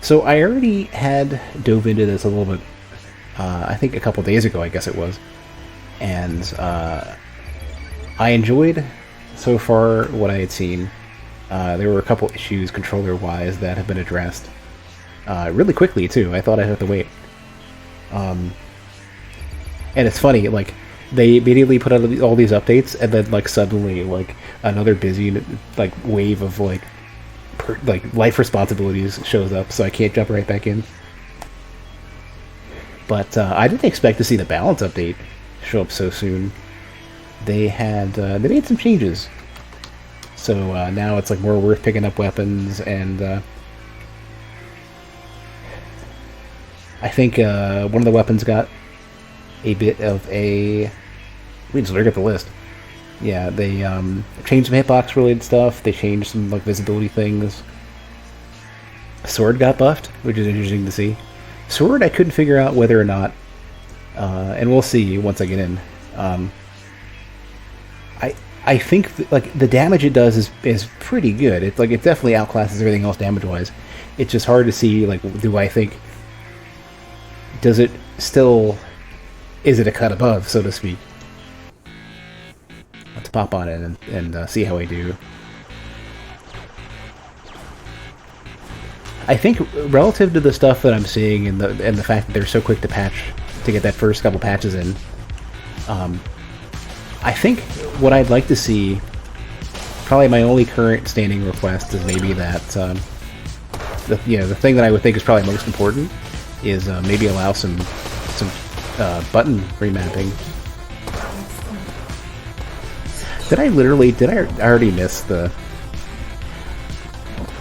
So I already had dove into this a little bit, I think a couple days ago, I guess it was. And I enjoyed so far what I had seen. There were a couple issues controller-wise that have been addressed really quickly too. I thought I'd have to wait. And it's funny, like they immediately put out all these updates, and then like suddenly like another busy like wave of like life responsibilities shows up, so I can't jump right back in. But I didn't expect to see the balance update show up so soon. They made some changes, so now it's like more worth picking up weapons, and I think one of the weapons got a bit of a. We just look at the list. Yeah, they changed some hitbox related stuff. They changed some like visibility things. Sword got buffed, which is interesting to see. Sword, I couldn't figure out whether or not, and we'll see once I get in. I think like the damage it does is pretty good. It's like it definitely outclasses everything else damage wise. It's just hard to see like does it still, is it a cut above, so to speak? Let's pop on it and see how I do. I think relative to the stuff that I'm seeing and the fact that they're so quick to patch, to get that first couple patches in, I think what I'd like to see, probably my only current standing request, is maybe that the thing that I would think is probably most important is maybe allow some button remapping. Did I already miss the...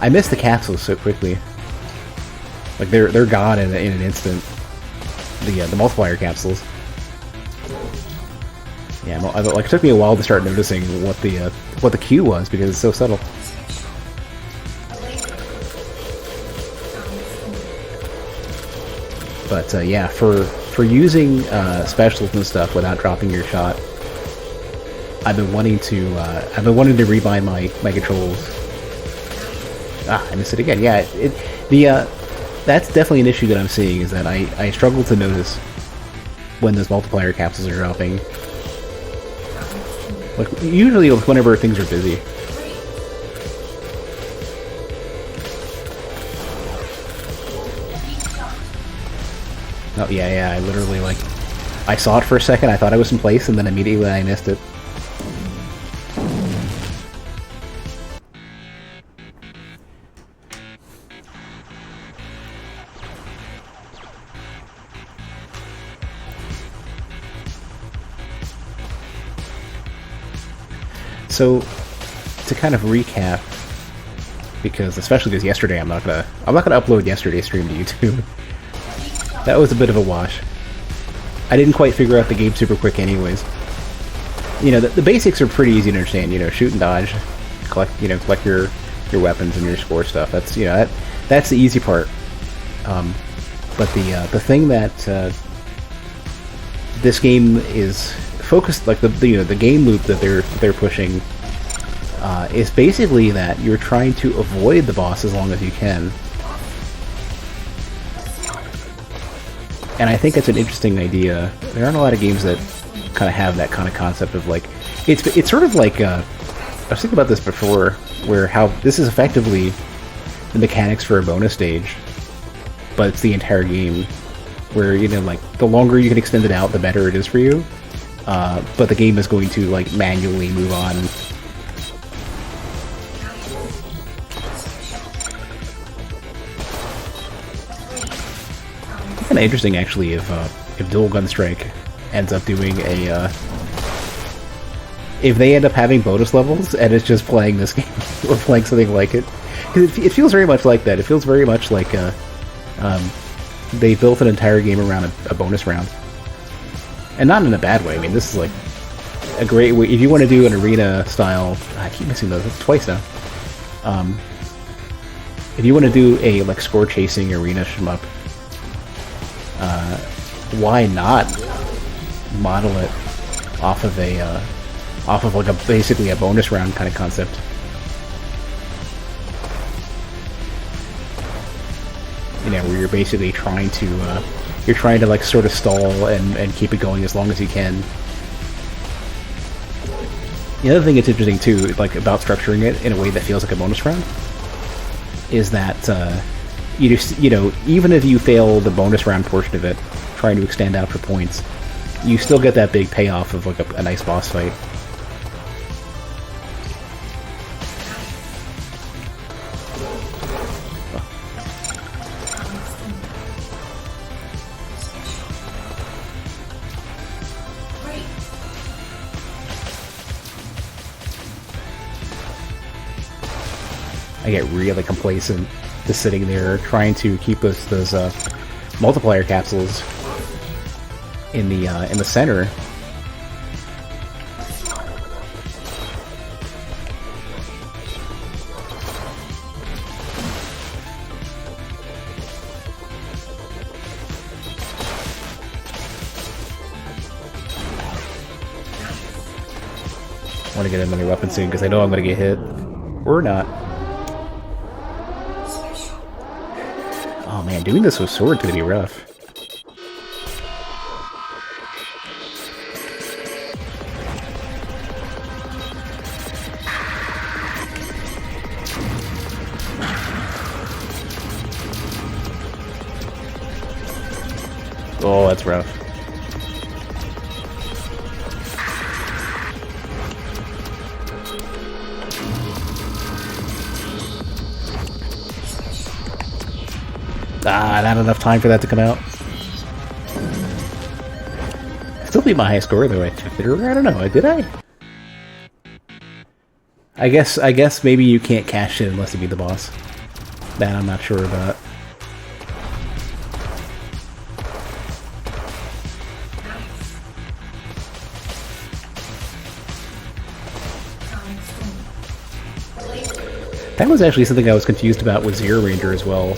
I missed the capsules so quickly. Like they're gone in an instant. The multiplier capsules. Yeah, like it took me a while to start noticing what the cue was because it's so subtle. But yeah, for using specials and stuff without dropping your shot, I've been wanting to rebind my controls. I missed it again. Yeah, that's definitely an issue that I'm seeing, is that I struggle to notice when those multiplier capsules are dropping. Like usually whenever things are busy. Oh yeah, I literally like I saw it for a second, I thought I was in place, and then immediately I missed it. So, to kind of recap, especially because yesterday I'm not gonna upload yesterday's stream to YouTube. That was a bit of a wash. I didn't quite figure out the game super quick, anyways. You know, the basics are pretty easy to understand. You know, shoot and dodge, collect your weapons and your score stuff. That's that's the easy part. But the thing that this game is focused, like the game loop that they're pushing, is basically that you're trying to avoid the boss as long as you can. And I think it's an interesting idea. There aren't a lot of games that kind of have that kind of concept of like, it's sort of like I was thinking about this before, where how this is effectively the mechanics for a bonus stage, but it's the entire game, where like the longer you can extend it out, the better it is for you. But the game is going to like manually move on. Kind of interesting, actually, if Dual Gunstrike ends up doing a if they end up having bonus levels and it's just playing this game or playing something like it, because it feels very much like that. It feels very much like they built an entire game around a bonus round. And not in a bad way. I mean, this is like a great way if you want to do an arena style. I keep missing those. It's twice now. If you want to do a like score chasing arena shmup, why not model it off of like basically a bonus round kind of concept? you know, where you're basically trying to like sort of stall and keep it going as long as you can. The other thing that's interesting too, like about structuring it in a way that feels like a bonus round, is that you just, you know, even if you fail the bonus round portion of it, trying to extend out for points, you still get that big payoff of like a nice boss fight. I get really complacent just sitting there trying to keep those multiplier capsules in the center. I want to get another weapon soon because I know I'm going to get hit or not. Oh man, doing this with sword's gonna be rough. Oh, that's rough. Ah, not enough time for that to come out. Still beat my high score though, I think. I don't know, did I? I guess maybe you can't cash in unless you beat the boss. That I'm not sure about. That was actually something I was confused about with Zero Ranger as well.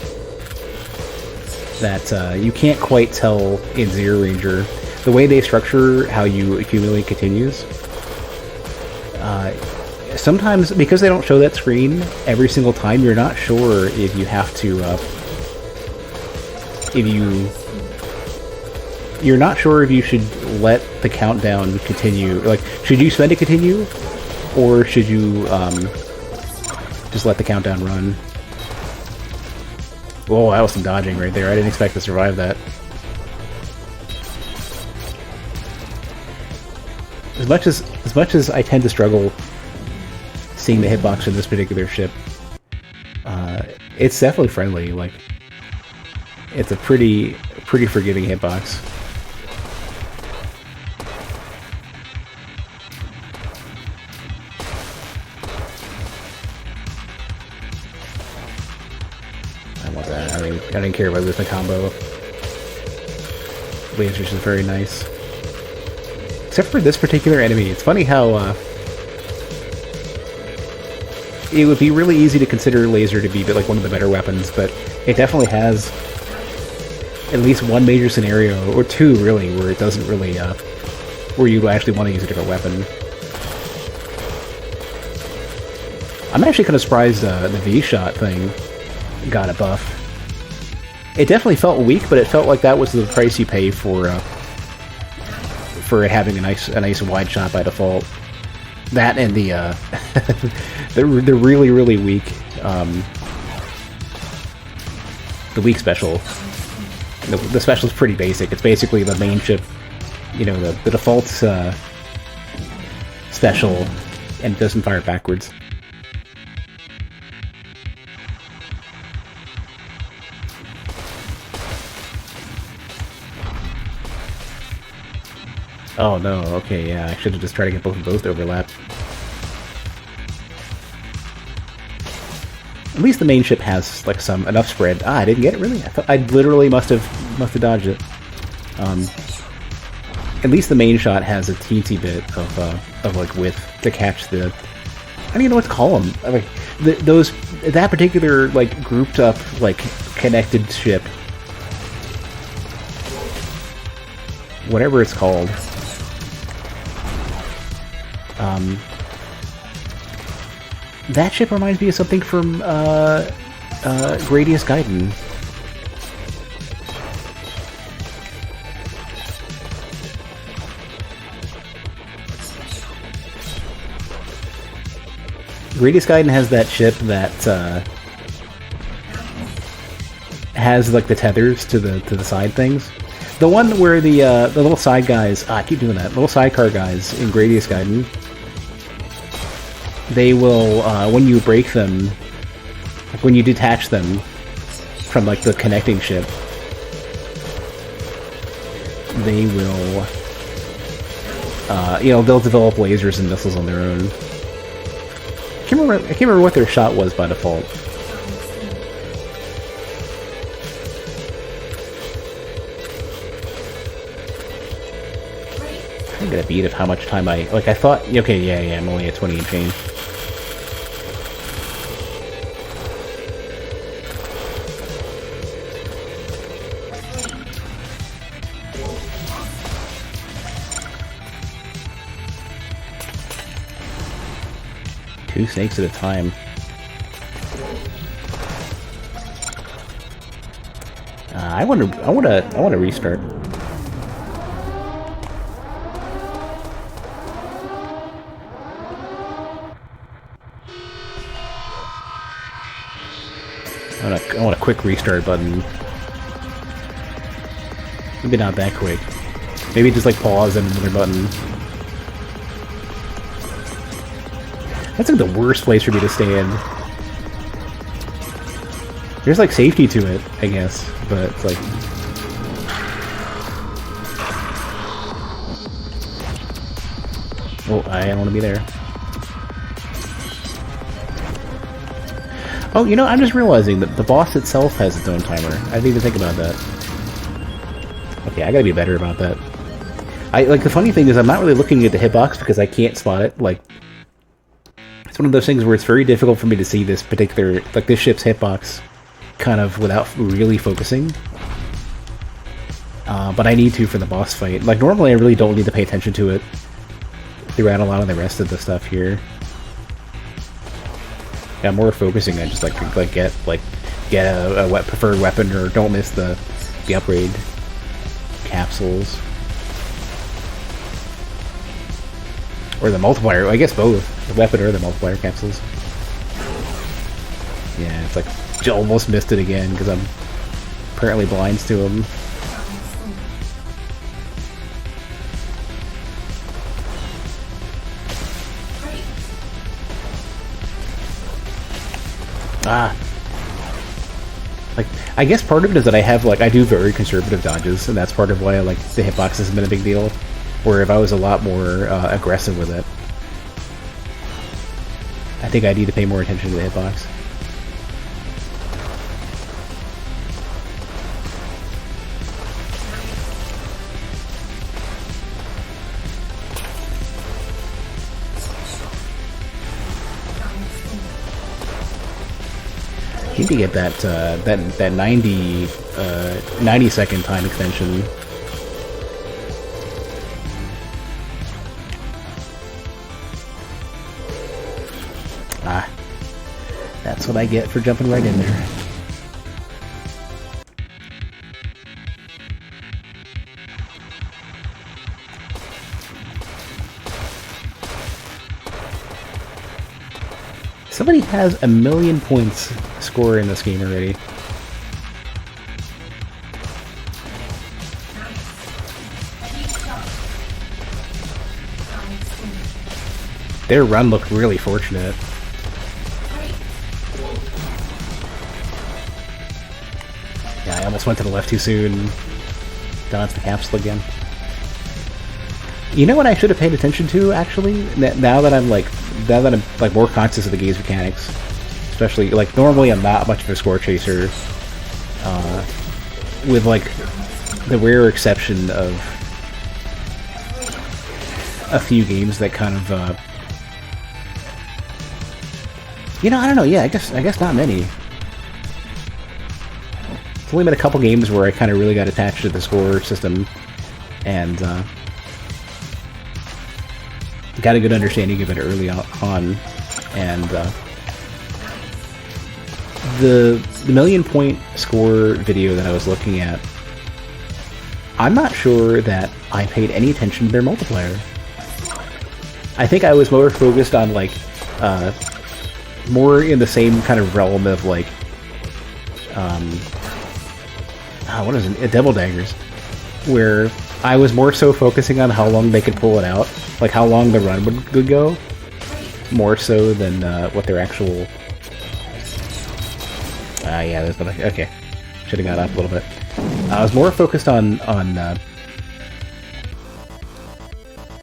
That you can't quite tell in Zero Ranger the way they structure how you accumulate continues. Sometimes, because they don't show that screen every single time, you're not sure if you have to, you're not sure if you should let the countdown continue. Like, should you spend a continue, or should you just let the countdown run? Whoa, that was some dodging right there. I didn't expect to survive that. As much as I tend to struggle seeing the hitbox in this particular ship, it's definitely friendly. Like, it's a pretty forgiving hitbox. I didn't care about losing the combo. Lasers is very nice. Except for this particular enemy. It's funny how it would be really easy to consider laser to be like one of the better weapons, but it definitely has at least one major scenario, or two really, where it doesn't really, where you actually want to use a different weapon. I'm actually kind of surprised the V-shot thing got a buff. It definitely felt weak, but it felt like that was the price you pay for it having a nice wide shot by default. That and the the really weak the weak special. The special is pretty basic. It's basically the main ship, you know, the default special, and it doesn't fire backwards. Oh no, okay, yeah, I should have just tried to get both of those to overlap. At least the main ship has like enough spread. Ah, I didn't get it really. I thought I literally must have dodged it. At least the main shot has a teensy bit of like width to catch the. I don't even know what to call them. I mean, that particular like grouped up like connected ship, whatever it's called. That ship reminds me of something from Gradius Gaiden. Radius Gaiden has that ship that has like the tethers to the side things. The one where the little side guys, I keep doing that. Little sidecar guys in Gradius Gaiden, they will when you break them, like when you detach them from like the connecting ship, they will, you know, they'll develop lasers and missiles on their own. I can't remember what their shot was by default. I get a beat of how much time I thought. Okay, yeah, I'm only at 20 and change. Two snakes at a time. I want to restart. I want a quick restart button. Maybe not that quick. Maybe just like pause and another button. That's like the worst place for me to stand. There's like safety to it, I guess, but it's like... Oh, I don't want to be there. Oh, you know, I'm just realizing that the boss itself has its own timer. I didn't even think about that. Okay, I gotta be better about that. Like, the funny thing is I'm not really looking at the hitbox because I can't spot it. Like, it's one of those things where it's very difficult for me to see this particular, like, this ship's hitbox kind of without really focusing. But I need to for the boss fight. Like, normally I really don't need to pay attention to it throughout a lot of the rest of the stuff here. Yeah, more focusing on just get a preferred weapon, or don't miss the upgrade capsules, or the multiplier. I guess both, the weapon or the multiplier capsules. Yeah, it's like almost missed it again because I'm apparently blind to him. Like, I guess part of it is that I do very conservative dodges, and that's part of why the hitbox has been a big deal. Where if I was a lot more aggressive with it, I think I need to pay more attention to the hitbox. I need to get that 90 second time extension. That's what I get for jumping right in there. Somebody has 1,000,000 points score in this game already. Their run looked really fortunate. Yeah, I almost went to the left too soon. Dodged the capsule again. You know what I should have paid attention to, actually? Now that I'm more conscious of the game's mechanics. Especially, normally I'm not much of a score chaser. With, the rare exception of a few games that kind of, I don't know, yeah, I guess not many. It's only been a couple games where I kind of really got attached to the score system, and, got a good understanding of it early on, and the 1,000,000 point score video that I was looking at, I'm not sure that I paid any attention to their multiplier. I think I was more focused on more in the same kind of realm of like, what is it? Devil Daggers, where I was more so focusing on how long they could pull it out, like how long the run would go, more so than what their actual. Yeah, there's nothing. Okay, should have got up a little bit. I was more focused on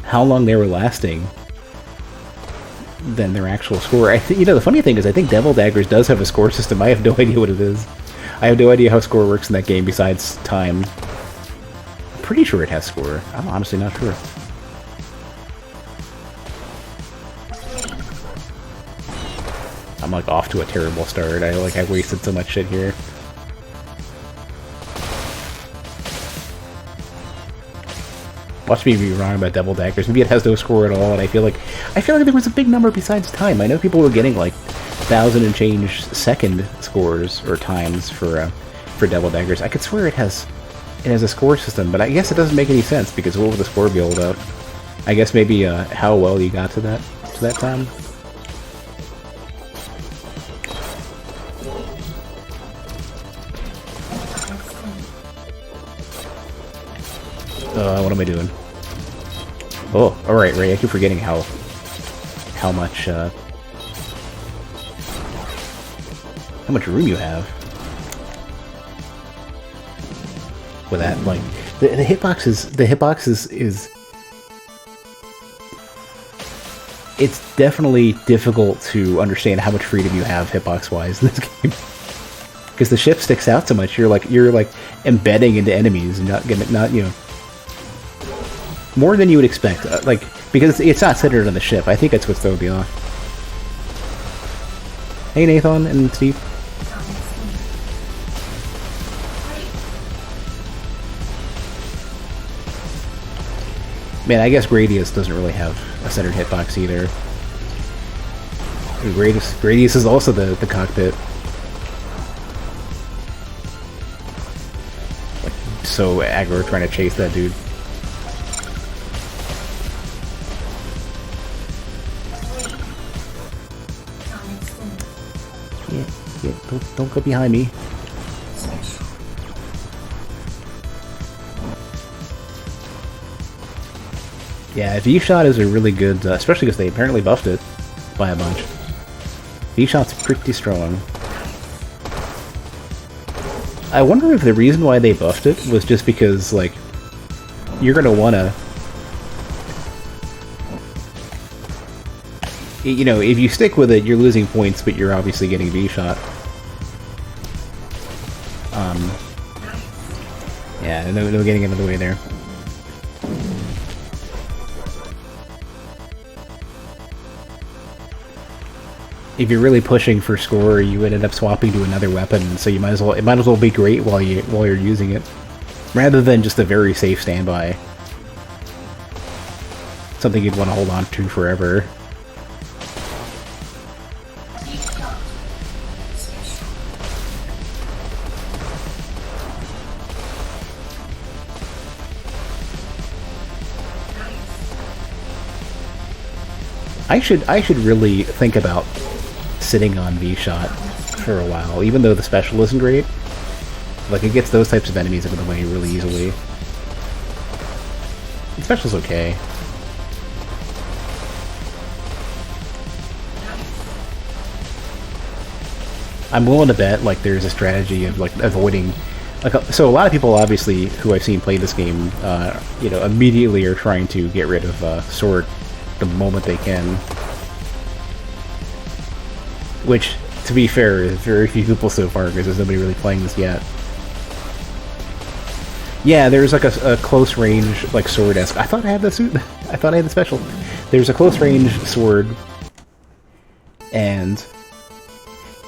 how long they were lasting than their actual score. You know, the funny thing is, I think Devil Daggers does have a score system. I have no idea what it is. I have no idea how score works in that game besides time. I'm pretty sure it has score. I'm honestly not sure. I'm like off to a terrible start. I wasted so much shit here. Watch me be wrong about Devil Daggers. Maybe it has no score at all, and I feel like there was a big number besides time. I know people were getting like 1,000 and change second scores or times for Devil Daggers. I could swear it has a score system, but I guess it doesn't make any sense because what would the score build up? I guess maybe how well you got to that time. What am I doing? Oh, alright, Ray, I keep forgetting how much room you have. With that, like, the hitbox is it's definitely difficult to understand how much freedom you have hitbox-wise in this game. Because the ship sticks out so much, you're like embedding into enemies and not you know, more than you would expect. Like, because it's not centered on the ship. I think that's what's throwing me off. Hey, Nathan and Steve. Man, I guess Gradius doesn't really have a centered hitbox either. Gradius is also the cockpit. Like, so aggro trying to chase that dude. Yeah, don't go behind me. Yeah, V-Shot is a really good, especially because they apparently buffed it by a bunch. V-Shot's pretty strong. I wonder if the reason why they buffed it was just because, like, you're gonna wanna... You know, if you stick with it, you're losing points, but you're obviously getting V-Shot. Yeah, no getting out of the way there. If you're really pushing for score, you ended up swapping to another weapon, so it might as well be great while you're using it, rather than just a very safe standby. Something you'd want to hold on to forever. I should really think about sitting on V-Shot for a while, even though the special isn't great. Like, it gets those types of enemies out of the way really easily. The special's okay. I'm willing to bet, like, there's a strategy of, like, avoiding... Like, so a lot of people, obviously, who I've seen play this game, you know, immediately are trying to get rid of Sword the moment they can. Which, to be fair, is very few people so far, because there's nobody really playing this yet. Yeah, there's like a close range, like, sword-esque. I thought I had the suit. I thought I had the special. There's a close range sword, and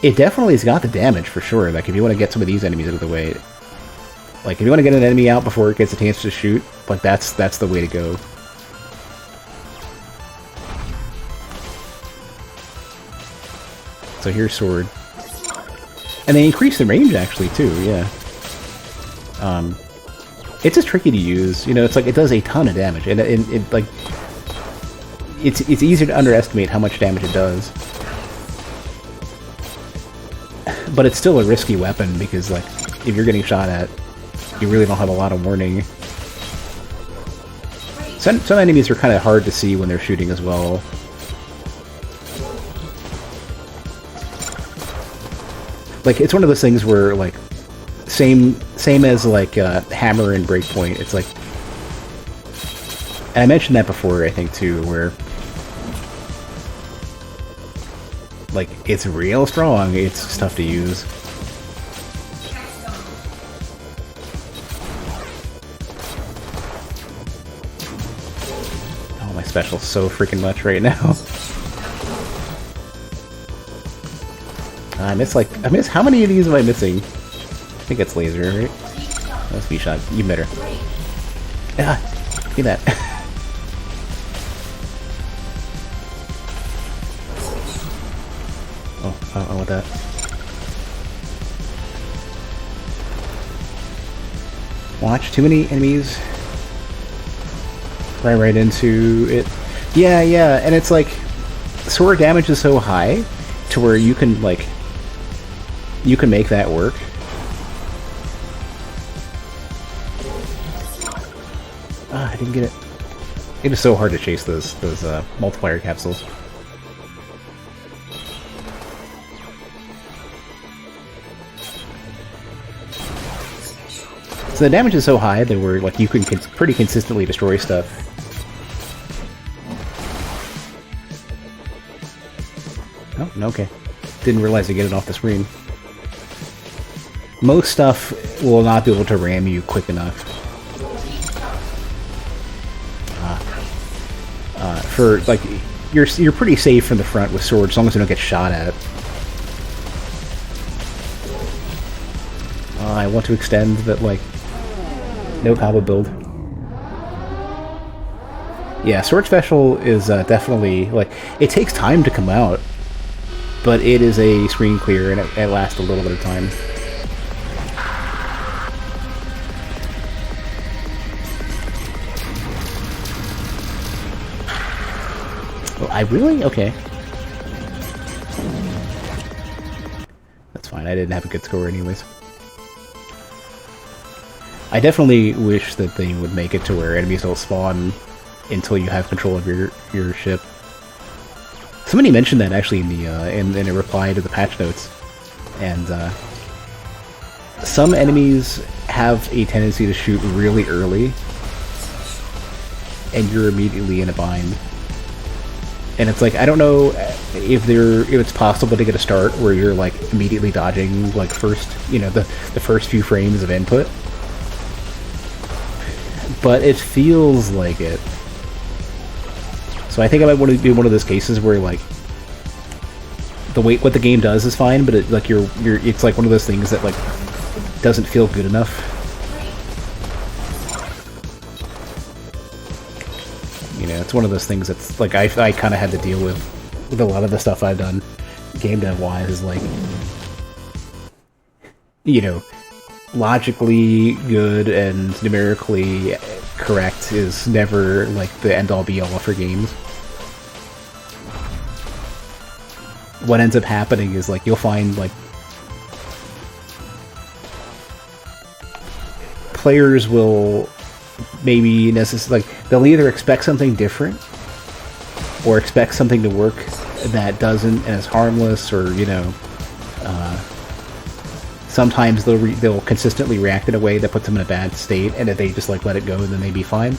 it definitely has got the damage for sure. Like, if you want to get some of these enemies out of the way, like, if you want to get an enemy out before it gets a chance to shoot, like, that's the way to go. So here's sword. And they increase the range, actually, too, yeah. It's just tricky to use. You know, it's like, it does a ton of damage. And it like... It's easier to underestimate how much damage it does. but it's still a risky weapon because, like, if you're getting shot at, you really don't have a lot of warning. Some enemies are kind of hard to see when they're shooting as well. Like, it's one of those things where, like, same as, like, Hammer and Breakpoint, it's like... And I mentioned that before, I think, too, where... Like, it's real strong, it's tough to use. Oh, my special's so freaking much right now. I miss, how many of these am I missing? I think it's laser, right? That's V-shot, you better. Ah, do that. Oh, I don't want that. Watch, too many enemies. Right into it. Yeah, and it's like, sword damage is so high to where you can, like, you can make that work. Ah, I didn't get it. It is so hard to chase those multiplier capsules. So the damage is so high that we're like you can pretty consistently destroy stuff. Oh, okay. Didn't realize to get it off the screen. Most stuff will not be able to ram you quick enough. For like, you're pretty safe from the front with swords as long as you don't get shot at. I want to extend that, like, no combo build. Yeah, Sword Special is definitely, like, it takes time to come out, but it is a screen clear and it lasts a little bit of time. Oh, I really? Okay. That's fine, I didn't have a good score anyways. I definitely wish that they would make it to where enemies don't spawn until you have control of your ship. Somebody mentioned that actually in the in a reply to the patch notes, and some enemies have a tendency to shoot really early, and you're immediately in a bind. And it's like, I don't know if it's possible to get a start where you're like immediately dodging like first, you know, the first few frames of input. But it feels like it. So I think I might want to be one of those cases where like what the game does is fine, but it, like it's like one of those things that like doesn't feel good enough. You know, it's one of those things that's like I kind of had to deal with a lot of the stuff I've done game dev wise, is like, you know, logically good and numerically correct is never like the end-all be-all for games. What ends up happening is like you'll find like players will maybe like they'll either expect something different or expect something to work that doesn't and is harmless, or you know, sometimes they'll consistently react in a way that puts them in a bad state, and if they just like let it go, then they'd be fine.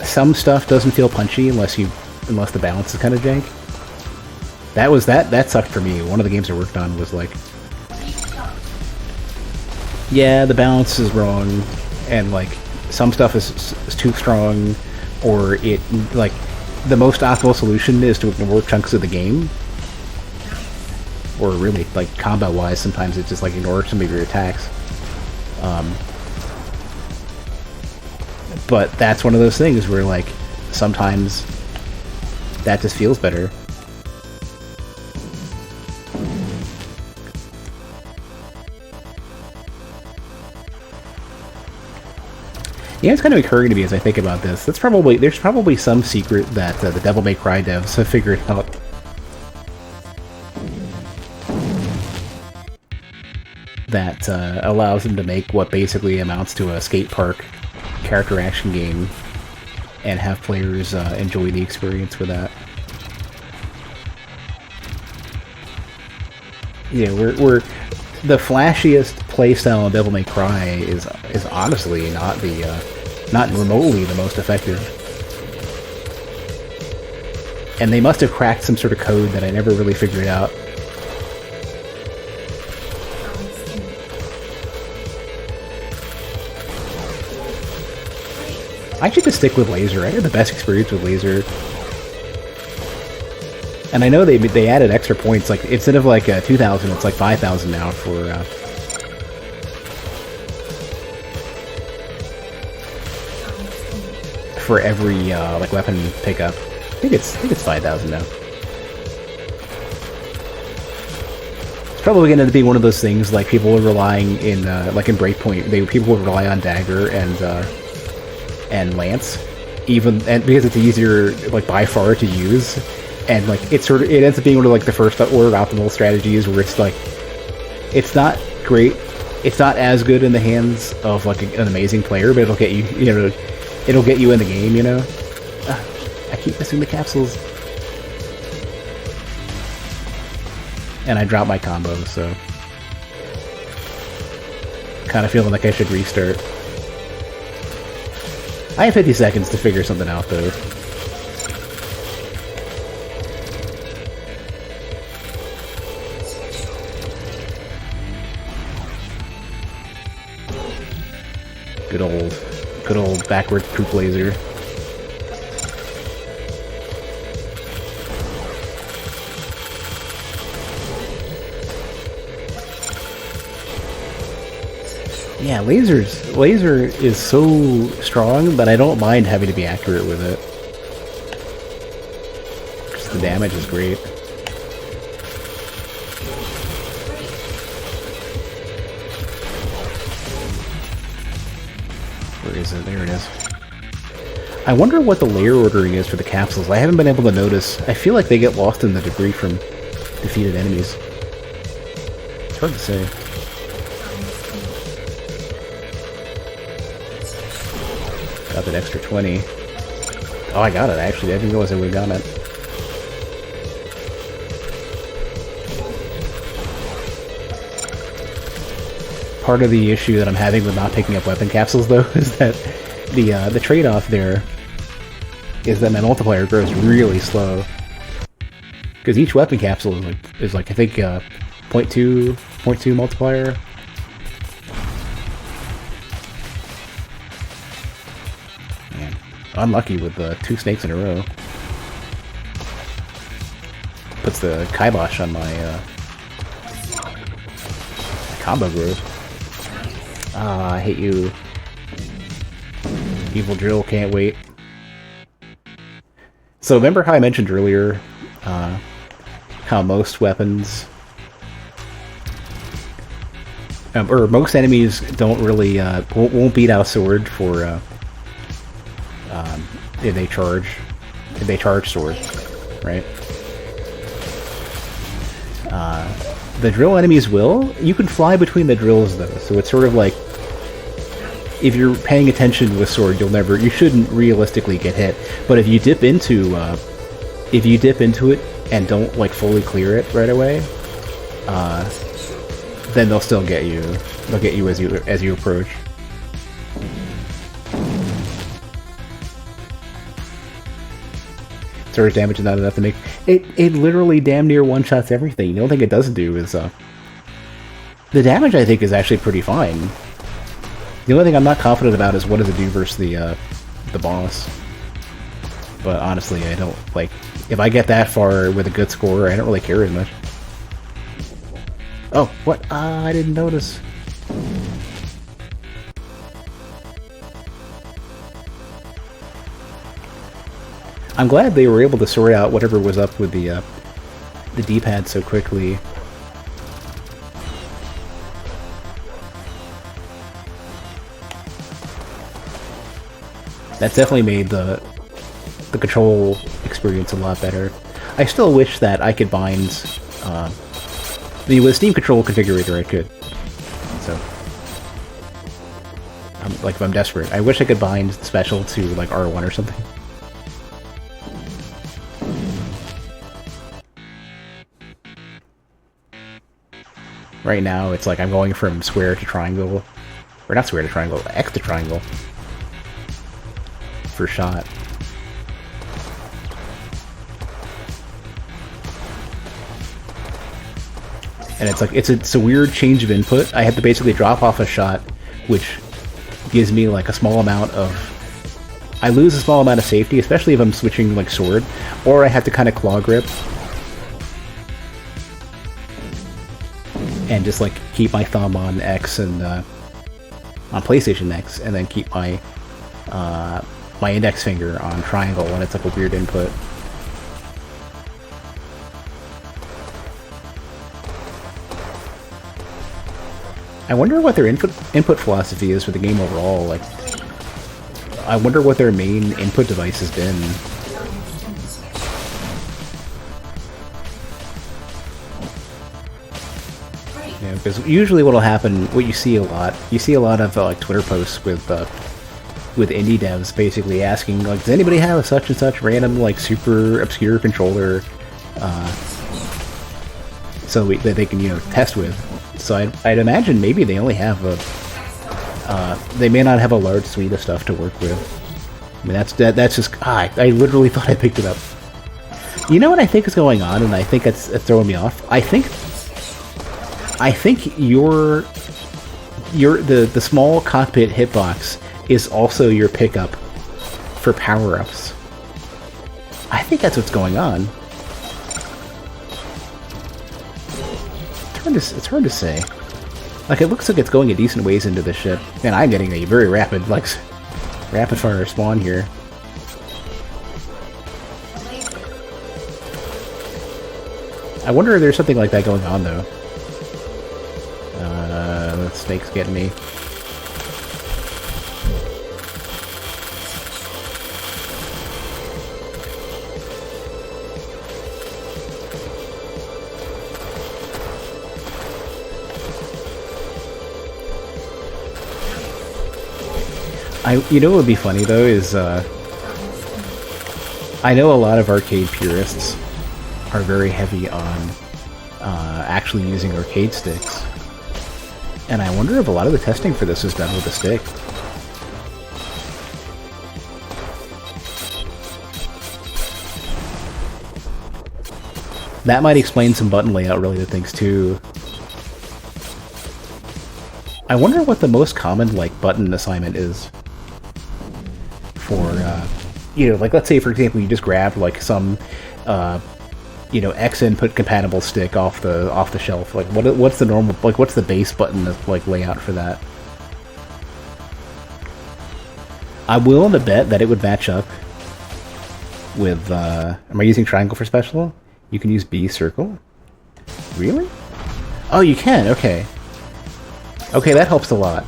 Some stuff doesn't feel punchy unless the balance is kind of jank. That sucked for me. One of the games I worked on was like, yeah, the balance is wrong, and like some stuff is too strong, or it like the most optimal solution is to ignore chunks of the game, or really like combat wise sometimes it's just like ignore some of your attacks. But that's one of those things where like sometimes that just feels better. Yeah, it's kind of occurring to me as I think about this. There's probably some secret that the Devil May Cry devs have figured out. That allows them to make what basically amounts to a skate park character action game and have players enjoy the experience with that. Yeah, we're the flashiest playstyle of Devil May Cry is honestly not remotely the most effective. And they must have cracked some sort of code that I never really figured out. I should just stick with laser. I had the best experience with laser. And I know they added extra points. Like instead of like 2,000, it's like 5,000 now for every like weapon pickup. I think it's 5,000 now. It's probably going to be one of those things like people were relying in like in Breakpoint. People would rely on Dagger and Lance, and because it's easier like by far to use, and like it ends up being one of like the first order optimal strategies where it's like it's not great, it's not as good in the hands of like an amazing player, but it'll get you, it'll get you in the game, I keep missing the capsules, and I dropped my combo, so kind of feeling like I should restart. I have 50 seconds to figure something out, though. Good old backwards poop laser. Yeah, laser is so strong, but I don't mind having to be accurate with it. Because the damage is great. Where is it? There it is. I wonder what the layer ordering is for the capsules. I haven't been able to notice. I feel like they get lost in the debris from defeated enemies. It's hard to say. Got that extra 20. Oh, I got it, actually. I didn't realize I would have gotten it. Part of the issue that I'm having with not picking up weapon capsules, though, is that the trade-off there is that my multiplier grows really slow. Because each weapon capsule is like I think 0.2 multiplier. Unlucky with the 2 snakes in a row. Puts the kibosh on my combo growth. Ah, I hate you. Evil drill, can't wait. So remember how I mentioned earlier how most weapons or most enemies don't really won't beat out a sword for if they charge sword, right? The drill enemies will. You can fly between the drills though, so it's sort of like if you're paying attention with sword, you shouldn't realistically get hit. But if you dip into it and don't like fully clear it right away, then they'll still get you. They'll get you as you approach. Surge damage is not enough to make it. It literally damn near one-shots everything. The only thing it doesn't do is the damage. I think is actually pretty fine. The only thing I'm not confident about is what does it do versus the boss. But honestly, I don't like if I get that far with a good score. I don't really care as much. Oh, what? I didn't notice. I'm glad they were able to sort out whatever was up with the D-pad so quickly. That definitely made the control experience a lot better. I still wish that I could bind with Steam Control Configurator. I could. So, like if I'm desperate, I wish I could bind special to like R1 or something. Right now, it's like I'm going from square to triangle, or not square to triangle, X to triangle for shot. And it's like it's a weird change of input. I have to basically drop off a shot, which gives me like a small amount of... I lose a small amount of safety, especially if I'm switching like sword, or I have to kind of claw grip and just like keep my thumb on X and on PlayStation X, and then keep my my index finger on triangle when it's like a weird input. I wonder what their input philosophy is for the game overall. Like, I wonder what their main input device has been. You know, because usually what'll happen, what you see a lot of like Twitter posts with indie devs basically asking like, does anybody have a such and such random like super obscure controller, so that they can, you know, test with. So I'd imagine maybe they only have they may not have a large suite of stuff to work with. I mean, that's just... I literally thought I picked it up. You know what I think is going on, and I think it's throwing me off? I think the small cockpit hitbox is also your pickup for power-ups. I think that's what's going on. It's hard to say. Like, it looks like it's going a decent ways into this ship, and I'm getting a very rapid, like, rapid-fire spawn here. I wonder if there's something like that going on, though. The snake's getting me. You know what would be funny, though, is, I know a lot of arcade purists are very heavy on, actually using arcade sticks. And I wonder if a lot of the testing for this is done with a stick. That might explain some button layout related things, too. I wonder what the most common, like, button assignment is. For, you know, like, let's say, for example, you just grabbed, like, some, you know, X input compatible stick off the shelf. Like, what's the normal, like, what's the base button, like, layout for that? I'm willing to bet that it would match up with, am I using triangle for special? You can use B circle? Really? Oh, you can, okay. Okay, that helps a lot.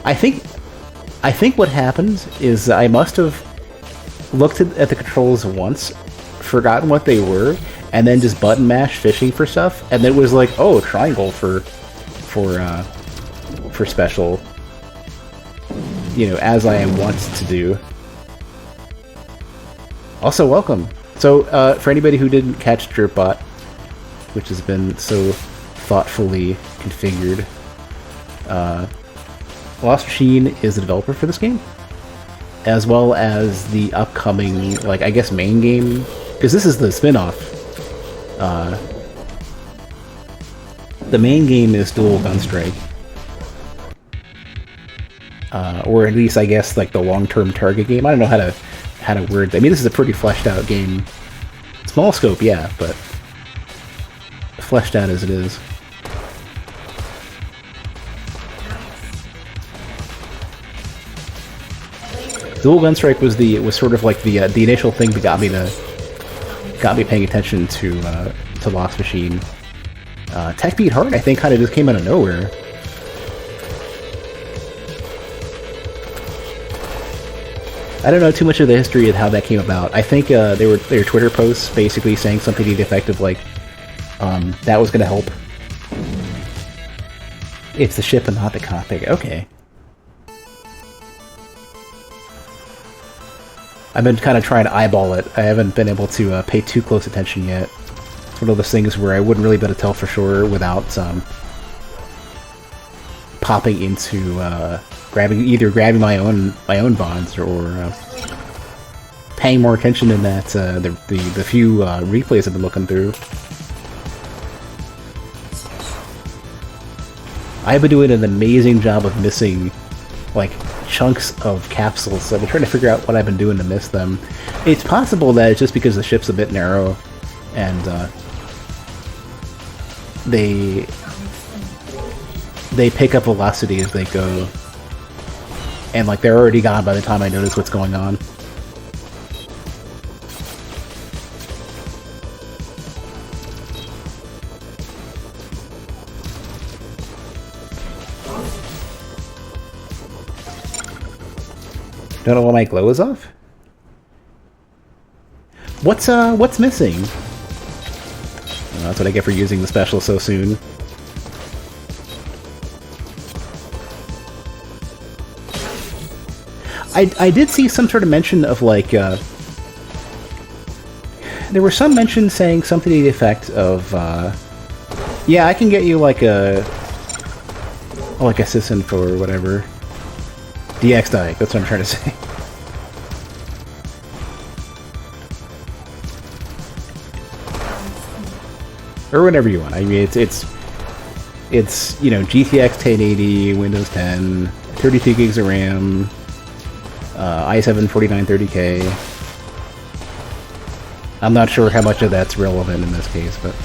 I think what happens is I must have looked at the controls once, forgotten what they were, and then just button mashed fishing for stuff, and then it was like, oh, triangle for special, you know, as I am wont to do. Also, welcome. So, for anybody who didn't catch Jerp, which has been so thoughtfully configured, Lost Machine is the developer for this game, as well as the upcoming, like, I guess main game, because this is the spin-off. The main game is Dual Gunstrike, or at least I guess like the long-term target game. I don't know how to word that. I mean, this is a pretty fleshed out game. Small scope, yeah, but fleshed out as it is. Dual Gunstrike was sort of like the initial thing that got me paying attention to Lost Machine. TechBeat Heart, I think, kind of just came out of nowhere. I don't know too much of the history of how that came about. I think they were Twitter posts basically saying something to the effect of like that was going to help. It's the ship and not the cockpit. Okay. I've been kind of trying to eyeball it. I haven't been able to pay too close attention yet. It's one of those things where I wouldn't really be able to tell for sure without popping into either grabbing my own bonds or paying more attention in that the few replays I've been looking through. I've been doing an amazing job of missing like chunks of capsules, so I've been trying to figure out what I've been doing to miss them. It's possible that it's just because the ship's a bit narrow and they pick up velocity as they go, and like they're already gone by the time I notice what's going on. Don't know why my glow is off? What's missing? Oh, that's what I get for using the special so soon. I did see some sort of mention of like there was some mention saying something to the effect of yeah, I can get you like a sysinf or whatever. DX die, that's what I'm trying to say. Or whatever you want. I mean, it's you know, GTX 1080, Windows 10, 32 gigs of RAM, i7 4930K. I'm not sure how much of that's relevant in this case, but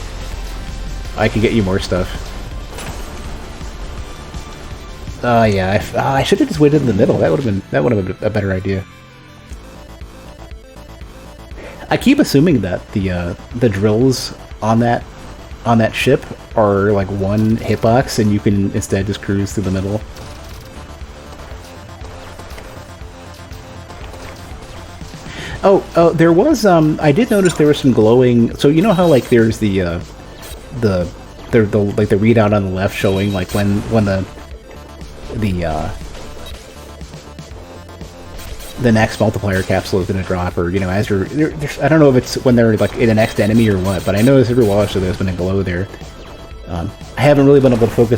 I could get you more stuff. Yeah, I should have just waited in the middle. That would have been a better idea. I keep assuming that the drills on that ship are like one hitbox, and you can instead just cruise through the middle. Oh, there was I did notice there was some glowing. So you know how like there's the readout on the left showing like when the next multiplier capsule is going to drop, or you know, as you're, I don't know if it's when they're like in the next enemy or what, but I noticed every while so there's been a glow there. I haven't really been able to focus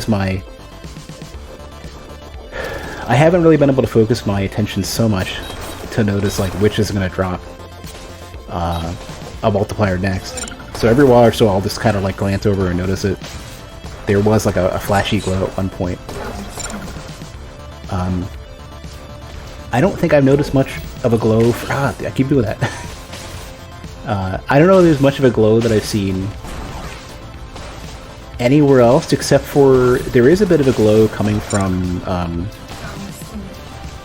my attention so much to notice like which is going to drop a multiplier next. So every while or so I'll just kind of like glance over and notice it. There was like a flashy glow at one point. I don't think I've noticed much of a glow for... I keep doing that. I don't know if there's much of a glow that I've seen anywhere else, except for... There is a bit of a glow coming from... I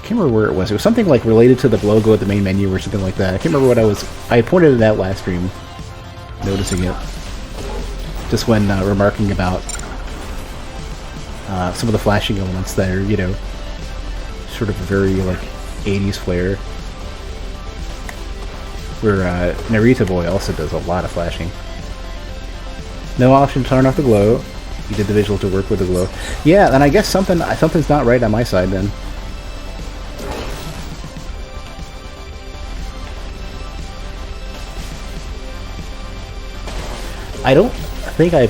can't remember where it was. It was something like related to the logo of the main menu or something like that. I can't remember what I was... I pointed at that last stream, noticing it. Just when remarking about some of the flashing elements that are, you know, sort of a very, like, 80s flair. Where Narita Boy also does a lot of flashing. No option to turn off the glow. You did the visual to work with the glow. Yeah, and I guess something's not right on my side then. I don't think I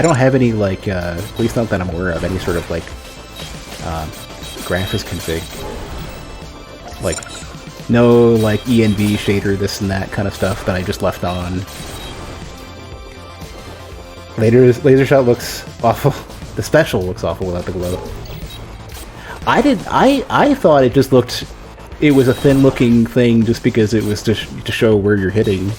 don't have any, like, at least not that I'm aware of, any sort of, like, graphics config. Like, no, like, ENV shader, this and that kind of stuff that I just left on. Laser shot looks awful. The special looks awful without the glow. I thought it just looked... It was a thin-looking thing just because it was to show where you're hitting.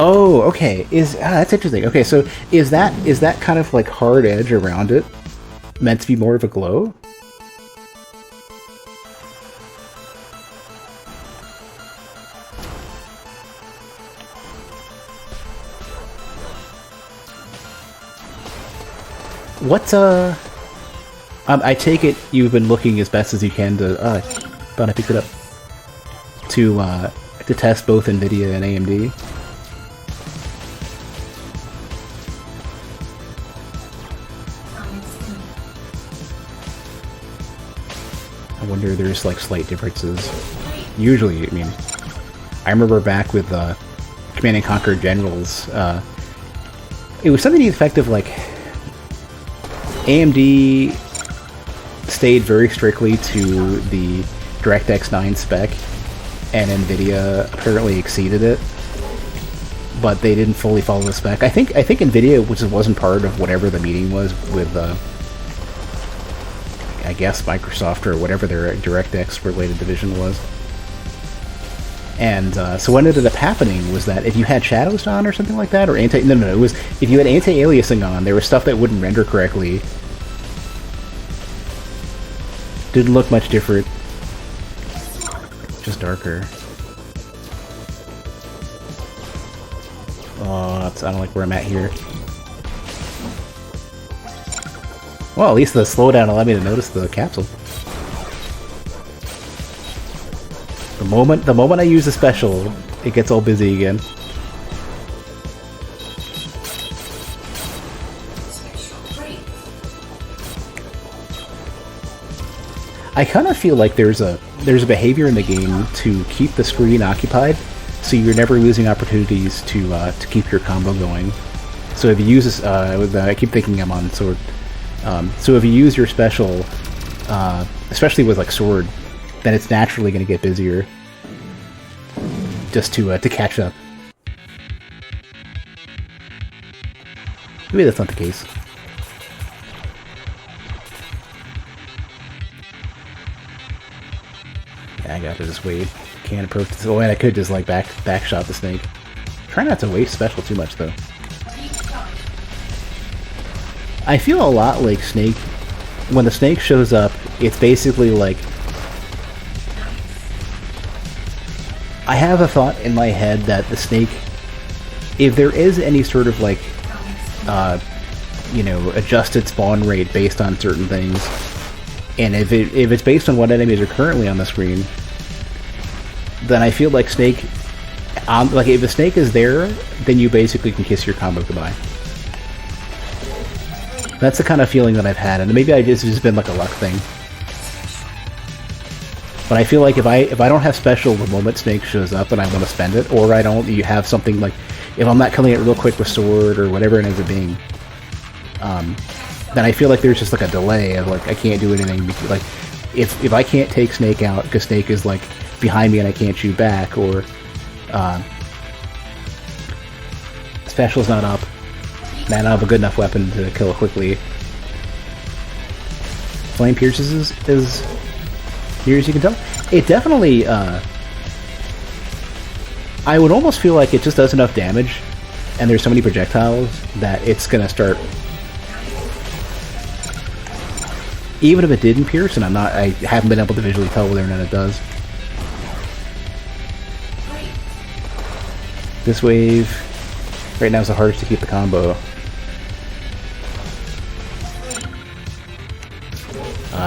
Oh, okay. That's interesting. Okay, so is that kind of like hard edge around it meant to be more of a glow? I take it you've been looking as best as you can to. Thought I picked it up. To test both NVIDIA and AMD. I wonder if there's like slight differences. Usually, I mean, I remember back with Command & Conquer Generals, it was something to the effect of like AMD stayed very strictly to the DirectX 9 spec, and NVIDIA apparently exceeded it, but they didn't fully follow the spec. I think NVIDIA, which wasn't part of whatever the meeting was with, I guess Microsoft or whatever their DirectX related division was. And so what ended up happening was that if you had shadows on or something like that, or it was if you had anti-aliasing on, there was stuff that wouldn't render correctly. Didn't look much different. Just darker. Oh, I don't like where I'm at here. Well, at least the slowdown allowed me to notice the capsule. The moment I use the special, it gets all busy again. I kind of feel like there's a behavior in the game to keep the screen occupied, so you're never losing opportunities to keep your combo going. So if you use this, I keep thinking I'm on sword. So if you use your special, especially with like sword, then it's naturally going to get busier, just to catch up. Maybe that's not the case. Yeah, I got to just wait. Can't approach this. Oh, and I could just like back shot the snake. Try not to waste special too much though. I feel a lot like Snake. When the snake shows up, it's basically like I have a thought in my head that the snake, if there is any sort of like, adjusted spawn rate based on certain things, and if it's based on what enemies are currently on the screen, then I feel like Snake, like if the snake is there, then you basically can kiss your combo goodbye. That's the kind of feeling that I've had, and maybe it's just been like a luck thing. But I feel like if I don't have special the moment Snake shows up and I want to spend it, or you have something like, if I'm not killing it real quick with sword or whatever it ends up being, then I feel like there's just like a delay of like I can't do anything. Like if I can't take Snake out because Snake is like behind me and I can't shoot back, or special's not up, man, I don't have a good enough weapon to kill it quickly. Flame Pierces is here, as you can tell. It definitely, I would almost feel like it just does enough damage, and there's so many projectiles that it's gonna start. Even if it didn't pierce, and I haven't been able to visually tell whether or not it does. This wave right now is the hardest to keep the combo.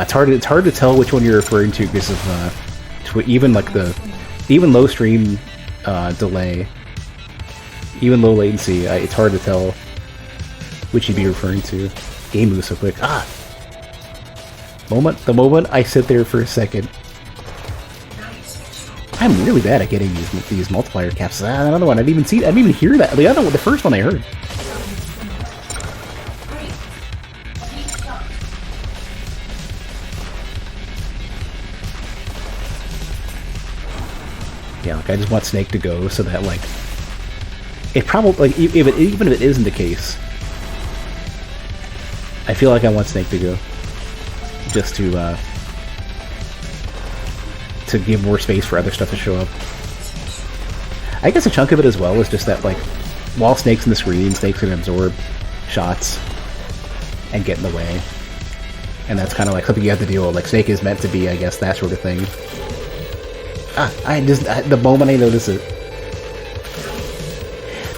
It's hard to tell which one you're referring to because of even low stream delay, even low latency. It's hard to tell which you'd be referring to. Game moves so quick. The moment I sit there for a second, I'm really bad at getting these multiplier caps. Another one. I didn't even hear that. The other one, the first one I heard. Yeah, like I just want Snake to go so that like it probably even if it isn't the case, I feel like I want Snake to go just to give more space for other stuff to show up. I guess a chunk of it as well is just that like while Snake's in the screen, Snake's can absorb shots and get in the way, and that's kind of like something you have to deal with. Like Snake is meant to be, I guess, that sort of thing. The moment I notice it,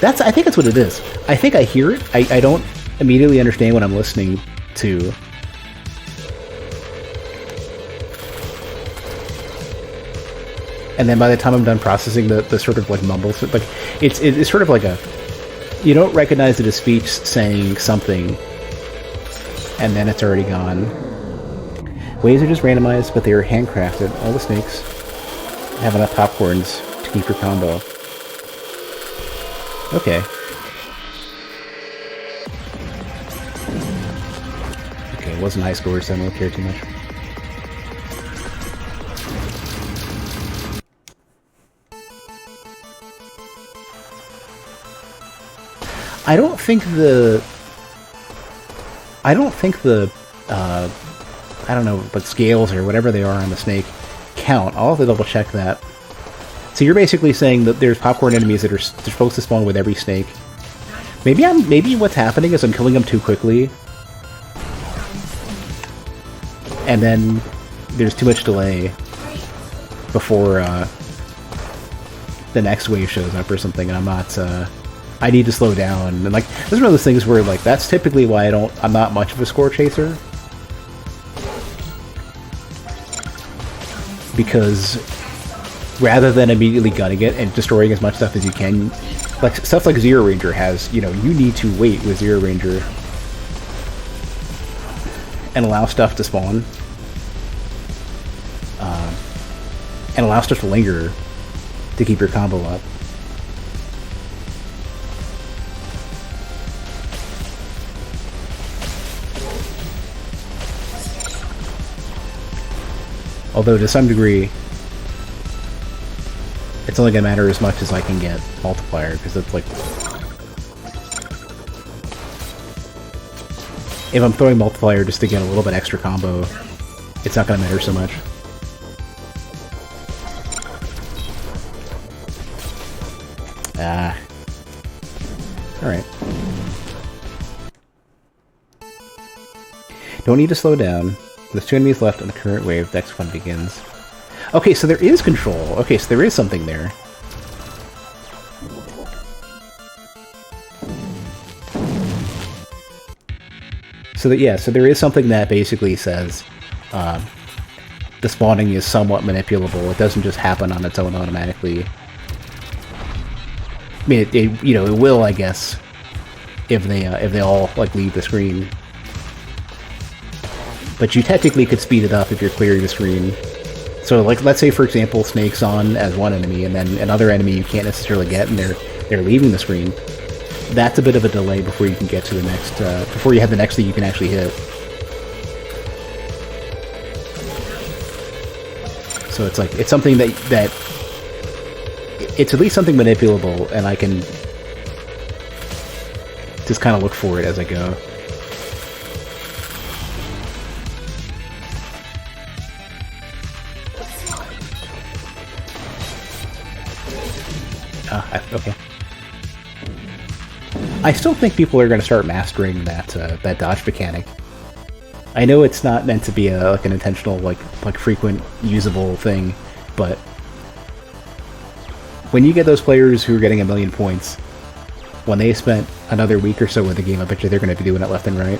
I think that's what it is. I think I hear it. I don't immediately understand what I'm listening to. and then by the time I'm done processing the sort of like mumbles, like it's sort of like a, you don't recognize it as speech saying something, and then it's already gone. Waves are just randomized, but they are handcrafted. All the snakes have enough popcorns to keep your combo. Okay. Okay, it wasn't high score, so I don't care too much. I don't think the I don't know, but scales or whatever they are on the snake count. I'll have to double check that. So you're basically saying that there's popcorn enemies that are supposed to spawn with every snake. Maybe what's happening is I'm killing them too quickly, and then there's too much delay before the next wave shows up or something, and I'm not. I need to slow down, and like this is one of those things where like that's typically why I'm not much of a score chaser, because rather than immediately gunning it and destroying as much stuff as you can, like stuff like Zero Ranger has, you need to wait with Zero Ranger and allow stuff to spawn, and allow stuff to linger to keep your combo up. Although, to some degree, it's only going to matter as much as I can get multiplier, because it's like... if I'm throwing multiplier just to get a little bit extra combo, it's not going to matter so much. Ah. Alright. Don't need to slow down. There's 2 enemies left on the current wave. The next one begins. Okay, so there is control. Okay, so there is something there. So that, yeah, so there is something that basically says the spawning is somewhat manipulable. It doesn't just happen on its own automatically. I mean, it will, I guess, if they all like leave the screen. But you technically could speed it up if you're clearing the screen. So, like, let's say, for example, Snake's on as one enemy, and then another enemy you can't necessarily get, and they're leaving the screen. That's a bit of a delay before you can get to the next, before you have the next thing you can actually hit. So it's like, it's something that it's at least something manipulable, and I can just kind of look for it as I go. Okay. I still think people are going to start mastering that dodge mechanic. I know it's not meant to be like an intentional, like frequent usable thing, but when you get those players who are getting 1,000,000 points, when they spent another week or so with the game, I bet you they're going to be doing it left and right.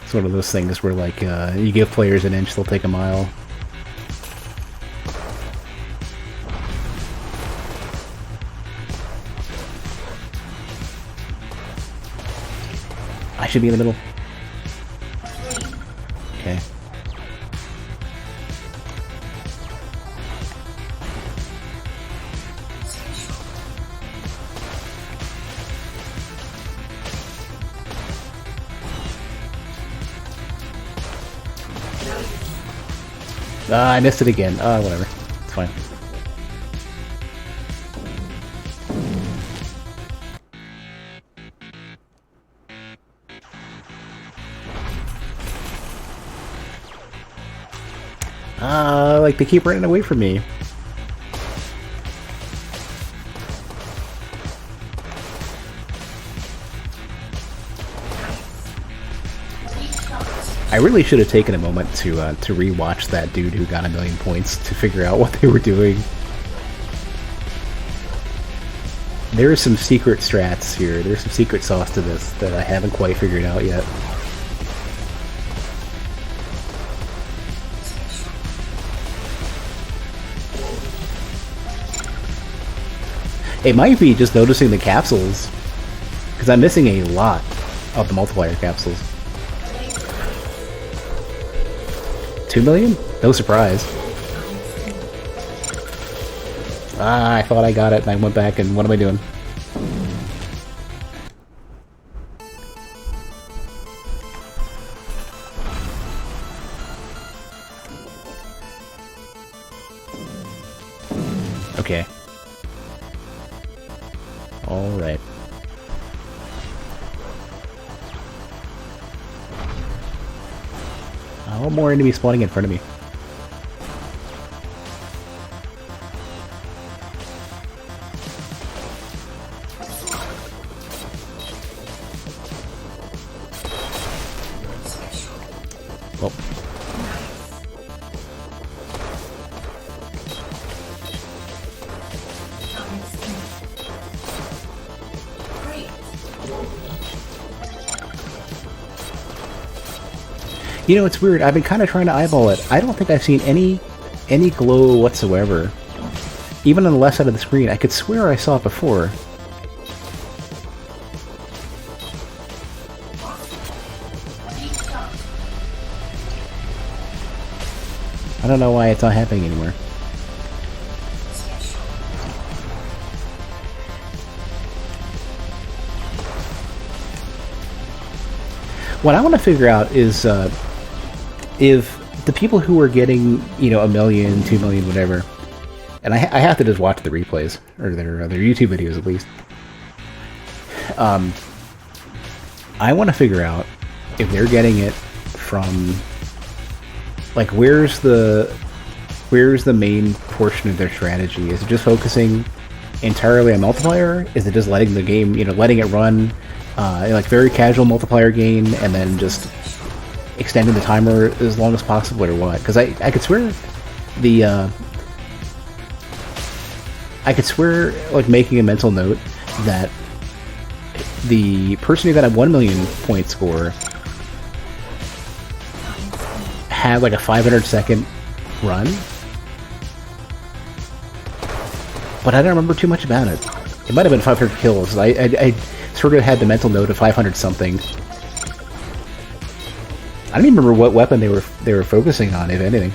It's one of those things where, like, you give players an inch, they'll take a mile. I should be in the middle. Okay. I missed it again. Whatever. It's fine. Like, they keep running away from me. I really should have taken a moment to rewatch that dude who got 1,000,000 points to figure out what they were doing. There's some secret strats here. There's some secret sauce to this that I haven't quite figured out yet. It might be just noticing the capsules, because I'm missing a lot of the multiplier capsules. 2 million? No surprise. Ah, I thought I got it and I went back and what am I doing? Okay. Alright. Oh, more enemies spawning in front of me. Oh. You know, it's weird. I've been kind of trying to eyeball it. I don't think I've seen any glow whatsoever. Even on the left side of the screen. I could swear I saw it before. I don't know why it's not happening anymore. What I want to figure out is if the people who are getting, you know, 1 million, 2 million, whatever, and I have to just watch the replays, or their YouTube videos at least. I want to figure out if they're getting it from, like, where's the main portion of their strategy? Is it just focusing entirely on multiplier? Is it just letting the game, you know, letting it run, like very casual multiplier gain, and then just extending the timer as long as possible, or what? Because I could swear I could swear, like, making a mental note that the person who got a 1 million point score had like a 500-second run, but I don't remember too much about it. It might have been 500 kills. I sort of had the mental note of 500 something. I don't even remember what weapon they were focusing on, if anything.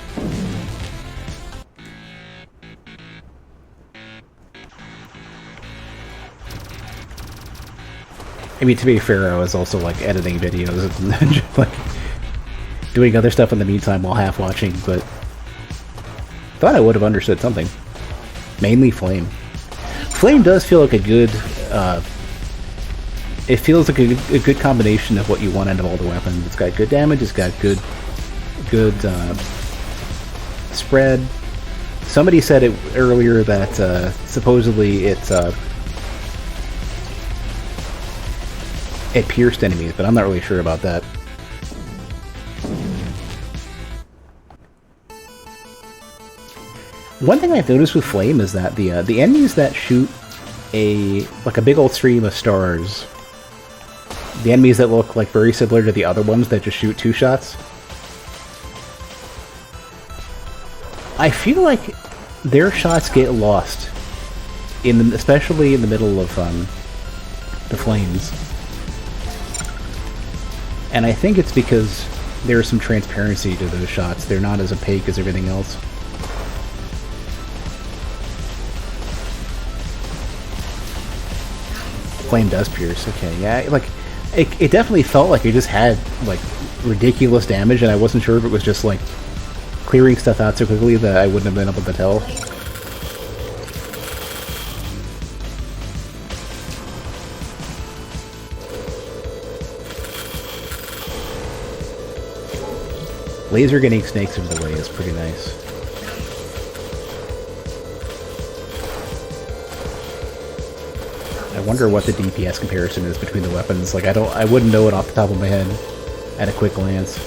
I mean, to be fair, I was also like editing videos and just, like, doing other stuff in the meantime while half watching, but thought I would have understood something. Mainly Flame. Flame does feel like a good, it feels like a good combination of what you want out of all the weapons. It's got good damage, it's got good spread. Somebody said it earlier that supposedly it pierced enemies, but I'm not really sure about that. One thing I've noticed with Flame is that the enemies that shoot a big old stream of stars, the enemies that look like very similar to the other ones that just shoot 2 shots, I feel like their shots get lost especially in the middle of the flames. And I think it's because there's some transparency to those shots. They're not as opaque as everything else. Flame does pierce. Okay, yeah, like it definitely felt like it just had like ridiculous damage, and I wasn't sure if it was just like clearing stuff out so quickly that I wouldn't have been able to tell. Laser getting snakes over the way is pretty nice. I wonder what the DPS comparison is between the weapons. Like, I wouldn't know it off the top of my head at a quick glance.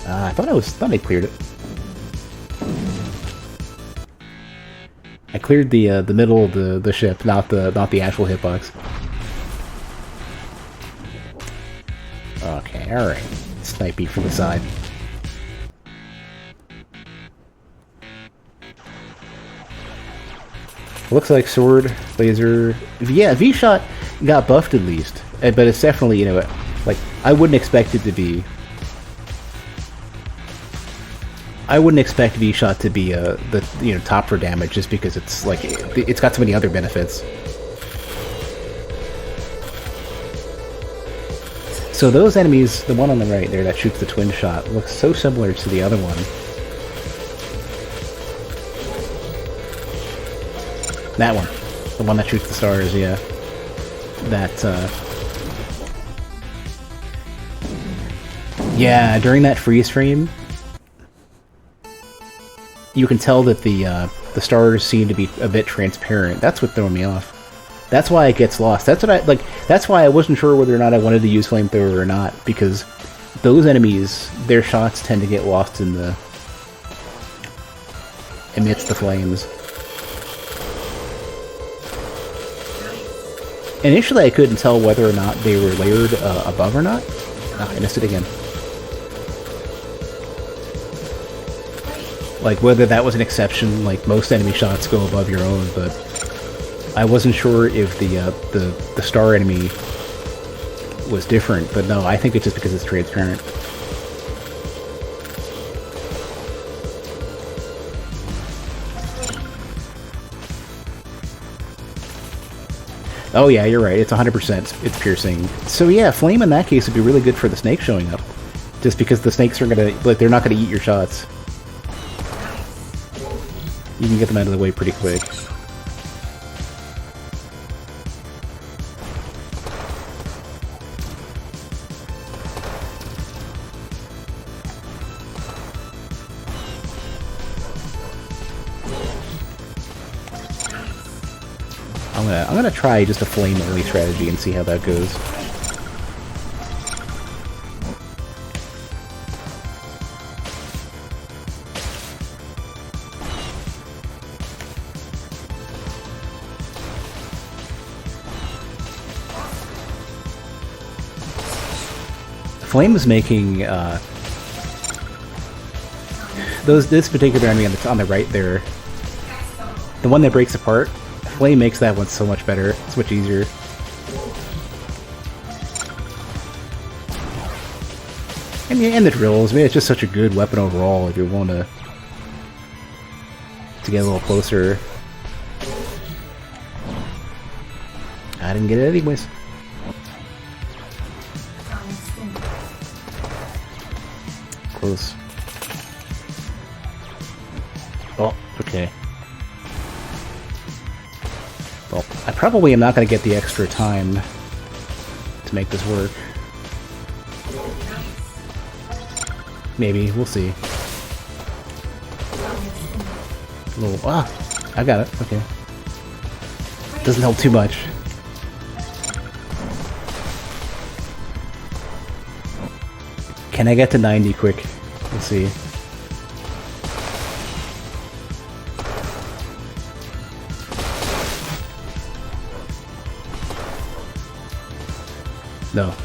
I thought I cleared it. I cleared the middle of the ship, not the actual hitbox. Okay, all right. Sniping from the side. Looks like sword, laser. Yeah, V-Shot got buffed at least, but it's definitely, you know, like I wouldn't expect it to be. I wouldn't expect V-Shot to be the, you know, top for damage just because it's like it's got so many other benefits. So those enemies, the one on the right there that shoots the twin shot, looks so similar to the other one. That one. The one that shoots the stars, yeah. Yeah, during that freeze frame, you can tell that the stars seem to be a bit transparent. That's what threw me off. That's why it gets lost. That's what I like. That's why I wasn't sure whether or not I wanted to use flamethrower or not, because those enemies, their shots tend to get lost in the amidst the flames. Initially, I couldn't tell whether or not they were layered above or not. Ah, I missed it again. Like whether that was an exception, like most enemy shots go above your own, but I wasn't sure if the star enemy was different. But no, I think it's just because it's transparent. Oh yeah, you're right. It's 100%. It's piercing. So yeah, flame in that case would be really good for the snake showing up, just because the snakes are gonna they're not gonna eat your shots. You can get them out of the way pretty quick. I'm gonna try just a flame only strategy and see how that goes. Flame is making this particular enemy on the right there, the one that breaks apart. Flame makes that one so much better. It's much easier. And the drills. I mean, it's just such a good weapon overall if you want to get a little closer. I didn't get it anyways. Close. Oh, okay. Well, I probably am not going to get the extra time to make this work. Maybe, we'll see. A little, I got it, okay. Doesn't help too much. Can I get to 90 quick? Let's see.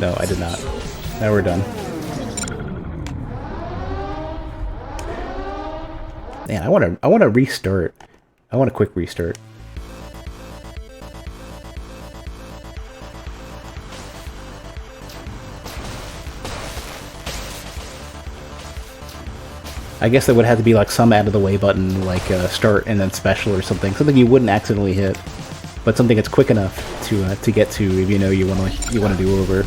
No, I did not. Now we're done. Man, I want to restart. I want a quick restart. I guess there would have to be like some out of the way button, like start and then special or something. Something you wouldn't accidentally hit, but something that's quick enough to get to if you know you want to do over.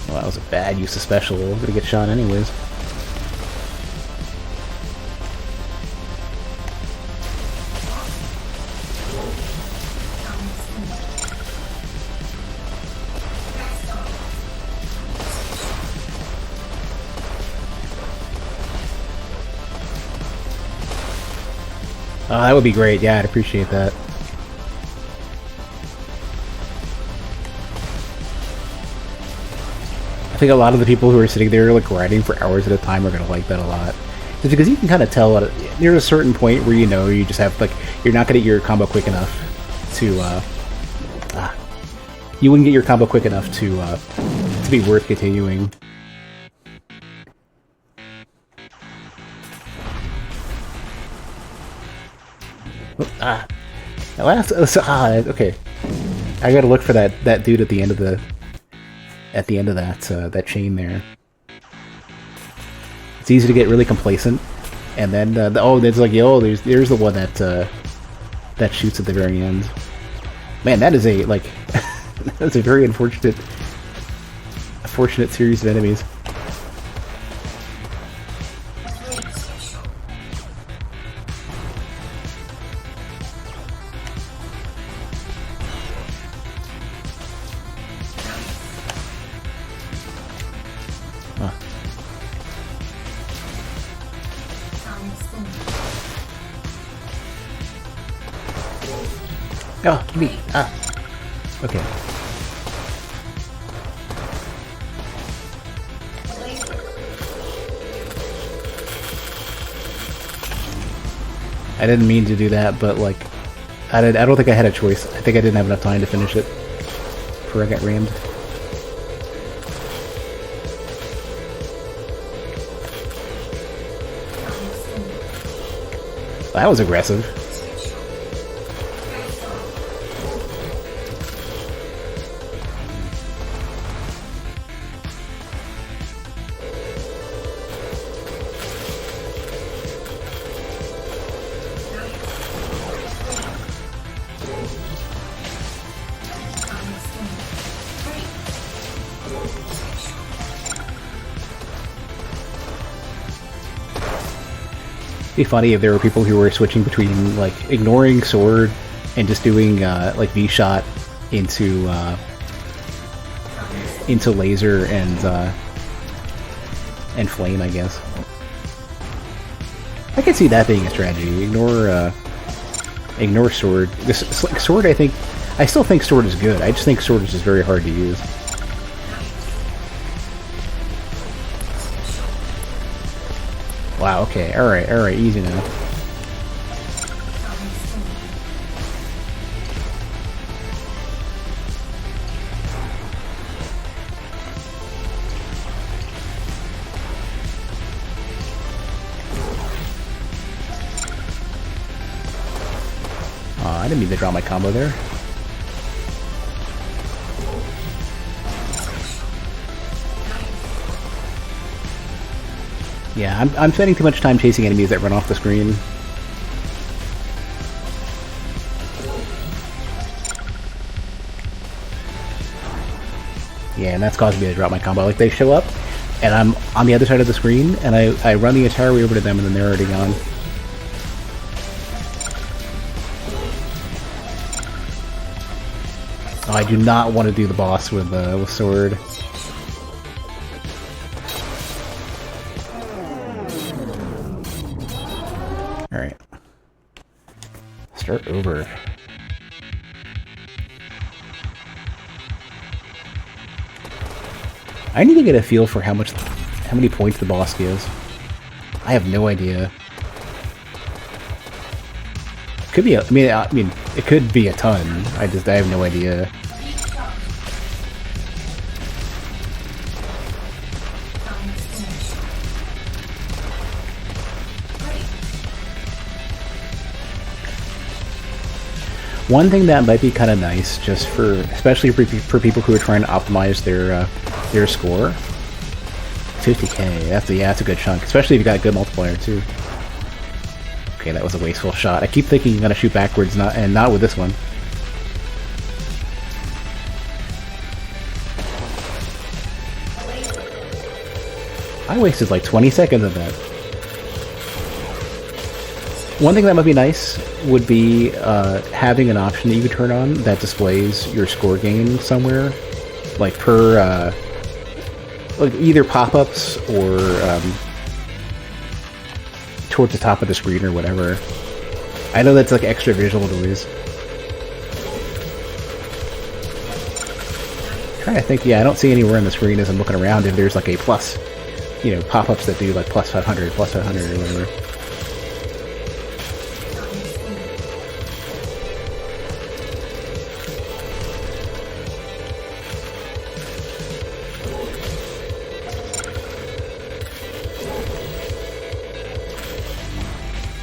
Well, that was a bad use of special. I'm gonna get shot anyways. Oh, that would be great. Yeah, I'd appreciate that. I think a lot of the people who are sitting there like grinding for hours at a time are gonna like that a lot. Just because you can kind of tell near a certain point where you know you just have like you're not gonna get your combo quick enough to you wouldn't get your combo quick enough to be worth continuing. At last, okay. I gotta look for that dude at the end of that that chain there. It's easy to get really complacent, and then there's like there's the one that that shoots at the very end. Man, that is a like that's a very unfortunate series of enemies. Oh, give me. Okay. I didn't mean to do that, but like, I don't think I had a choice. I think I didn't have enough time to finish it before I got rammed. That was aggressive. It'd be funny if there were people who were switching between like ignoring sword and just doing like V-shot into laser and flame, I guess. I could see that being a strategy. Ignore sword. Sword, I still think sword is good. I just think sword is just very hard to use. Wow, okay, alright, easy now. I didn't mean to draw my combo there. Yeah, I'm spending too much time chasing enemies that run off the screen. Yeah, and that's causing me to drop my combo. Like, they show up, and I'm on the other side of the screen, and I run the entire way over to them, and then they're already gone. Oh, I do not want to do the boss with sword. Alright. Start over. I need to get a feel for how many points the boss gives. I have no idea. Could be I mean, it could be a ton. I have no idea. One thing that might be kind of nice, just especially for people who are trying to optimize their score. 50k. That's a good chunk, especially if you got a good multiplier too. Okay, that was a wasteful shot. I keep thinking you're gonna shoot backwards, not with this one. I wasted like 20 seconds of that. One thing that might be nice would be having an option that you could turn on that displays your score gain somewhere, like per like either pop-ups or towards the top of the screen or whatever. I know that's like extra visual noise. Trying to think, yeah, I don't see anywhere on the screen as I'm looking around if there's like a plus, you know, pop-ups that do like plus 500, plus 500 or whatever.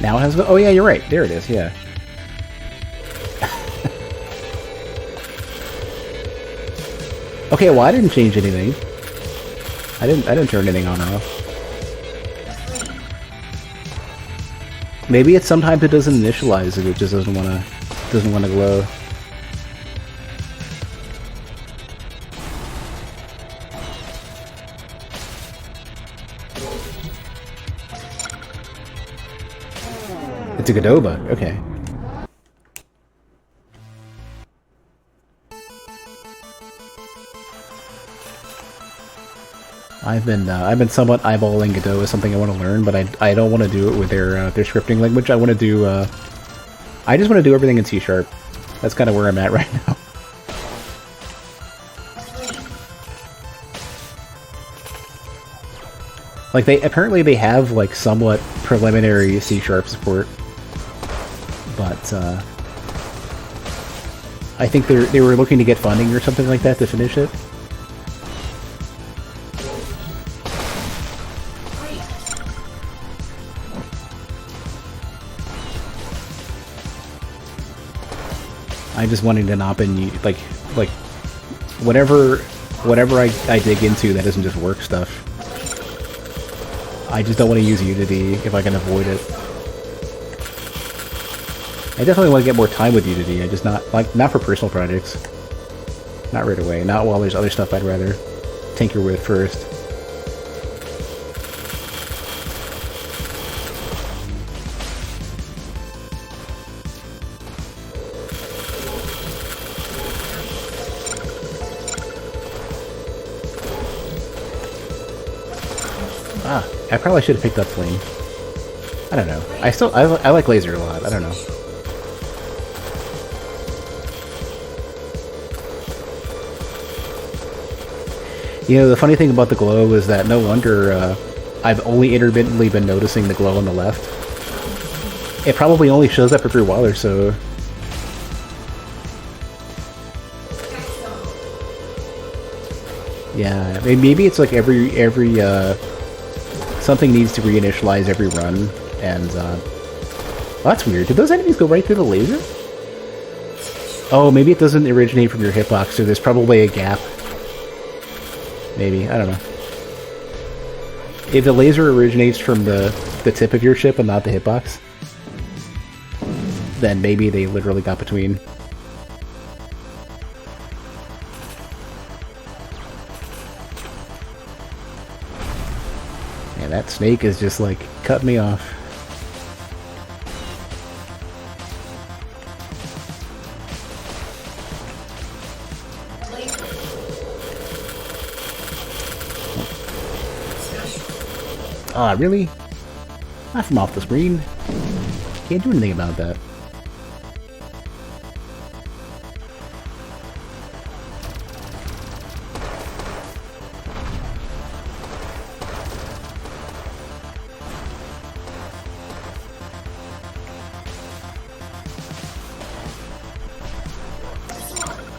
Now it has, oh yeah, you're right, there it is, yeah. Okay, well I didn't change anything. I didn't turn anything on or off. Maybe it's sometimes it doesn't initialize if it just doesn't wanna glow. It's a Godot, okay. I've been somewhat eyeballing Godot as something I want to learn, but I don't want to do it with their scripting language. I want to do I just want to do everything in C#. That's kind of where I'm at right now. Like apparently they have like somewhat preliminary C# support, but I think they were looking to get funding or something like that to finish it. I just wanted to not been like whatever I dig into that isn't just work stuff. I just don't want to use Unity if I can avoid it. I definitely want to get more time with Unity. I just not for personal projects. Not right away. Not while there's other stuff I'd rather tinker with first. I probably should have picked up Flame. I don't know. I like Laser a lot. I don't know. You know, the funny thing about the glow is that no wonder I've only intermittently been noticing the glow on the left. It probably only shows up every while or so. Yeah, I mean, maybe it's like every something needs to reinitialize every run, and well, that's weird. Did those enemies go right through the laser? Oh, maybe it doesn't originate from your hitbox, so there's probably a gap. Maybe, I don't know. If the laser originates from the tip of your ship and not the hitbox, then maybe they literally got between. Yeah, that snake is just like cut me off. Ah, really? Not from off the screen. Can't do anything about that.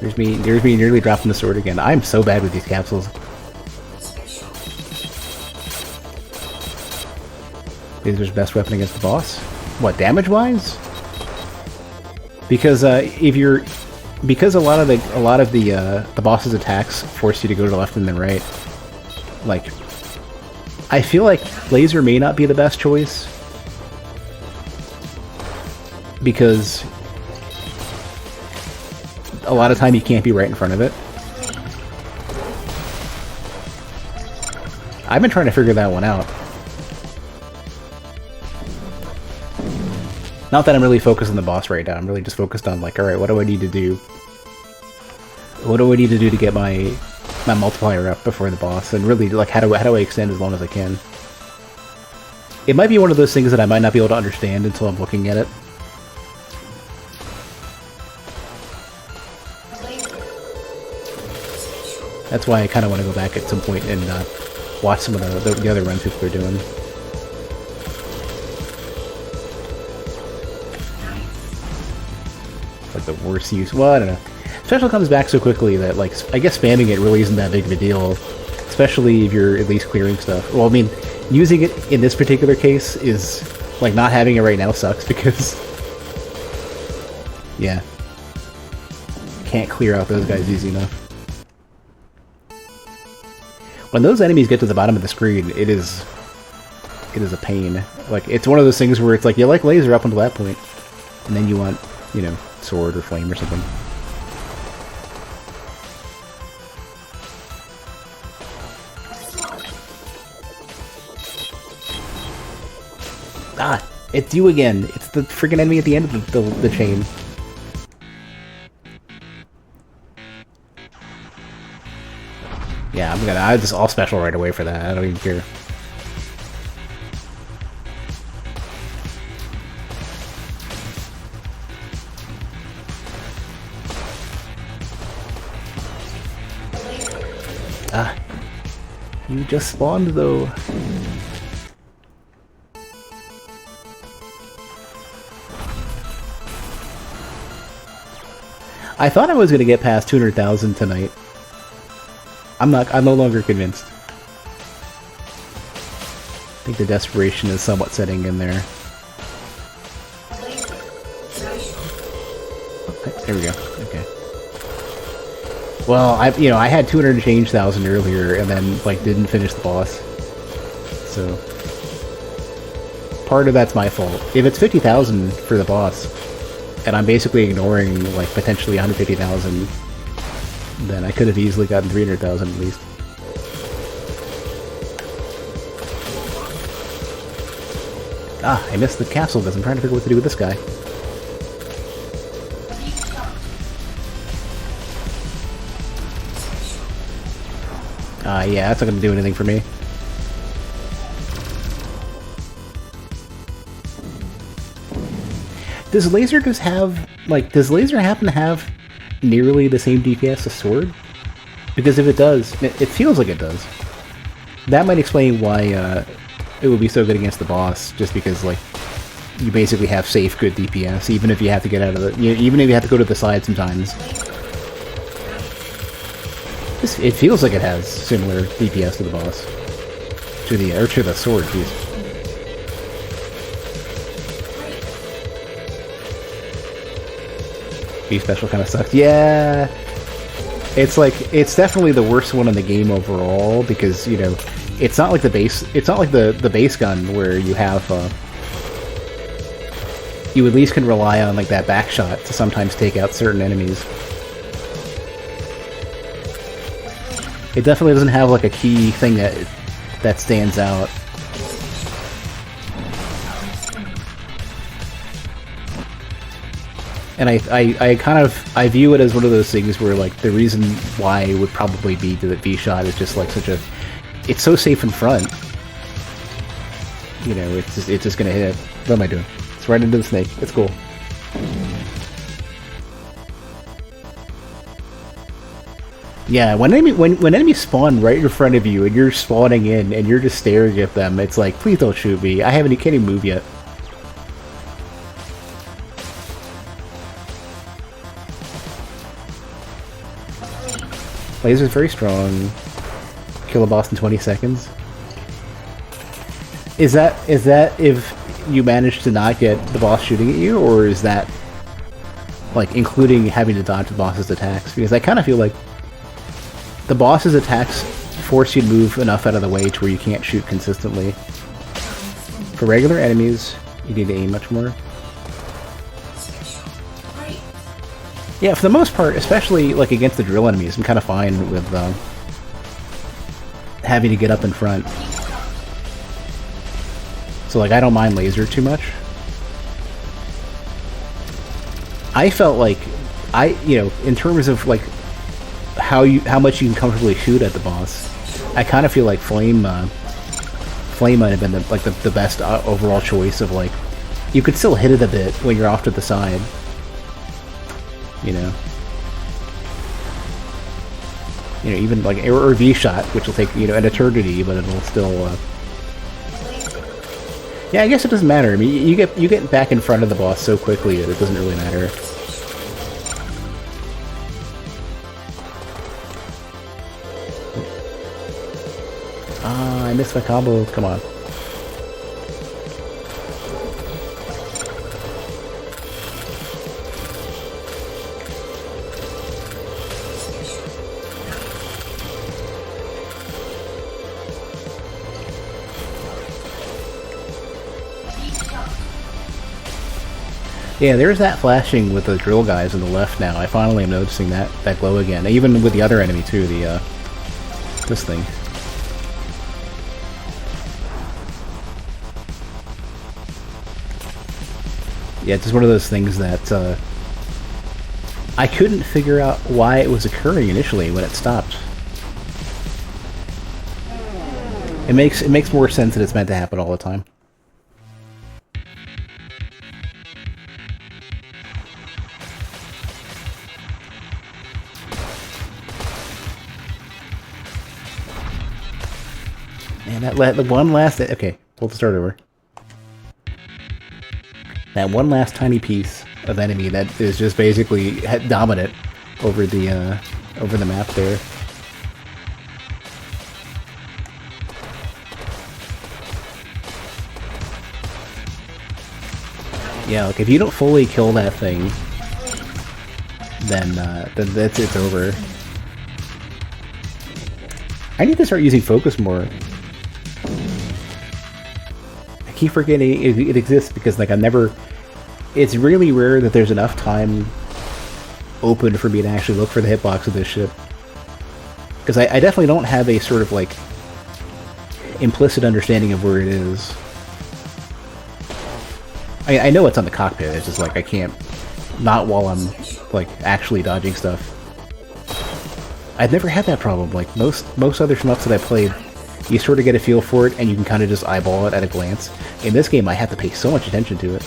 There's me nearly dropping the sword again. I'm so bad with these capsules. Laser's best weapon against the boss? What, damage-wise? Because because a lot of the boss's attacks force you to go to the left and then right. Like, I feel like laser may not be the best choice because a lot of time you can't be right in front of it. I've been trying to figure that one out. Not that I'm really focused on the boss right now. I'm really just focused on like, alright, what do I need to do? What do I need to do to get my multiplier up before the boss? And really, like, how do I extend as long as I can? It might be one of those things that I might not be able to understand until I'm looking at it. That's why I kind of want to go back at some point and watch some of the other runs people are doing. Like the worst use. Well, I don't know. Special comes back so quickly that, like, I guess spamming it really isn't that big of a deal, especially if you're at least clearing stuff. Well, I mean, using it in this particular case is, like, not having it right now sucks because, yeah, can't clear out those guys easy enough. When those enemies get to the bottom of the screen, it is a pain. Like, it's one of those things where it's like, you like laser up until that point, and then you want, you know, sword or flame or something. Ah, it's you again. It's the freaking enemy at the end of the chain. Yeah, I just all special right away for that. I don't even care. Ah, you just spawned though. I thought I was going to get past 200,000 tonight. I'm no longer convinced. I think the desperation is somewhat setting in there. Okay, there we go. Okay. Well, I had 200 and change thousand earlier, and then like didn't finish the boss. So part of that's my fault. If it's 50,000 for the boss, and I'm basically ignoring like potentially 150,000, then I could have easily gotten 300,000 at least. Ah, I missed the castle because I'm trying to figure out what to do with this guy. Yeah, that's not going to do anything for me. Does laser does laser happen to have nearly the same DPS as sword? Because if it does, it feels like it does. That might explain why it would be so good against the boss, just because like you basically have safe good DPS, even if you have to get out of the, even if you have to go to the side sometimes. It feels like it has similar DPS to the boss, to the sword, geez. Special kind of sucks. Yeah, it's definitely the worst one in the game overall because it's not like the base gun where you have you at least can rely on like that back shot to sometimes take out certain enemies. It definitely doesn't have like a key thing that stands out. And I view it as one of those things where like the reason why it would probably be that V-shot is just like it's so safe in front. It's just gonna hit. What am I doing? It's right into the snake. It's cool. Yeah, when enemies spawn right in front of you and you're spawning in and you're just staring at them, it's like, please don't shoot me. Can't even move yet. Laser's very strong. Kill a boss in 20 seconds. Is that if you manage to not get the boss shooting at you, or is that like including having to dodge the boss's attacks? Because I kind of feel like the boss's attacks force you to move enough out of the way to where you can't shoot consistently. For regular enemies, you need to aim much more. Yeah, for the most part, especially like against the drill enemies, I'm kind of fine with having to get up in front. So like I don't mind laser too much. I felt like in terms of like how much you can comfortably shoot at the boss, I kind of feel like flame might have been the best overall choice of like you could still hit it a bit when you're off to the side. You know, even like or V-shot, which will take, you know, an eternity, but it'll still. Yeah, I guess it doesn't matter. I mean, you get back in front of the boss so quickly that it doesn't really matter. Ah, I missed my combo. Come on. Yeah, there's that flashing with the drill guys on the left now. I finally am noticing that glow again. Even with the other enemy too, the this thing. Yeah, it's just one of those things that I couldn't figure out why it was occurring initially when it stopped. It makes more sense that it's meant to happen all the time. And that one last... Okay, we'll start over. That one last tiny piece of enemy that is just basically dominant over the map there. Yeah, like if you don't fully kill that thing, then it's over. I need to start using focus more. I keep forgetting it exists because like it's really rare that there's enough time open for me to actually look for the hitbox of this ship. Because I definitely don't have a sort of like implicit understanding of where it is. I know it's on the cockpit, it's just like I can't, not while I'm like actually dodging stuff. I've never had that problem. Like most other shmups that I played, you sort of get a feel for it and you can kind of just eyeball it at a glance. In this game, I have to pay so much attention to it.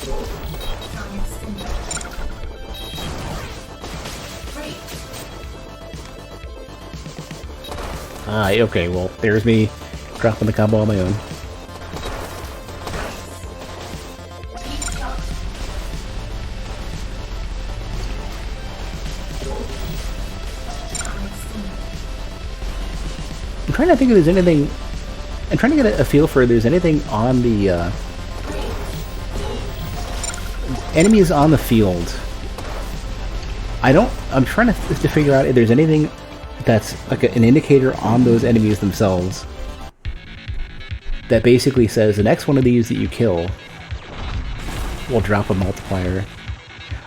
Ah, okay, well, there's me dropping the combo on my own. I'm trying to think if there's anything... I'm trying to get a feel for if there's anything on the... enemies on the field. I'm trying to figure out if there's anything that's like an indicator on those enemies themselves that basically says the next one of these that you kill will drop a multiplier.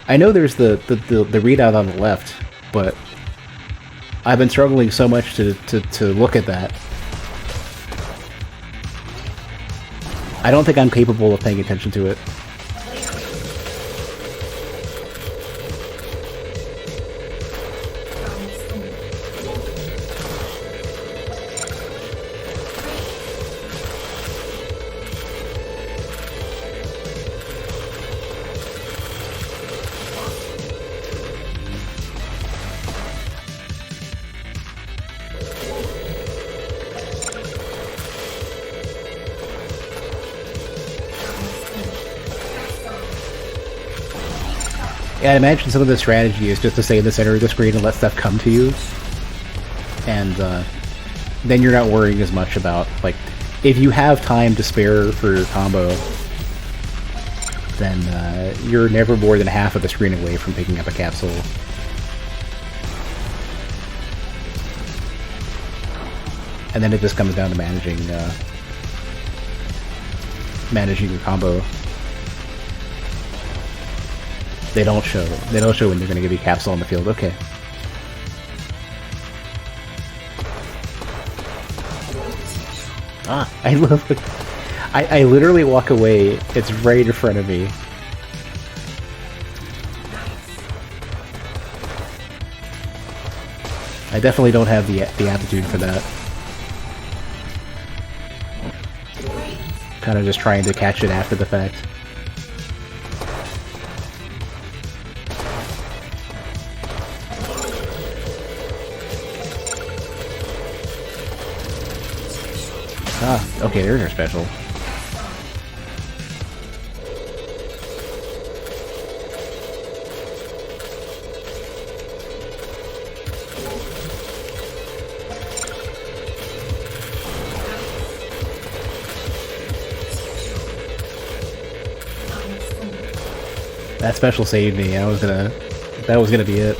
I know there's the readout on the left, but I've been struggling so much to look at that. I don't think I'm capable of paying attention to it. Yeah, I imagine some of the strategy is just to stay in the center of the screen and let stuff come to you. And then you're not worrying as much about, like, if you have time to spare for your combo, then you're never more than half of the screen away from picking up a capsule. And then it just comes down to managing your combo. They don't show when they're going to give you a capsule on the field. Okay. Ah, I love it. I literally walk away. It's right in front of me. I definitely don't have the aptitude for that. Kind of just trying to catch it after the fact. Okay, there's our special. That special saved me. That was gonna be it.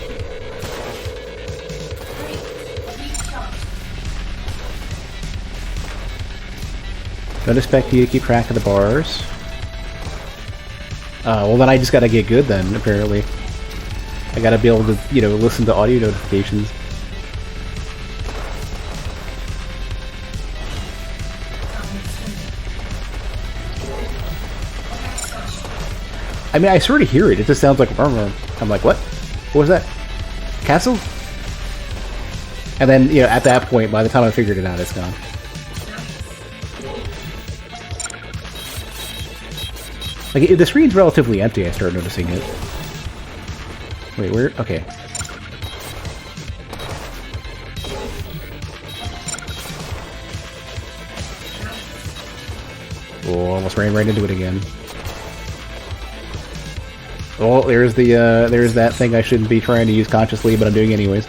Don't expect you to keep track of the bars. Well then I just gotta get good then, apparently. I gotta be able to, you know, listen to audio notifications. I mean, I sort of hear it. It just sounds like... I'm like, what? What was that? Castle? And then, you know, at that point, by the time I figured it out, it's gone. Like, the screen's relatively empty, I start noticing it. Wait, where? Okay. Oh, almost ran right into it again. Oh, there's that thing I shouldn't be trying to use consciously, but I'm doing anyways.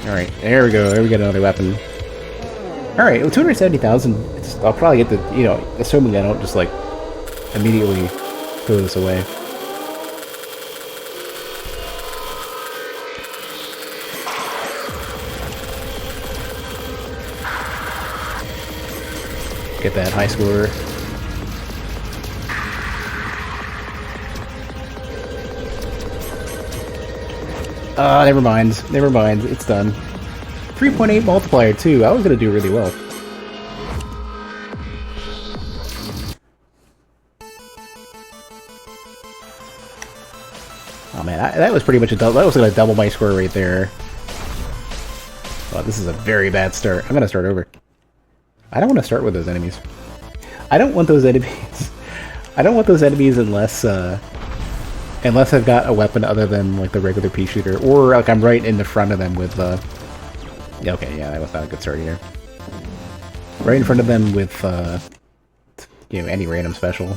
Alright, there we go. There we get another weapon. Alright, well, 270,000. I'll probably get the, you know, assuming I don't just, like, immediately throw this away. Get that high score. Never mind. Never mind. It's done. 3.8 multiplier too. I was gonna do really well. Oh man, that was pretty much a double. That was gonna double my score right there. Oh, this is a very bad start. I'm gonna start over. I don't want to start with those enemies. I don't want those enemies. I don't want those enemies unless unless I've got a weapon other than like the regular pea shooter, or like I'm right in the front of them with yeah, okay, yeah, that was not a good start here. Right in front of them with you know, any random special.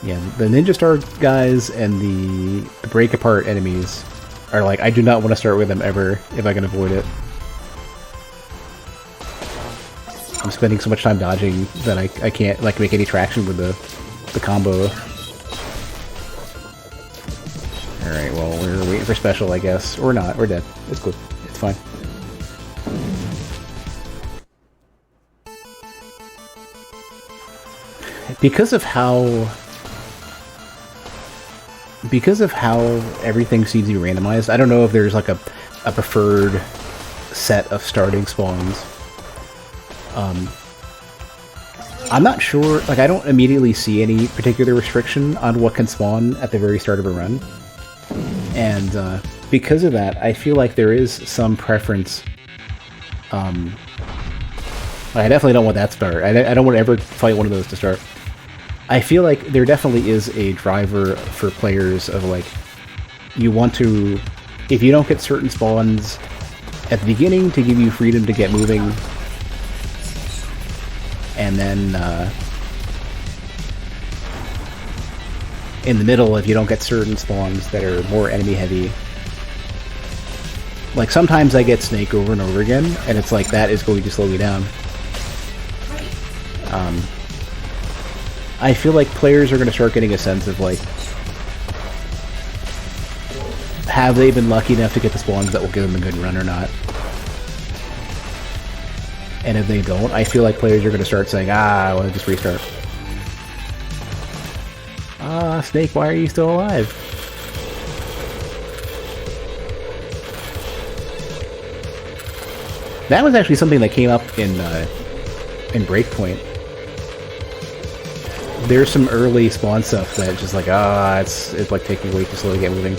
Yeah, the Ninja Star guys and the break apart enemies are like, I do not want to start with them ever if I can avoid it. I'm spending so much time dodging that I can't like make any traction with the combo. Alright, well, we're waiting for special, I guess. Or not, we're dead. It's good. It's fine. Because of how everything seems to be randomized, I don't know if there's like a preferred set of starting spawns. I'm not sure, like I don't immediately see any particular restriction on what can spawn at the very start of a run. And because of that, I feel like there is some preference. I definitely don't want that start. I don't want to ever fight one of those to start. I feel like there definitely is a driver for players of like, you want to, if you don't get certain spawns at the beginning to give you freedom to get moving, and then in the middle, if you don't get certain spawns that are more enemy heavy, like sometimes I get Snake over and over again, and it's like that is going to slow me down. I feel like players are going to start getting a sense of like, have they been lucky enough to get the spawns that will give them a good run or not? And if they don't, I feel like players are going to start saying, I want to just restart. Snake, why are you still alive? That was actually something that came up in Breakpoint. There's some early spawn stuff that just like, it's like taking way too slow to get moving.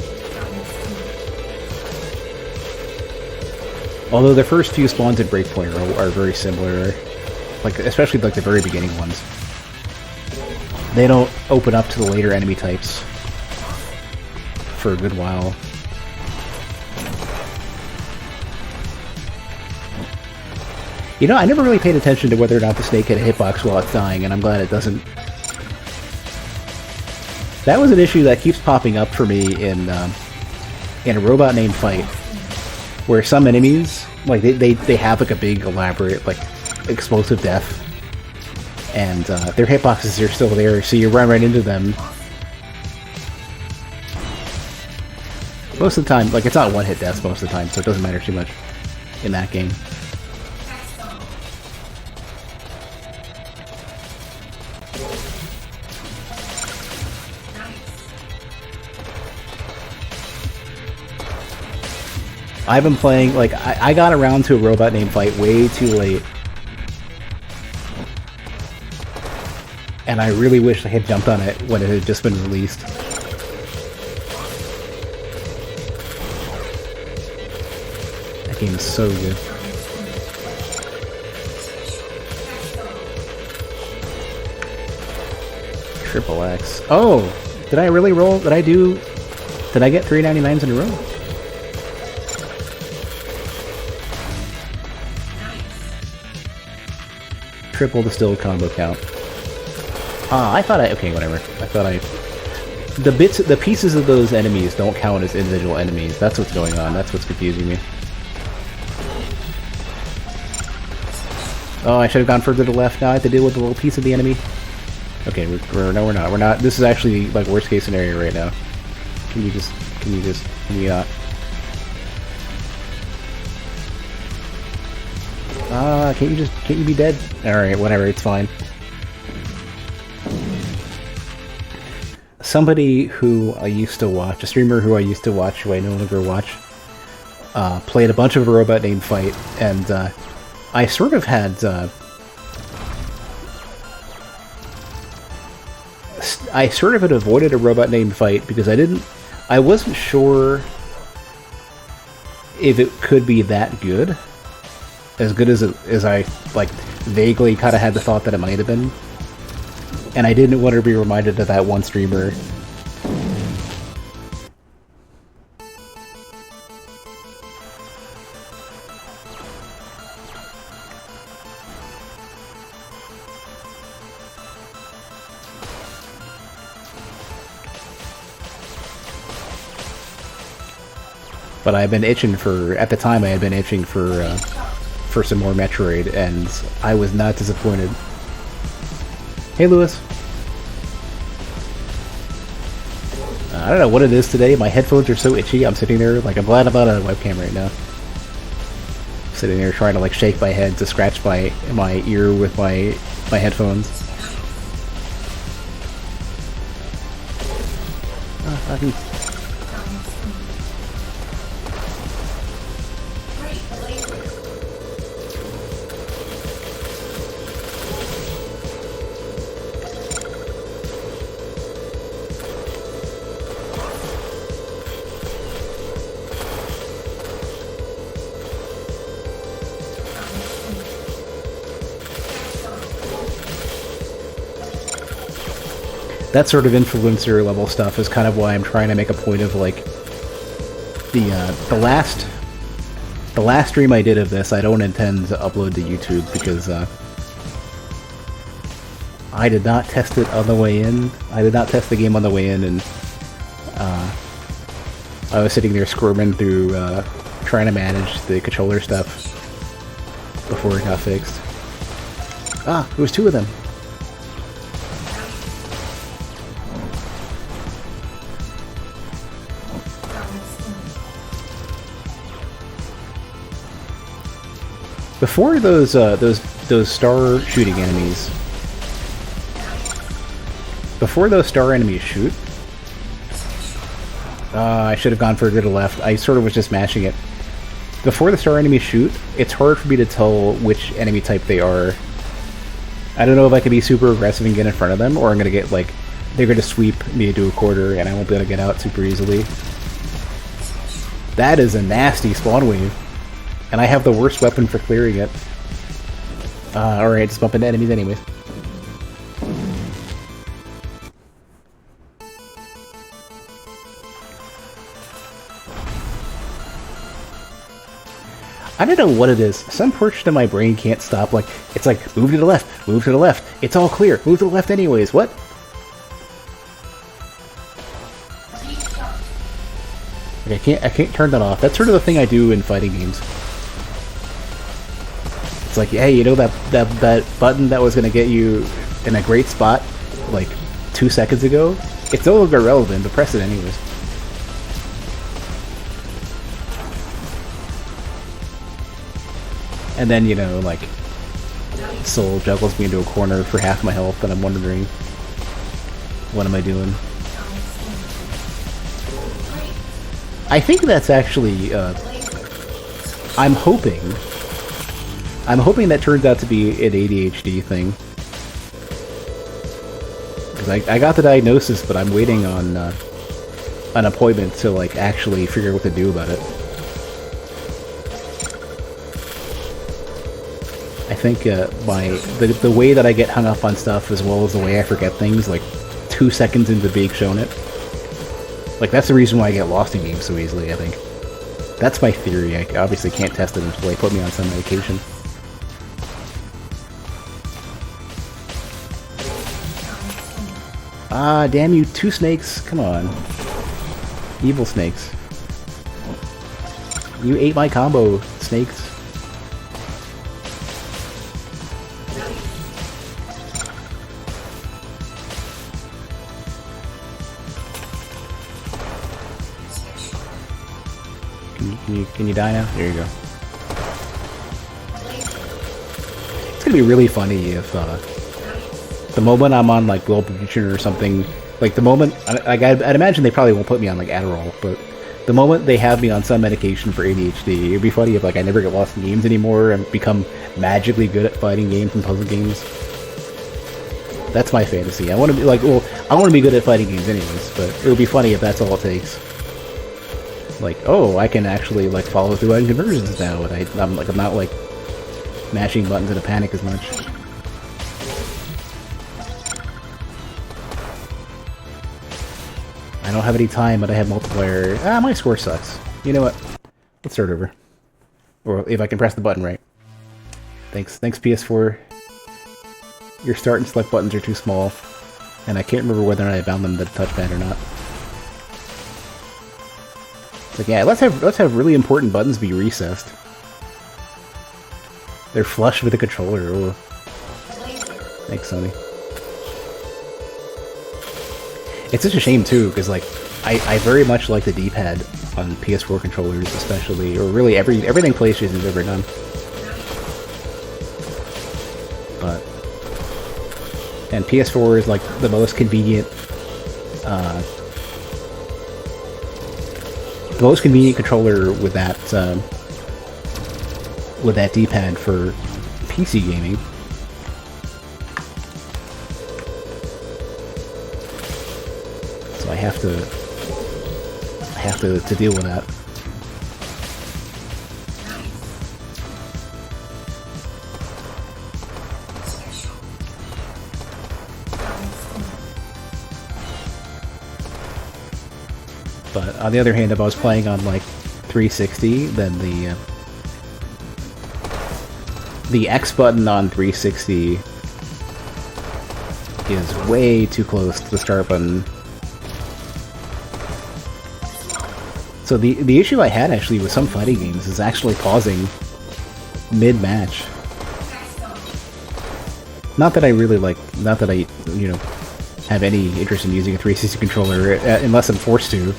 Although the first few spawns in Breakpoint are very similar, like especially like the very beginning ones. They don't open up to the later enemy types for a good while. You know, I never really paid attention to whether or not the snake had a hitbox while it's dying, and I'm glad it doesn't. That was an issue that keeps popping up for me in a robot named Fight, where some enemies, like, they have, like, a big, elaborate, like, explosive death, and their hitboxes are still there, so you run right into them. Most of the time, like, it's not one-hit deaths most of the time, so it doesn't matter too much in that game. I've been playing, like, I got around to a robot named Fight way too late. And I really wish I had jumped on it when it had just been released. That game is so good. Triple X. Oh! Did I really roll? Did I get 399s in a row? Triple distilled combo count. Okay, whatever. The pieces of those enemies don't count as individual enemies. That's what's going on. That's what's confusing me. Oh, I should have gone further to the left. Now I have to deal with the little piece of the enemy. Okay, we're not. We're not. This is actually, like, worst case scenario right now. Can you not? Can't you be dead? Alright, whatever, it's fine. Somebody who I used to watch, a streamer who I used to watch, who I no longer watch, played a bunch of a robot named Fight, and I sort of had, avoided a robot named Fight because I wasn't sure if it could be that good. As good as I, like, vaguely kind of had the thought that it might have been. And I didn't want to be reminded of that one streamer. But I've been itching for, at the time I had been itching for some more Metroid, and I was not disappointed. Hey, Lewis. I don't know what it is today. My headphones are so itchy. I'm sitting there, like, I'm glad I'm not on a webcam right now. Sitting there trying to, like, shake my head to scratch my ear with my headphones. Fucking. That sort of influencer level stuff is kind of why I'm trying to make a point of, like, the last stream I did of this. I don't intend to upload to YouTube because I did not test it on the way in. I did not test the game on the way in, and I was sitting there squirming through trying to manage the controller stuff before it got fixed. Ah, there was two of them. Before those star shooting enemies, before those star enemies shoot, I should have gone further to the left. I sort of was just mashing it. Before the star enemies shoot, it's hard for me to tell which enemy type they are. I don't know if I can be super aggressive and get in front of them, or I'm gonna get, like, they're gonna sweep me into a quarter and I won't be able to get out super easily. That is a nasty spawn wave. And I have the worst weapon for clearing it. Alright, just bump into enemies anyways. I don't know what it is. Some portion of my brain can't stop. Like, it's like, move to the left, move to the left. It's all clear. Move to the left anyways. What? Like, I can't turn that off. That's sort of the thing I do in fighting games. It's like, hey, you know that button that was gonna get you in a great spot like 2 seconds ago? It's no longer relevant, but press it anyways. And then, you know, like, Soul juggles me into a corner for half my health, and I'm wondering, what am I doing? I think that's actually, I'm hoping that turns out to be an ADHD thing. Because I got the diagnosis, but I'm waiting on an appointment to, like, actually figure out what to do about it. I think the way that I get hung up on stuff, as well as the way I forget things, like 2 seconds into being shown it. Like, that's the reason why I get lost in games so easily, I think. That's my theory. I obviously can't test it until they put me on some medication. Ah, damn you, 2 snakes. Come on. Evil snakes. You ate my combo, snakes. Can you die now? There you go. It's gonna be really funny if the moment I'm on like Wellbutrin or something, like the moment I'd imagine they probably won't put me on like Adderall, but the moment they have me on some medication for ADHD, it'd be funny if like I never get lost in games anymore and become magically good at fighting games and puzzle games. That's my fantasy. I want to be like, well, I want to be good at fighting games anyways, but it would be funny if that's all it takes. Like, oh, I can actually like follow through on conversions now, and I'm not like mashing buttons in a panic as much. I don't have any time, but I have multiplayer. Ah, my score sucks. You know what? Let's start over. Or if I can press the button right. Thanks PS4. Your start and select buttons are too small, and I can't remember whether or not I bound them to the touchpad or not. Like, yeah, let's have really important buttons be recessed. They're flush with the controller. Oh. Thanks, Sony. It's such a shame too, because like I very much like the D-pad on PS4 controllers, especially, or really everything PlayStation's ever done. But and PS4 is like the most convenient. The most convenient controller with that D-pad for PC gaming. So I have to deal with that. But on the other hand, if I was playing on like 360, then the X button on 360 is way too close to the start button. So the issue I had actually with some fighting games is actually pausing mid-match. Not that I you know, have any interest in using a 360 controller unless I'm forced to.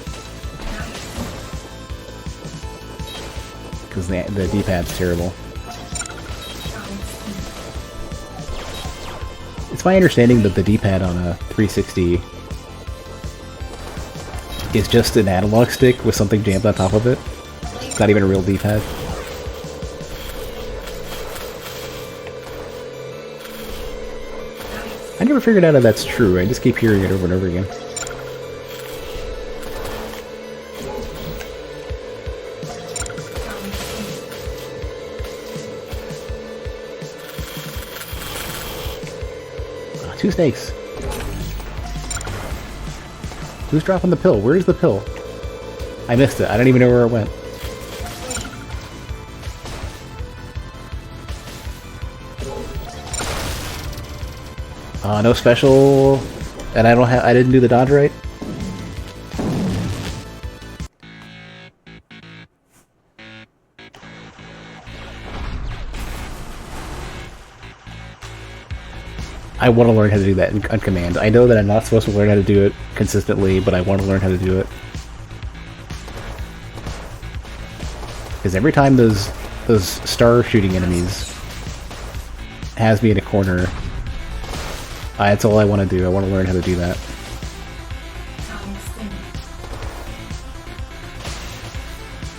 Because the D-pad's terrible. It's my understanding that the D-pad on a 360 is just an analog stick with something jammed on top of it. It's not even a real D-pad. I never figured out if that's true. I just keep hearing it over and over again. Oh, 2 snakes. Who's dropping the pill? Where's the pill? I missed it. I don't even know where it went. No special, and I didn't do the dodge right. I want to learn how to do that on command. I know that I'm not supposed to learn how to do it consistently, but I want to learn how to do it. Because every time those star shooting enemies has me in a corner, that's all I want to do. I want to learn how to do that.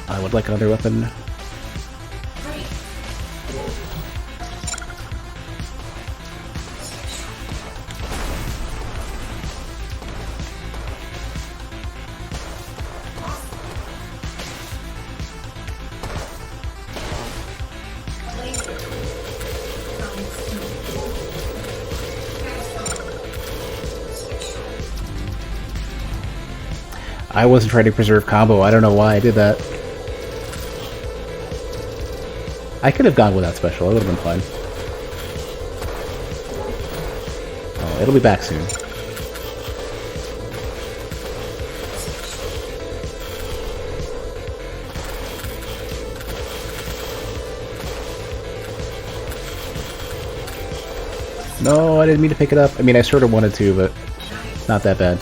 I would like another weapon. I wasn't trying to preserve combo. I don't know why I did that. I could have gone without special. It would have been fine. Oh, it'll be back soon. No, I didn't mean to pick it up. I mean, I sort of wanted to, but not that bad.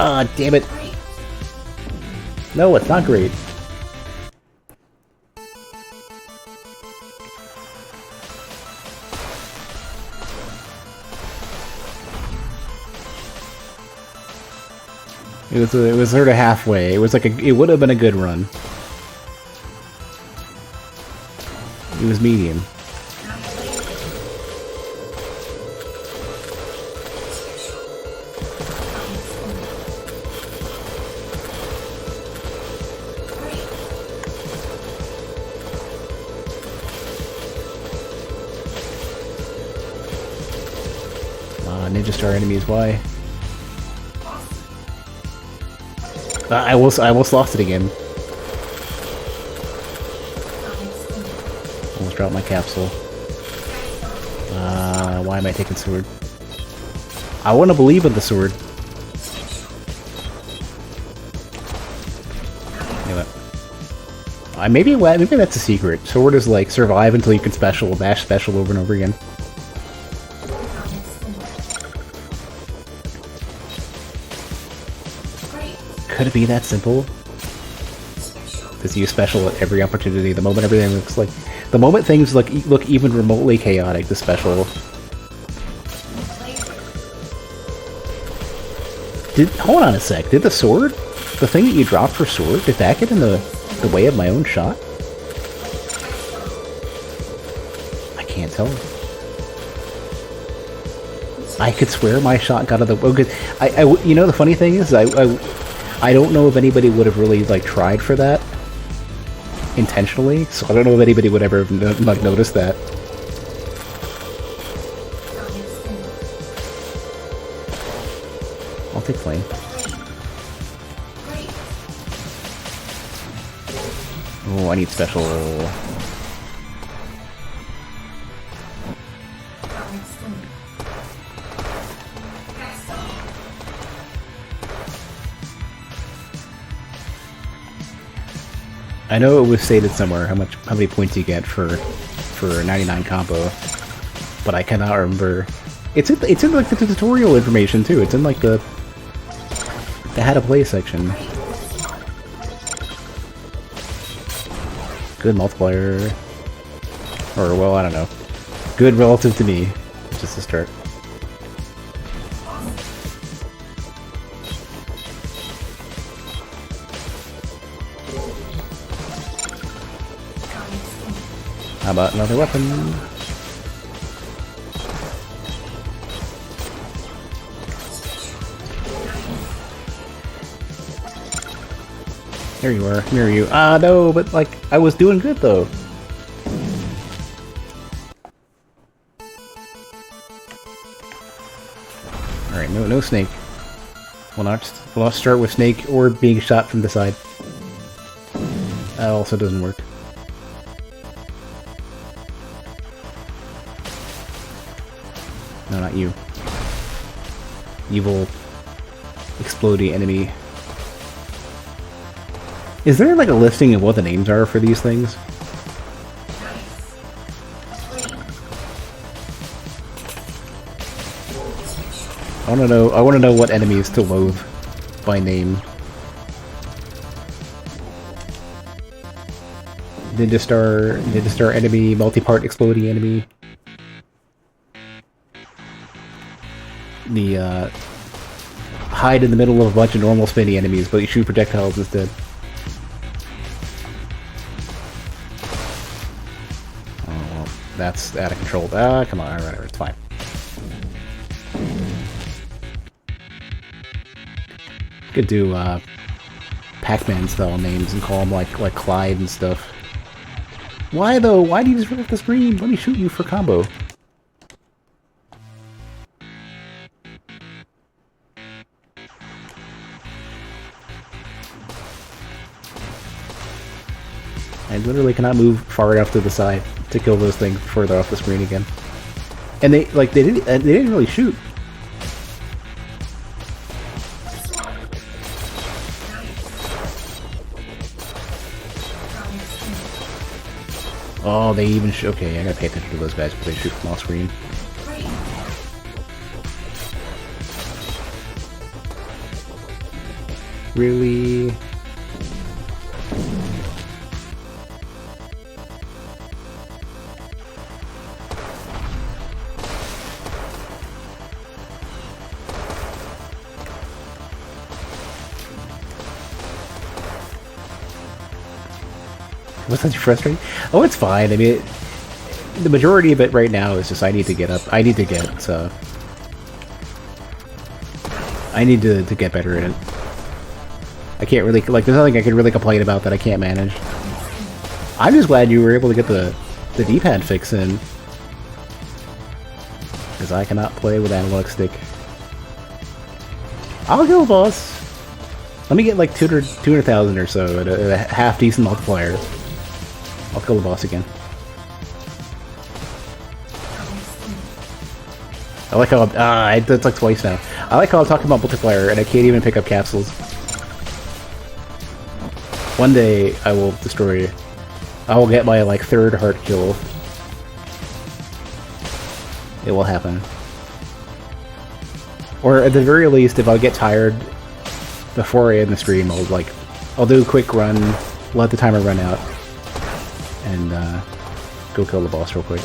Ah, damn it. No, it's not great. It was sort of halfway. It was like it would have been a good run. It was medium. Ninja Star enemies, why? I almost lost it again. Almost dropped my capsule. Why am I taking sword? I want to believe in the sword. Anyway. Maybe that's a secret. Sword is like survive until you can special, dash special over and over again. Could it be that simple? Just use special at every opportunity. The moment everything looks like, the moment things look even remotely chaotic, the special. Hold on a sec. Did the sword, the thing that you dropped for sword, did that get in the way of my own shot? I can't tell. I could swear my shot got out of the. Okay, you know the funny thing is I don't know if anybody would have really like tried for that intentionally, so I don't know if anybody would ever have like noticed that. I'll take flame. Oh, I need special. I know it was stated somewhere how many points you get for 99 combo, but I cannot remember. It's in like the tutorial information too. It's in like the how to play section. Good multiplier, or well, I don't know. Good relative to me, just to start. How about another weapon? There you are. Near you. Ah, no, but like I was doing good though. Alright. Alright, no snake. We'll not start with snake or being shot from the side. That also doesn't work. No, not you. Evil, exploding enemy. Is there like a listing of what the names are for these things? I want to know what enemies to loathe by name. Ninja Star enemy, multi-part exploding enemy. The hide in the middle of a bunch of normal spinny enemies, but you shoot projectiles instead. Oh, well, that's out of control. Ah, come on, whatever, it's fine. Could do Pac-Man style names and call them like Clyde and stuff. Why though? Why do you just run off the screen? Let me shoot you for combo. I literally cannot move far enough to the side to kill those things before they're off the screen again. And they didn't really shoot. Oh, they even okay, I gotta pay attention to those guys, but they shoot from off screen. Really? Was that frustrating? Oh, it's fine. I mean, the majority of it right now is just I need to get up. I need to get better at it. I can't really like. There's nothing I can really complain about that I can't manage. I'm just glad you were able to get the D-pad fix in, because I cannot play with analog stick. I'll kill the boss. Let me get like 200,000 or so at a half decent multiplier. I'll kill the boss again. I like how that's like twice now. I like how I'm talking about multiplier and I can't even pick up capsules. One day I will destroy you. I will get my like third heart kill. It will happen. Or at the very least, if I get tired before I end the stream, I'll do a quick run, let the timer run out, and go kill the boss real quick.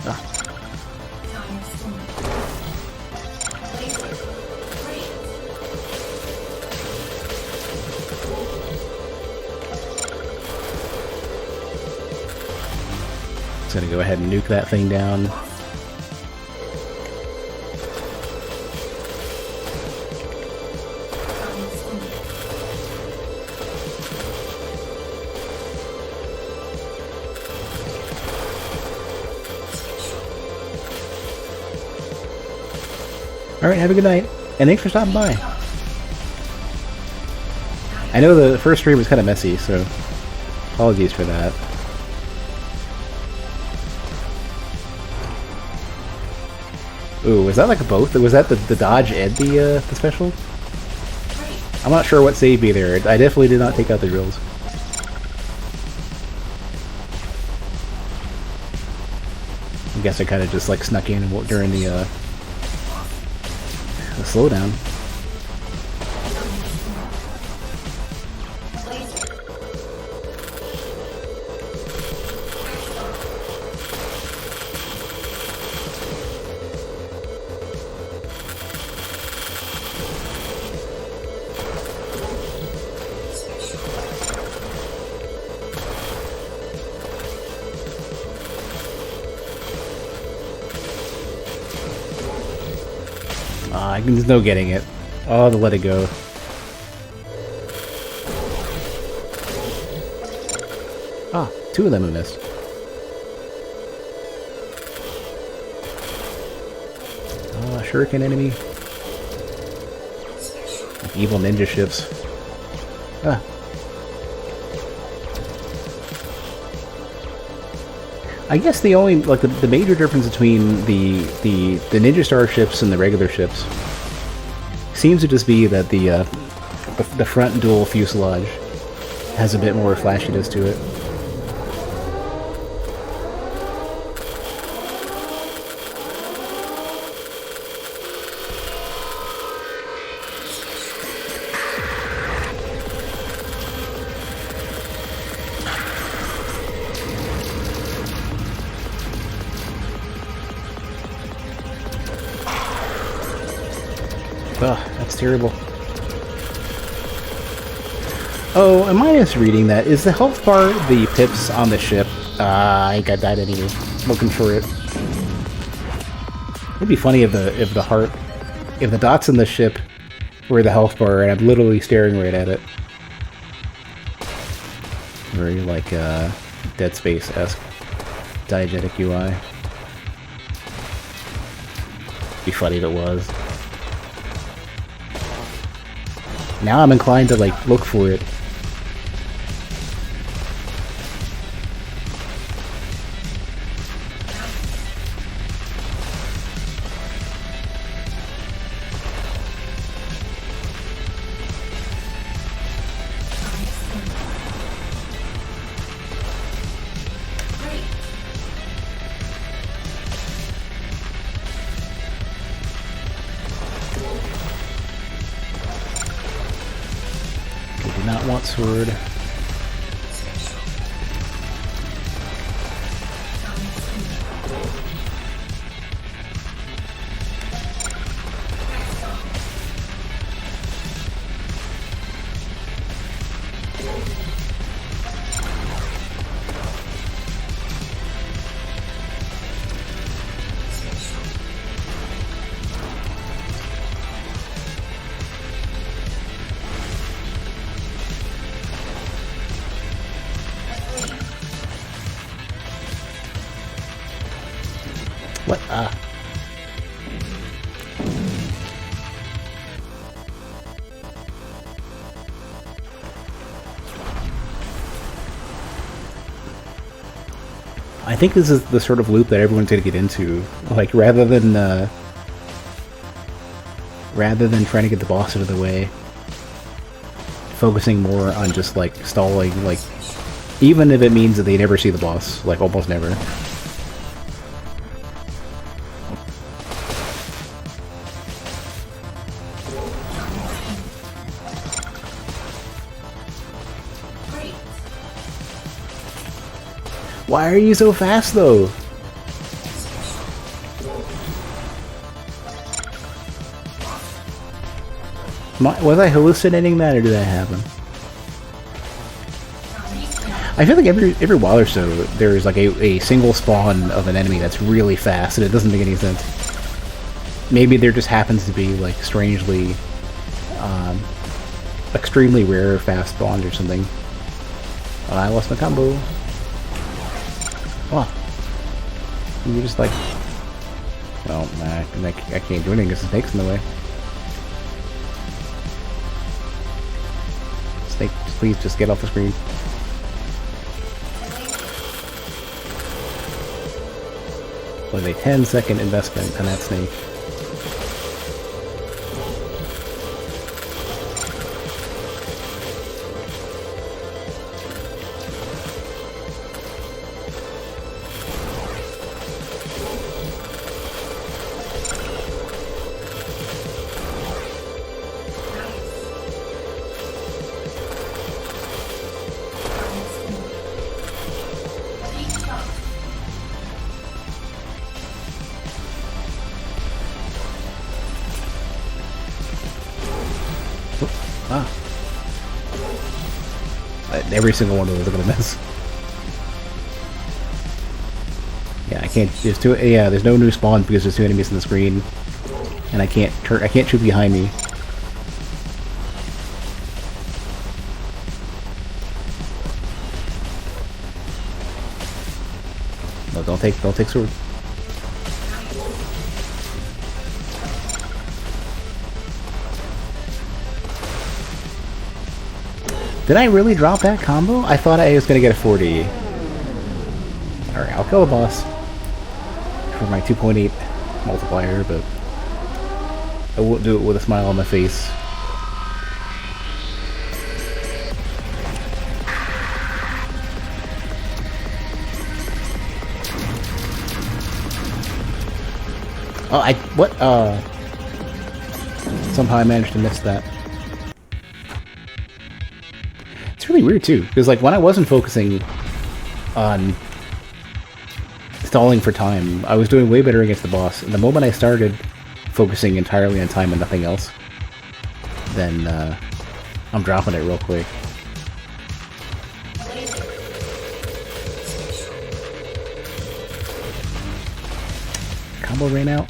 Ah. Just gonna go ahead and nuke that thing down. Alright, have a good night, and thanks for stopping by. I know the first stream was kind of messy, so apologies for that. Ooh, was that like a both? Was that the dodge and the special? I'm not sure what saved me there. I definitely did not take out the drills. I guess I kind of just like snuck in during the slowdown. There's no getting it. Oh, the let it go. Ah, two of them have missed. Oh, shuriken enemy. Like evil ninja ships. Ah. I guess the only, like, the major difference between the ninja star ships and the regular ships seems to just be that the front dual fuselage has a bit more flashiness to it. Ugh, that's terrible. Oh, am I just reading that? Is the health bar the pips on the ship? I got that anyway. Looking for it. It'd be funny if the heart, if the dots in the ship were the health bar, and I'm literally staring right at it. Very like Dead Space-esque diegetic UI. Be funny if it was. Now I'm inclined to, like, look for it. Do not want sword. What? Ah. I think this is the sort of loop that everyone's gonna get into. Like, rather than trying to get the boss out of the way, focusing more on just, like, stalling, like, even if it means that they never see the boss, like, almost never. Why are you so fast, though? Was I hallucinating that, or did that happen? I feel like every while or so, there's like a single spawn of an enemy that's really fast, and it doesn't make any sense. Maybe there just happens to be, like, strangely, extremely rare fast spawns or something. Oh, I lost my combo. Oh. You're just like... Well, nah, I can't do anything because the snake's in the way. Snake, please just get off the screen. Was a 10-second investment in that snake. Ah. Every single one of those are gonna miss. Yeah, I can't. There's two. Yeah, there's no new spawn because there's two enemies on the screen, and I can't turn. I can't shoot behind me. No, don't take sword. Did I really drop that combo? I thought I was gonna get a 40. Alright, I'll kill the boss for my 2.8 multiplier, but I won't do it with a smile on my face. Oh, what? Somehow I managed to miss that. It's really weird too, because like when I wasn't focusing on stalling for time, I was doing way better against the boss. And the moment I started focusing entirely on time and nothing else, then I'm dropping it real quick. Combo ran out.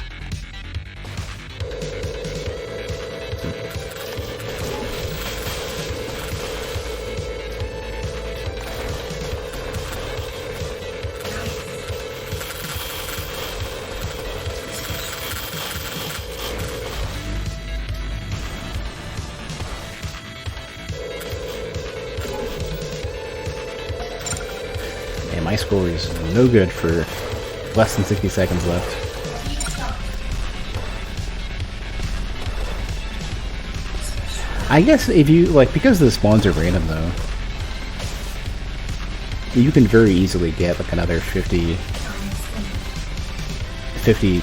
My score is no good for less than 60 seconds left. I guess if you, like, because the spawns are random though, you can very easily get like another 50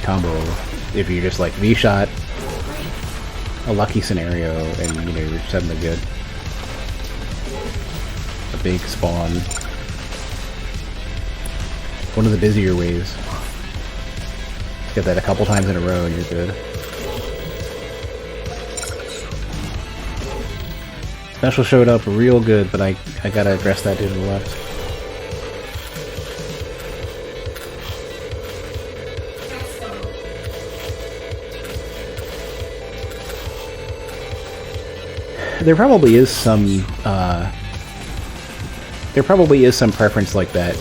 combo if you just like V-shot a lucky scenario and you know you're suddenly good. A big spawn. One of the busier waves. Get that a couple times in a row and you're good. Special showed up real good, but I gotta address that dude to the left. There probably is some preference like that.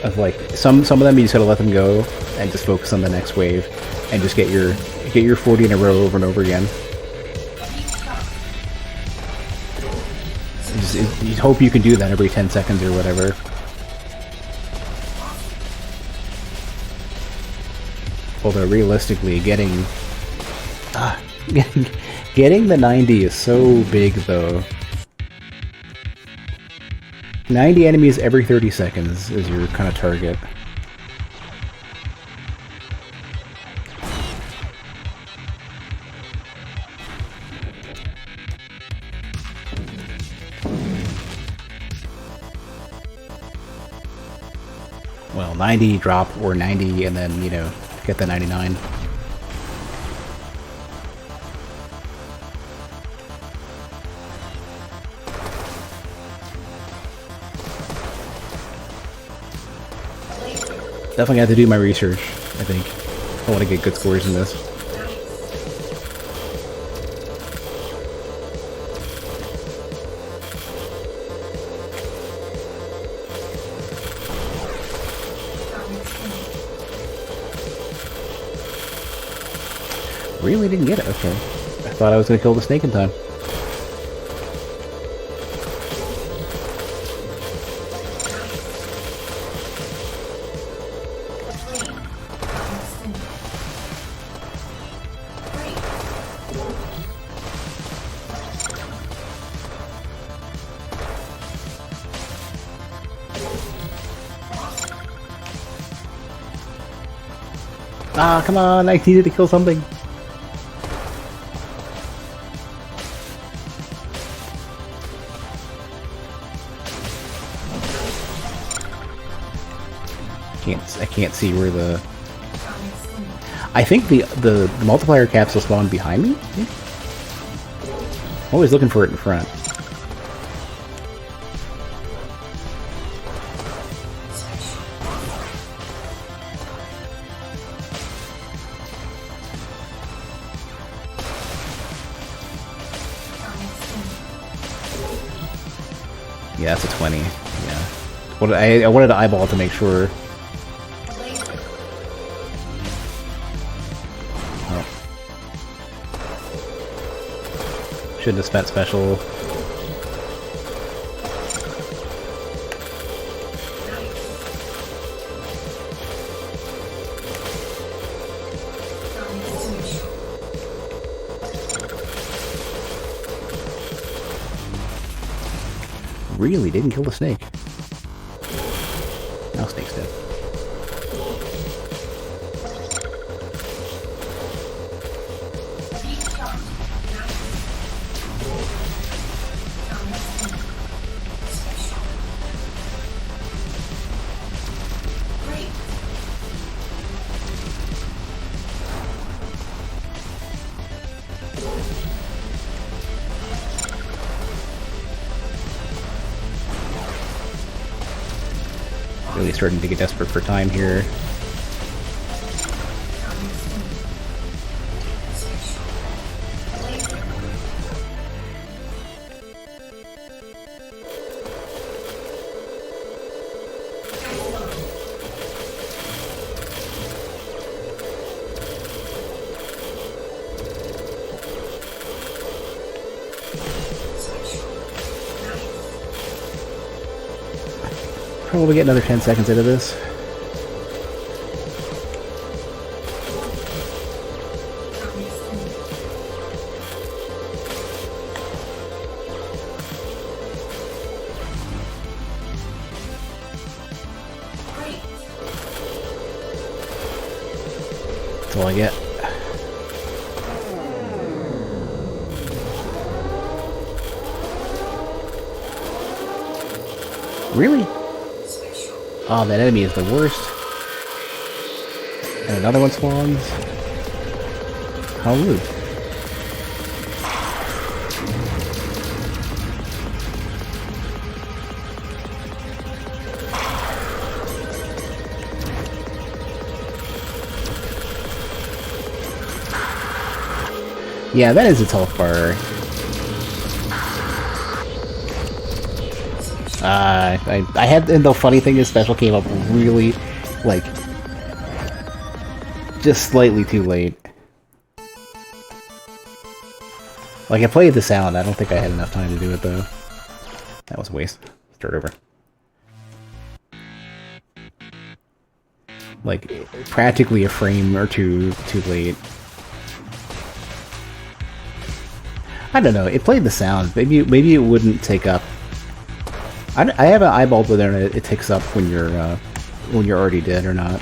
Of like some of them you just gotta let them go and just focus on the next wave and just get your 40 in a row over and over again. You hope you can do that every 10 seconds or whatever. Although realistically, getting the 90 is so big though. 90 enemies every 30 seconds is your kind of target. Well, 90 drop or 90 and then, you know, get the 99. Definitely have to do my research, I think. I want to get good scores in this. Really didn't get it, okay. I thought I was going to kill the snake in time. Ah, come on, I needed to kill something. I can't see where the... I think the multiplier capsule spawned behind me? I'm always looking for it in front. Yeah, that's a 20. Yeah. I wanted to eyeball to make sure. Oh. Shouldn't have spent special. Really? Didn't kill the snake. Now snake's dead. Really starting to get desperate for time here. Probably get another 10 seconds out of this. That's all I get. Really? Oh, that enemy is the worst. And another one spawns. How rude. Yeah, that is its health bar. I had, and the funny thing is, special came up really, like, just slightly too late. Like, I played the sound, I don't think I had enough time to do it, though. That was a waste. Start over. Like, practically a frame or two too late. I don't know, it played the sound. Maybe it wouldn't take up. I haven't eyeballed whether it takes up when you're already dead or not.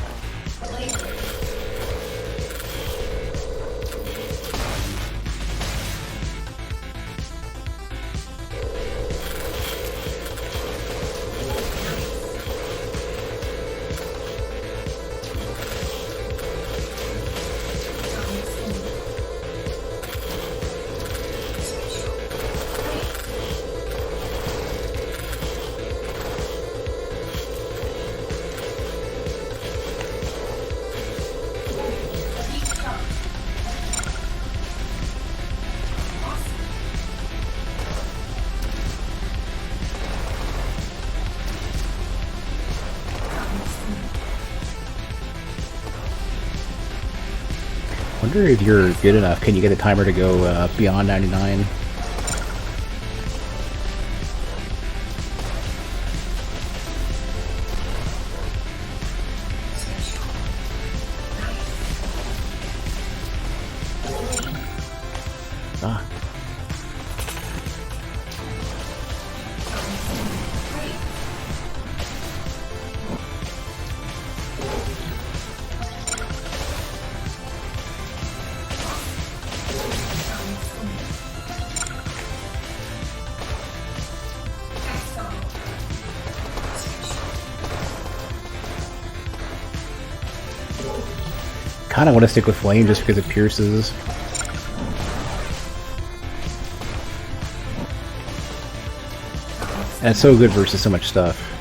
I wonder if you're good enough, can you get the timer to go beyond 99? Ah. Kind of want to stick with Flame just because it pierces. And it's so good versus so much stuff.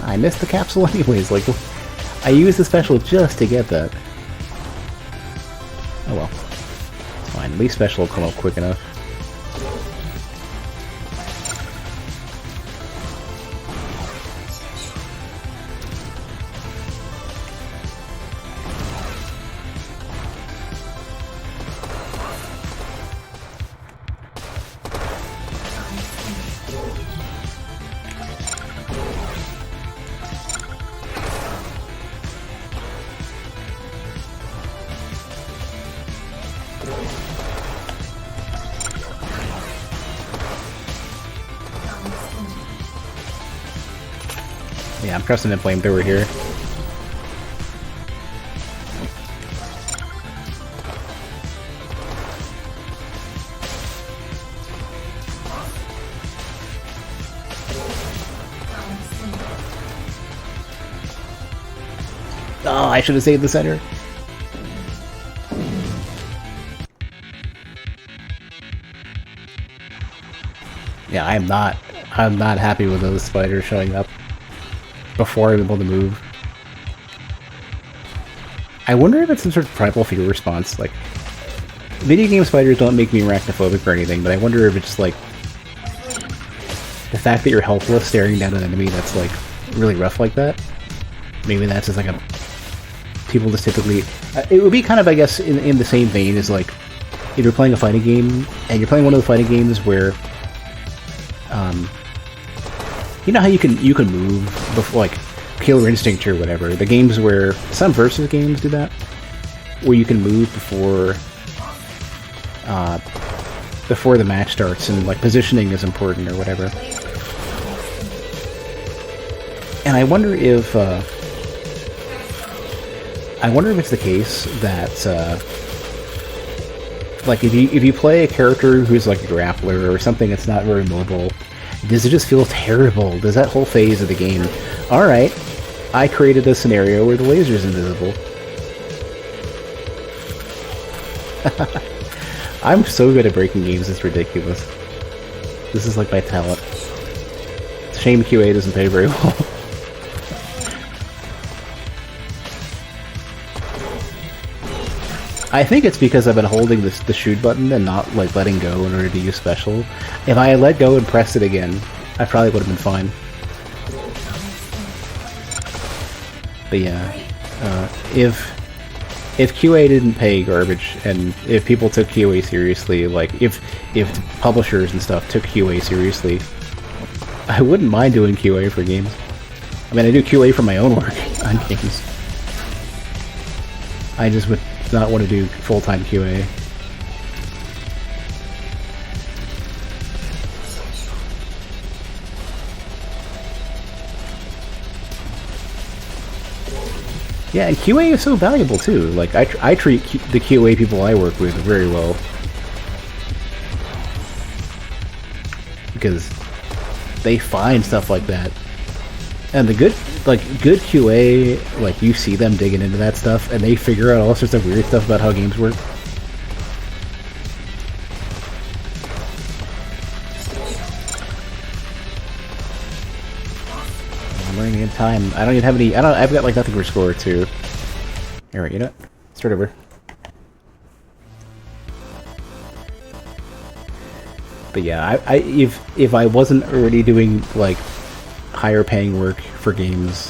I missed the capsule anyways, like, I used the special just to get that. Oh well. It's fine, at least special will come up quick enough. Yeah, I'm trusting the flamethrower here. Oh, I should have saved the center. Yeah, I'm not happy with those spiders showing up before I'm able to move. I wonder if it's some sort of primal fear response. Like, video game spiders don't make me arachnophobic or anything, but I wonder if it's like the fact that you're helpless staring down an enemy that's like really rough like that. Maybe that's just like a people just typically. It would be kind of, I guess, in the same vein as like if you're playing a fighting game and you're playing one of the fighting games where. You know how you can move before, like Killer Instinct or whatever. The games where some versus games do that, where you can move before the match starts, and like positioning is important or whatever. And I wonder if it's the case that like if you play a character who's like a grappler or something that's not very mobile. Does it just feel terrible? Does that whole phase of the game... Alright, I created a scenario where the laser's invisible. I'm so good at breaking games, it's ridiculous. This is like my talent. Shame QA doesn't pay very well. I think it's because I've been holding the shoot button and not like letting go in order to use special. If I had let go and pressed it again, I probably would have been fine. But yeah, if QA didn't pay garbage, and if people took QA seriously, like if publishers and stuff took QA seriously, I wouldn't mind doing QA for games. I mean, I do QA for my own work on games. I just would not want to do full-time QA. Yeah, and QA is so valuable too. Like I treat the QA people I work with very well because they find stuff like that, and the good QA, like you see them digging into that stuff, and they figure out all sorts of weird stuff about how games work. I'm running out of time. I don't even have any. I've got like nothing to score too. All right, you know what? Start over. But yeah, if I wasn't already doing like higher paying work for games,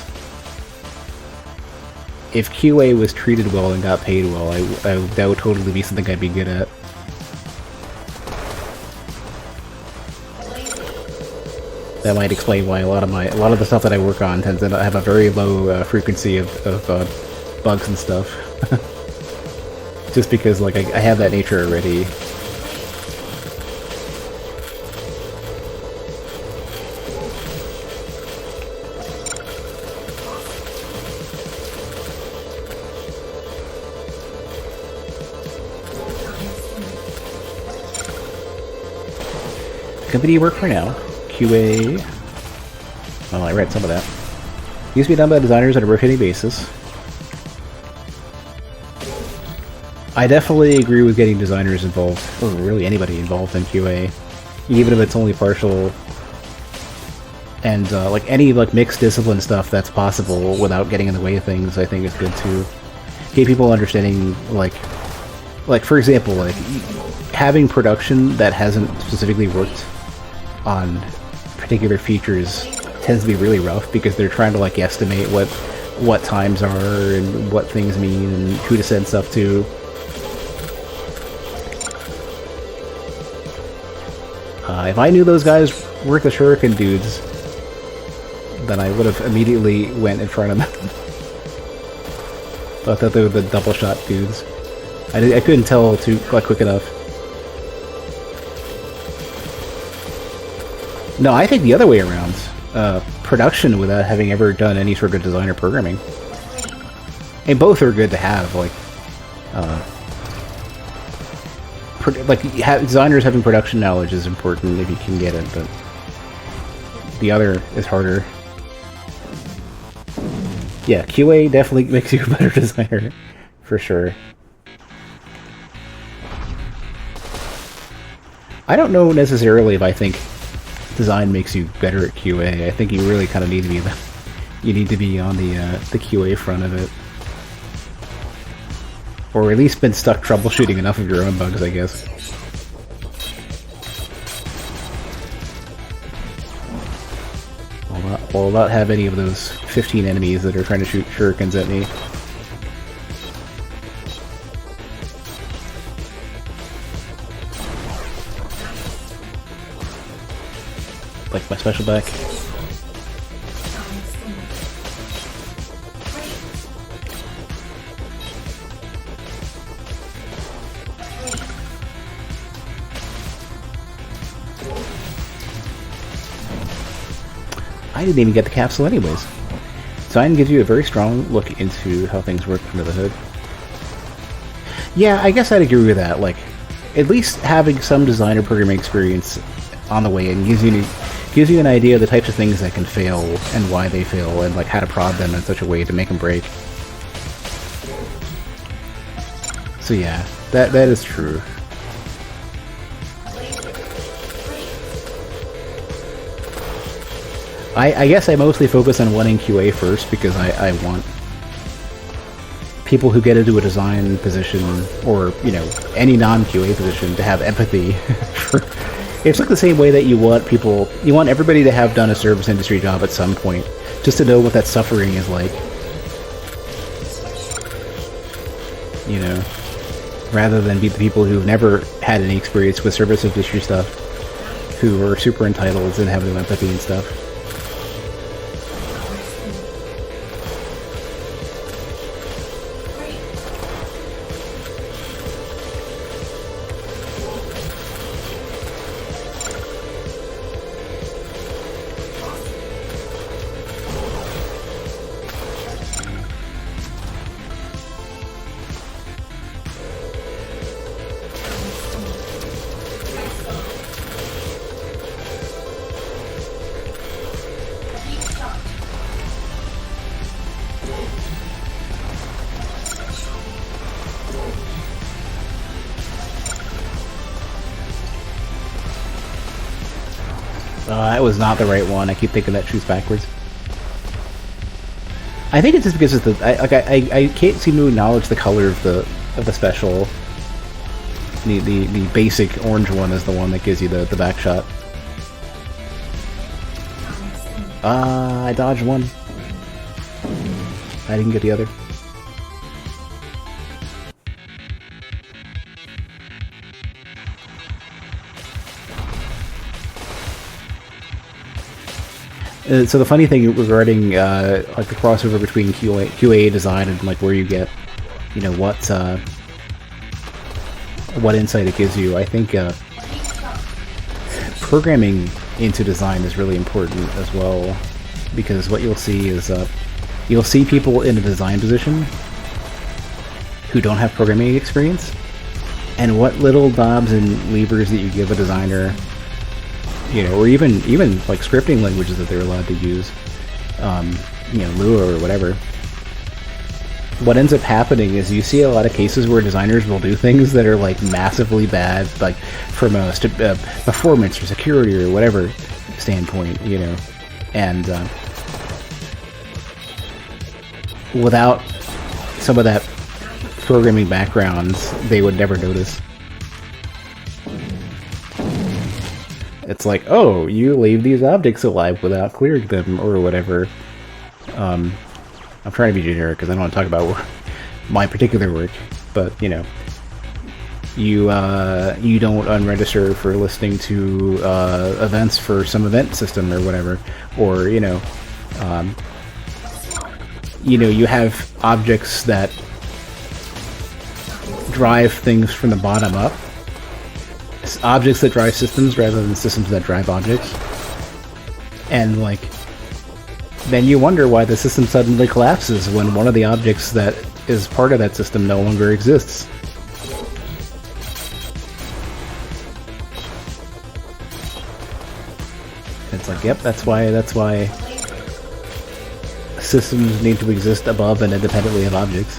if QA was treated well and got paid well, that would totally be something I'd be good at. That might explain why a lot of the stuff that I work on tends to have a very low frequency of bugs and stuff. Just because like I have that nature already. Company you work for now, QA. Well, I read some of that. Used to be done by designers on a rotating basis. I definitely agree with getting designers involved, or really anybody involved in QA, even if it's only partial. And like any like mixed discipline stuff that's possible without getting in the way of things, I think is good too. Get people understanding like for example, like having production that hasn't specifically worked on particular features tends to be really rough because they're trying to like estimate what times are and what things mean and who to send stuff to. If I knew those guys were the Shuriken dudes, then I would have immediately went in front of them. I thought they were the double shot dudes. I couldn't tell quick enough. No, I think the other way around. production without having ever done any sort of design or programming. And both are good to have, like, designers having production knowledge is important if you can get it, but the other is harder. Yeah, QA definitely makes you a better designer, for sure. I don't know necessarily if I think design makes you better at QA. I think you really kind of need to be on the QA front of it, or at least been stuck troubleshooting enough of your own bugs, I guess. I'll not have any of those 15 enemies that are trying to shoot shurikens at me. Like my special back. I didn't even get the capsule anyways. Design gives you a very strong look into how things work under the hood. Yeah, I guess I'd agree with that. Like, at least having some designer programming experience on the way in gives you an idea of the types of things that can fail and why they fail, and like how to prod them in such a way to make them break. So yeah, that is true. I guess I mostly focus on winning QA first because I want people who get into a design position, or, you know, any non-QA position, to have empathy for... It's like the same way that you want everybody to have done a service industry job at some point, just to know what that suffering is like. You know? Rather than be the people who've never had any experience with service industry stuff, who are super entitled and have no empathy and stuff. That was not the right one. I keep thinking that shoots backwards. I think it's just because of I can't seem to acknowledge the color of the special. The basic orange one is the one that gives you the back shot. I dodged one. I didn't get the other. So the funny thing regarding like the crossover between QA design and like where you get, you know, what insight it gives you, I think programming into design is really important as well, because what you'll see is you'll see people in a design position who don't have programming experience, and what little knobs and levers that you give a designer, you know, or even like scripting languages that they're allowed to use, you know, Lua or whatever. What ends up happening is you see a lot of cases where designers will do things that are like massively bad, like from a performance or security or whatever standpoint, you know, and without some of that programming background, they would never notice. It's like, oh, you leave these objects alive without clearing them, or whatever. I'm trying to be generic because I don't want to talk about my particular work, but, you know, you don't unregister for listening to events for some event system or whatever, or, you know, you have objects that drive things from the bottom up. Objects that drive systems rather than systems that drive objects. And, like, then you wonder why the system suddenly collapses when one of the objects that is part of that system no longer exists. It's like, yep, that's why systems need to exist above and independently of objects.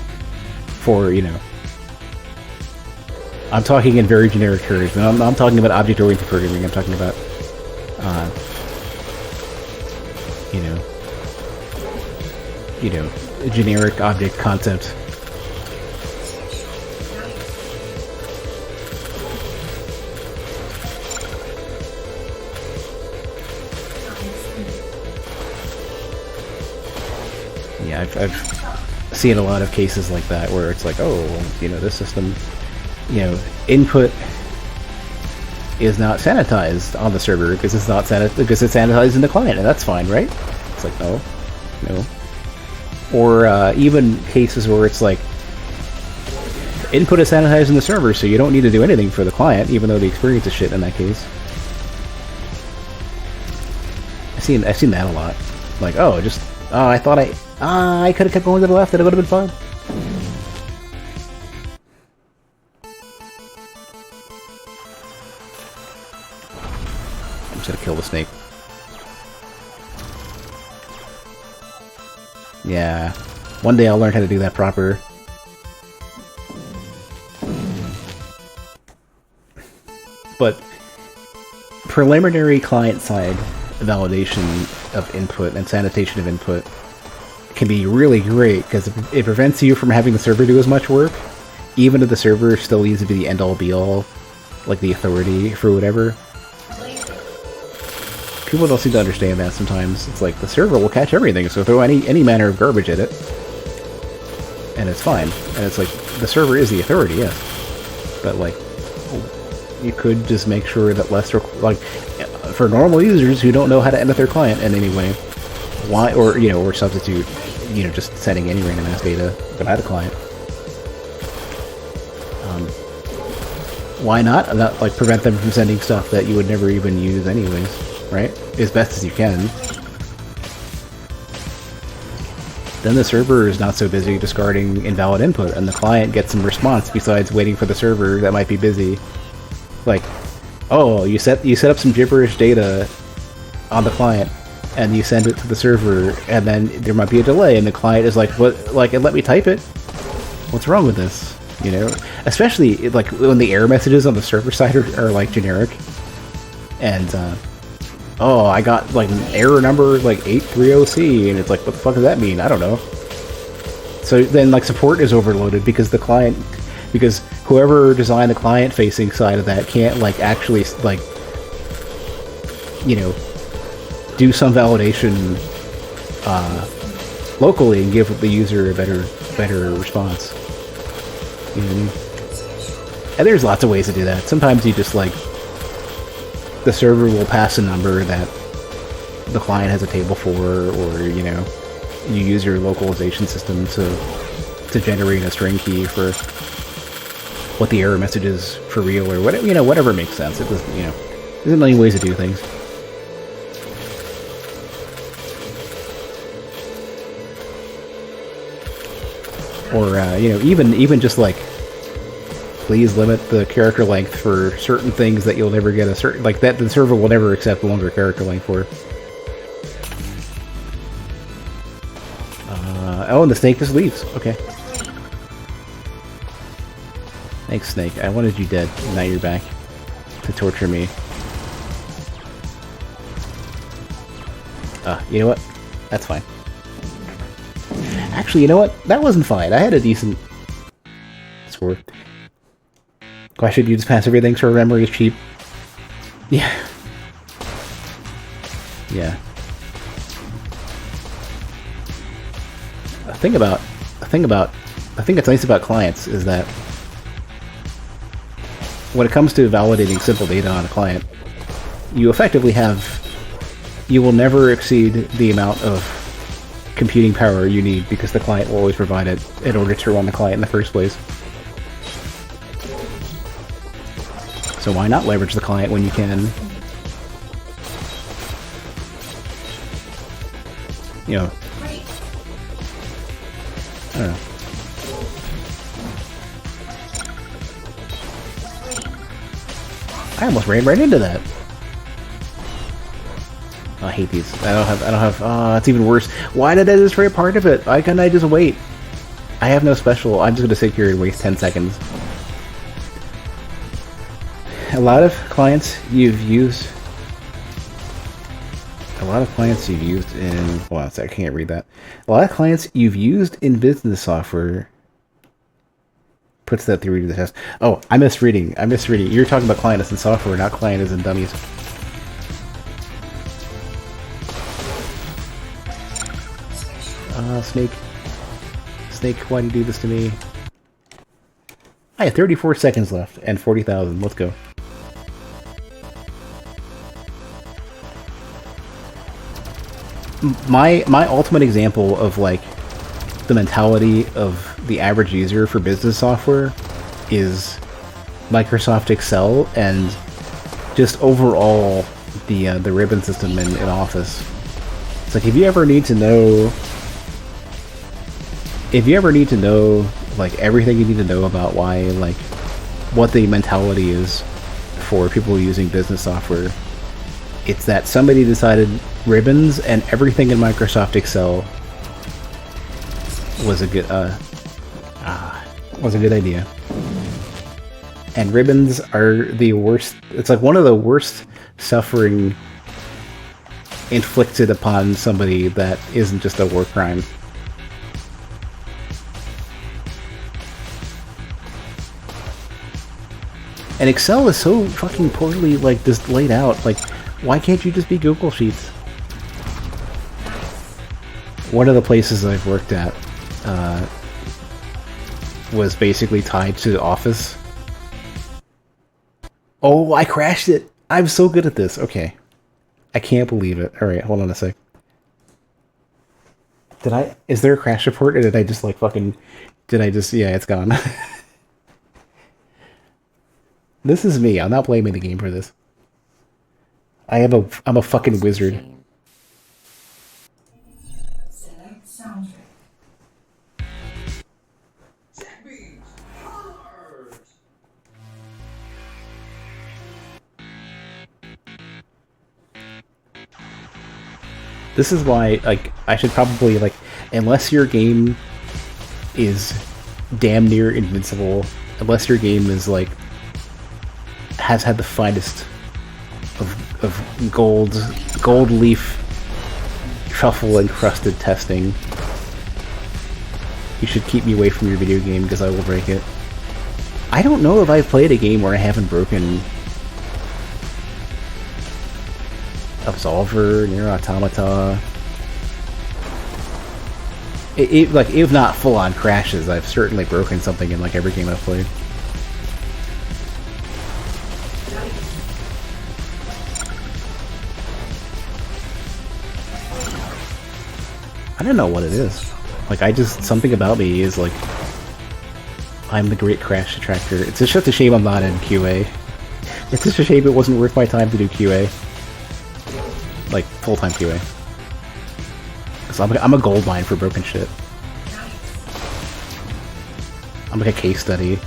For, you know... I'm talking in very generic terms. I'm talking about object-oriented programming. I'm talking about, you know, a generic object concept. Yeah, I've seen a lot of cases like that where it's like, oh, you know, this system, you know, input is not sanitized on the server because it's not because it's sanitized in the client, and that's fine, right? It's like, no. Or even cases where it's like, input is sanitized in the server, so you don't need to do anything for the client, even though the experience is shit in that case. I've seen that a lot. Like, oh, I thought I could have kept going to the left, and it would have been fine. I'm just gonna kill the snake. Yeah. One day I'll learn how to do that proper. But preliminary client-side validation of input and sanitation of input can be really great because it prevents you from having the server do as much work, even if the server still needs to be the end-all be-all, like the authority for whatever. People don't seem to understand that sometimes. It's like, the server will catch everything, so throw any manner of garbage at it, and it's fine. And it's like, the server is the authority, yes. But, like, you could just make sure that less, like, for normal users who don't know how to edit their client in any way, why, or, you know, or substitute, you know, just setting any random ass data about a client. Why not, like, prevent them from sending stuff that you would never even use anyways? Right? As best as you can. Then the server is not so busy discarding invalid input, and the client gets some response besides waiting for the server that might be busy. Like, oh, you set up some gibberish data on the client, and you send it to the server, and then there might be a delay, and the client is like, "What? Like, let me type it? What's wrong with this?" You know, especially like when the error messages on the server side are like generic, and oh, I got like an error number like 830C, and it's like, what the fuck does that mean? I don't know. So then like support is overloaded because because whoever designed the client-facing side of that can't like actually like, you know, do some validation locally and give the user a better response. You know what I mean? And there's lots of ways to do that. Sometimes you just like, the server will pass a number that the client has a table for, or, you know, you use your localization system to generate a string key for what the error message is for real, or whatever, you know, whatever makes sense. It doesn't, you know, there's a million ways to do things. Or, you know, even just like, please limit the character length for certain things that you'll never get a certain, like that the server will never accept longer character length for. Oh, and the snake just leaves. Okay. Thanks, snake. I wanted you dead. Now you're back to torture me. You know what? That's fine. Actually, you know what? That wasn't fine. I had a decent score. Why should you just pass everything so memory is cheap? Yeah. Yeah. The thing that's nice about clients is that when it comes to validating simple data on a client, you effectively you will never exceed the amount of computing power you need because the client will always provide it in order to run the client in the first place. So why not leverage the client when you can? you know, I don't know. I almost ran right into that. Oh, I hate these. I don't have, oh, it's even worse. Why did I destroy part of it? Why couldn't I just wait? I have no special. I'm just gonna sit here and waste 10 seconds. A lot of clients you've used in... Well, I can't read that. A lot of clients you've used in business software puts that theory to the test. Oh, I'm misreading. You're talking about client as in software, not client as in dummies. Snake. Snake, why do you do this to me? I have 34 seconds left and 40,000. Let's go. My ultimate example of like the mentality of the average user for business software is Microsoft Excel and just overall the ribbon system in Office. It's like if you ever need to know like everything you need to know about why, like, what the mentality is for people using business software, it's that somebody decided ribbons and everything in Microsoft Excel was a good idea. And ribbons are the worst. It's like one of the worst suffering inflicted upon somebody that isn't just a war crime. And Excel is so fucking poorly, like, just laid out. Like, why can't you just be Google Sheets? One of the places I've worked at was basically tied to Office. Oh, I crashed it! I'm so good at this. Okay. I can't believe it. Alright, hold on a sec. Is there a crash report, or did I just, like, yeah, it's gone. This is me. I'm not blaming the game for this. I'm a fucking wizard. Select soundtrack. TechBeat Heart. This is why, like, I should probably, like, unless your game is damn near invincible, unless your game is, like, has had the finest of gold leaf truffle encrusted testing, you should keep me away from your video game because I will break it. I don't know if I've played a game where I haven't broken Absolver, Nier Automata. Like, if not full-on crashes, I've certainly broken something in like every game I've played. I don't know what it is. Like, something about me is like, I'm the great crash detractor. It's just a shame I'm not in QA. It's just a shame it wasn't worth my time to do QA. Like, full-time QA. So I'm a gold mine for broken shit. I'm like a case study.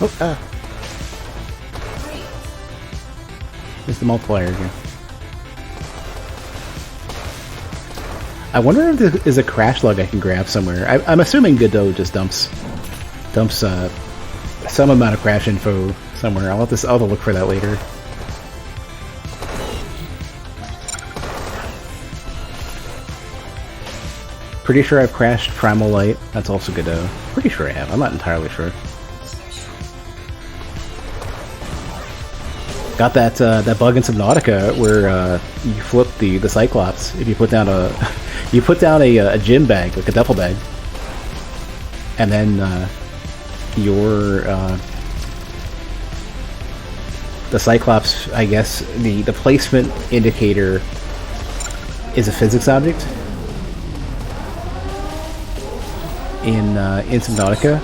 Oh, ah. There's the multiplier again. I wonder if there is a crash log I can grab somewhere. I'm assuming Godot just dumps some amount of crash info somewhere. I'll have to look for that later. Pretty sure I've crashed Primal Light. That's also Godot. Pretty sure I have. I'm not entirely sure. Got that bug in Subnautica where you flip the Cyclops if you put down a gym bag, like a duffel bag, and then the Cyclops, I guess the placement indicator is a physics object in Subnautica.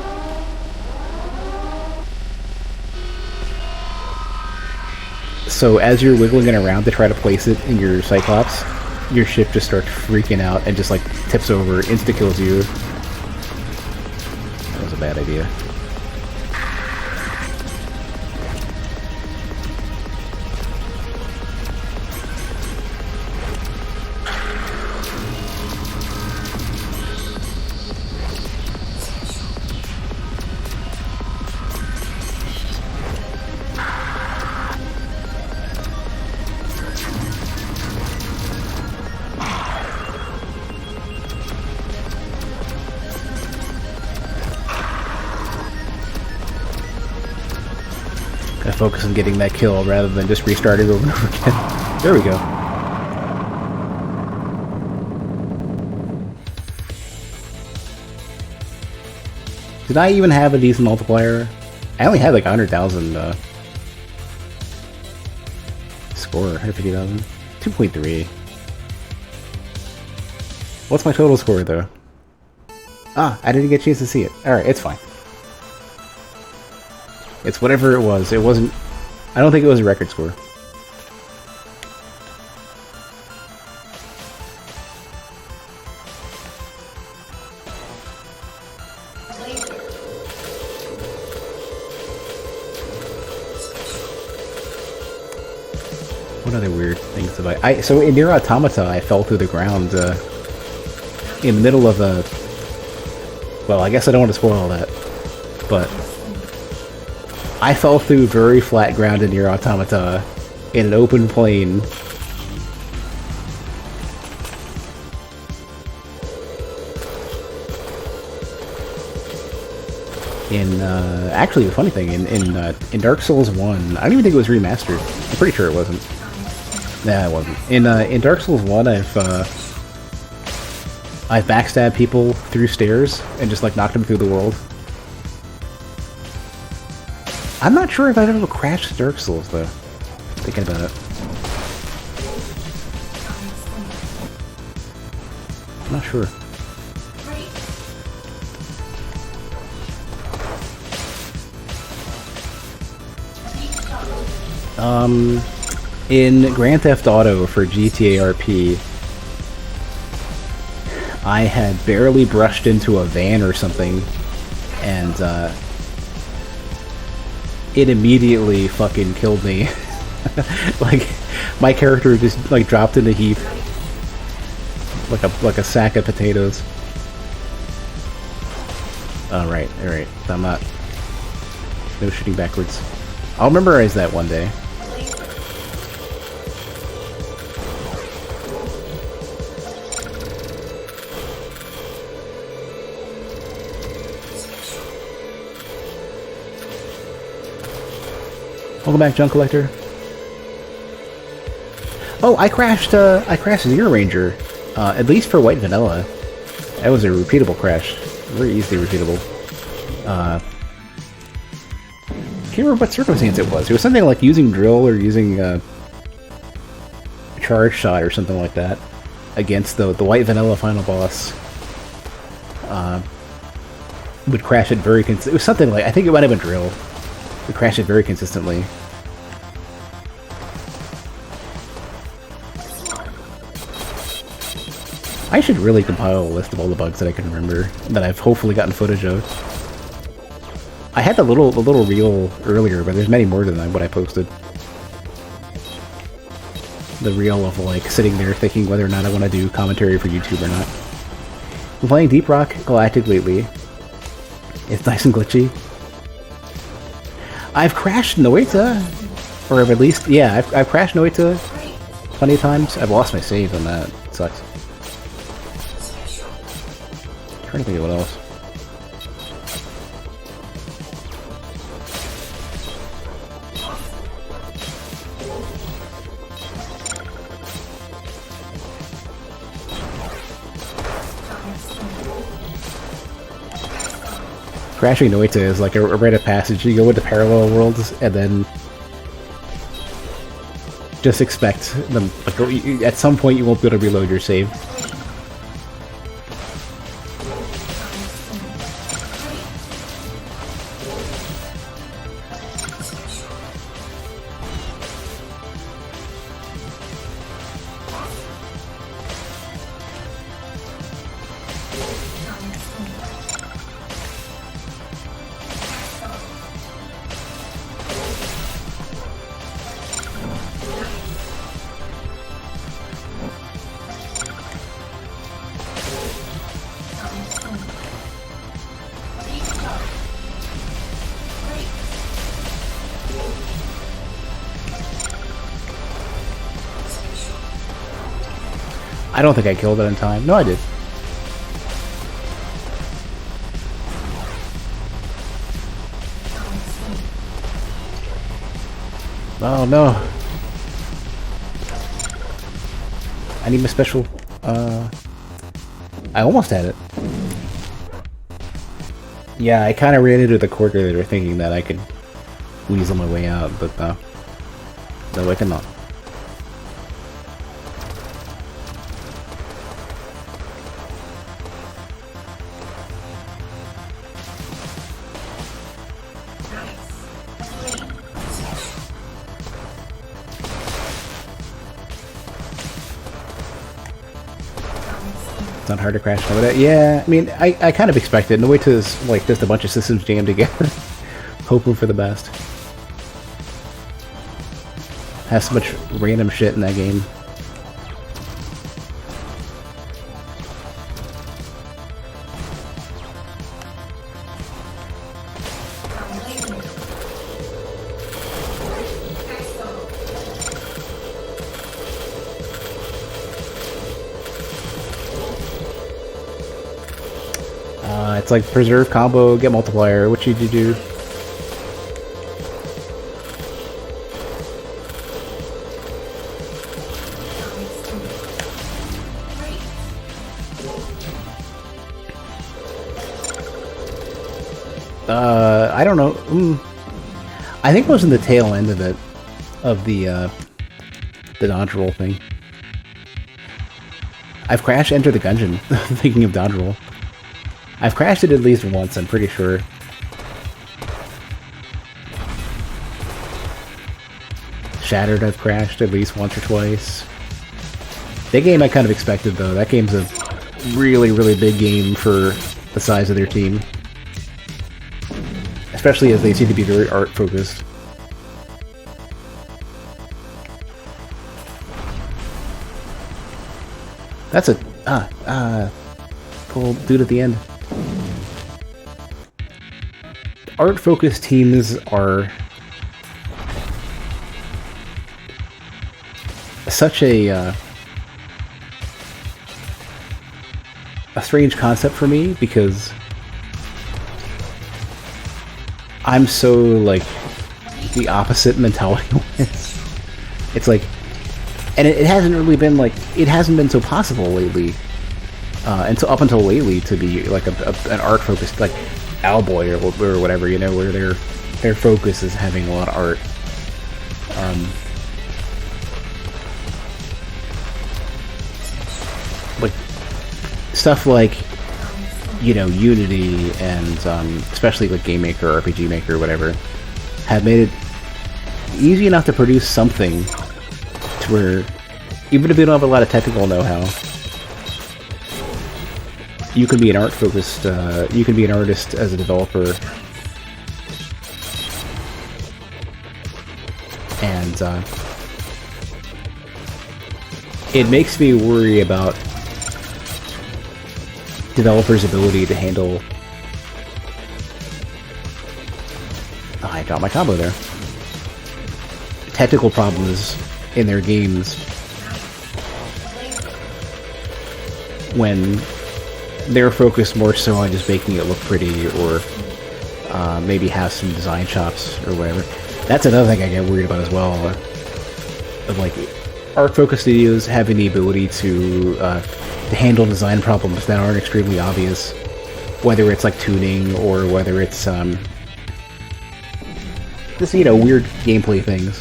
So as you're wiggling it around to try to place it in your Cyclops, your ship just starts freaking out and just like tips over, insta-kills you. That was a bad idea. Gotta focus on getting that kill rather than just restarting over and over again. There we go. Did I even have a decent multiplier? I only had like 100,000 score, 150,000. 2.3. What's my total score though? Ah, I didn't get a chance to see it. Alright, it's fine. It's whatever it was. It wasn't... I don't think it was a record score. What other weird things have I... So in Nier Automata, I fell through the ground in the middle of a... Well, I guess I don't want to spoil all that, but... I fell through very flat ground in Nier Automata in an open plain. Actually, the funny thing, in Dark Souls 1, I don't even think it was remastered. I'm pretty sure it wasn't. Nah, it wasn't. In Dark Souls 1, I've backstabbed people through stairs and just like knocked them through the world. I'm not sure if I've ever crashed Dark Souls, though. Thinking about it. I'm not sure. In Grand Theft Auto for GTA RP, I had barely brushed into a van or something, and, it immediately fucking killed me. Like, my character just like dropped in a heap, like a sack of potatoes. Oh right, all right. I'm not. No shooting backwards. I'll memorize that one day. Welcome back, Junk Collector. Oh, I crashed Zero Ranger, at least for White Vanilla. That was a repeatable crash. Very easily repeatable. Can't remember what circumstance it was. It was something like using drill or using a charge shot or something like that against the White Vanilla final boss. Would crash it very it was something like, I think it might have been drill. Would crash it very consistently. I should really compile a list of all the bugs that I can remember, that I've hopefully gotten footage of. I had the little reel earlier, but there's many more than what I posted. The reel of like sitting there thinking whether or not I want to do commentary for YouTube or not. I'm playing Deep Rock Galactic lately. It's nice and glitchy. I've crashed Noita, or at least, yeah, I've crashed Noita plenty of times. I've lost my save on that. It sucks. I'm trying to think of what else. Crashing Noita is like a rite of passage. You go into parallel worlds and then just expect them. Like, at some point, you won't be able to reload your save. I don't think I killed it in time. No, I did. Oh no. I need my special, I almost had it. Yeah, I kind of ran into the corner there thinking that I could weasel my way out, but no, I cannot. Not hard to crash over that. Yeah, I mean, I kind of expected. No way to like just a bunch of systems jammed together, hoping for the best. Has so much random shit in that game. It's like preserve combo, get multiplier. What should you do? I don't know. I think it was in the tail end of it, of the dodge roll thing. I've crashed Enter the Gungeon, thinking of dodge roll. I've crashed it at least once, I'm pretty sure. Shattered I've crashed at least once or twice. That game I kind of expected, though. That game's a really, really big game for the size of their team. Especially as they seem to be very art-focused. That's a... cool dude at the end. Art-focused teams are such a strange concept for me, because I'm so, like, the opposite mentality. It's like, and it hasn't really been, like, it hasn't been so possible lately, up until lately, to be, like, an art-focused, like, Owlboy or whatever, you know, where their focus is having a lot of art. Like, stuff like, you know, Unity and especially like Game Maker, RPG Maker, whatever, have made it easy enough to produce something to where, even if you don't have a lot of technical know-how, you can be an art-focused, you can be an artist as a developer, and it makes me worry about developers' ability to handle... Oh, I dropped my combo there. Technical problems in their games when they're focused more so on just making it look pretty, or maybe have some design chops or whatever. That's another thing I get worried about as well. Of like, art-focused studios having the ability to handle design problems that aren't extremely obvious, whether it's like tuning or whether it's just, you know, weird gameplay things.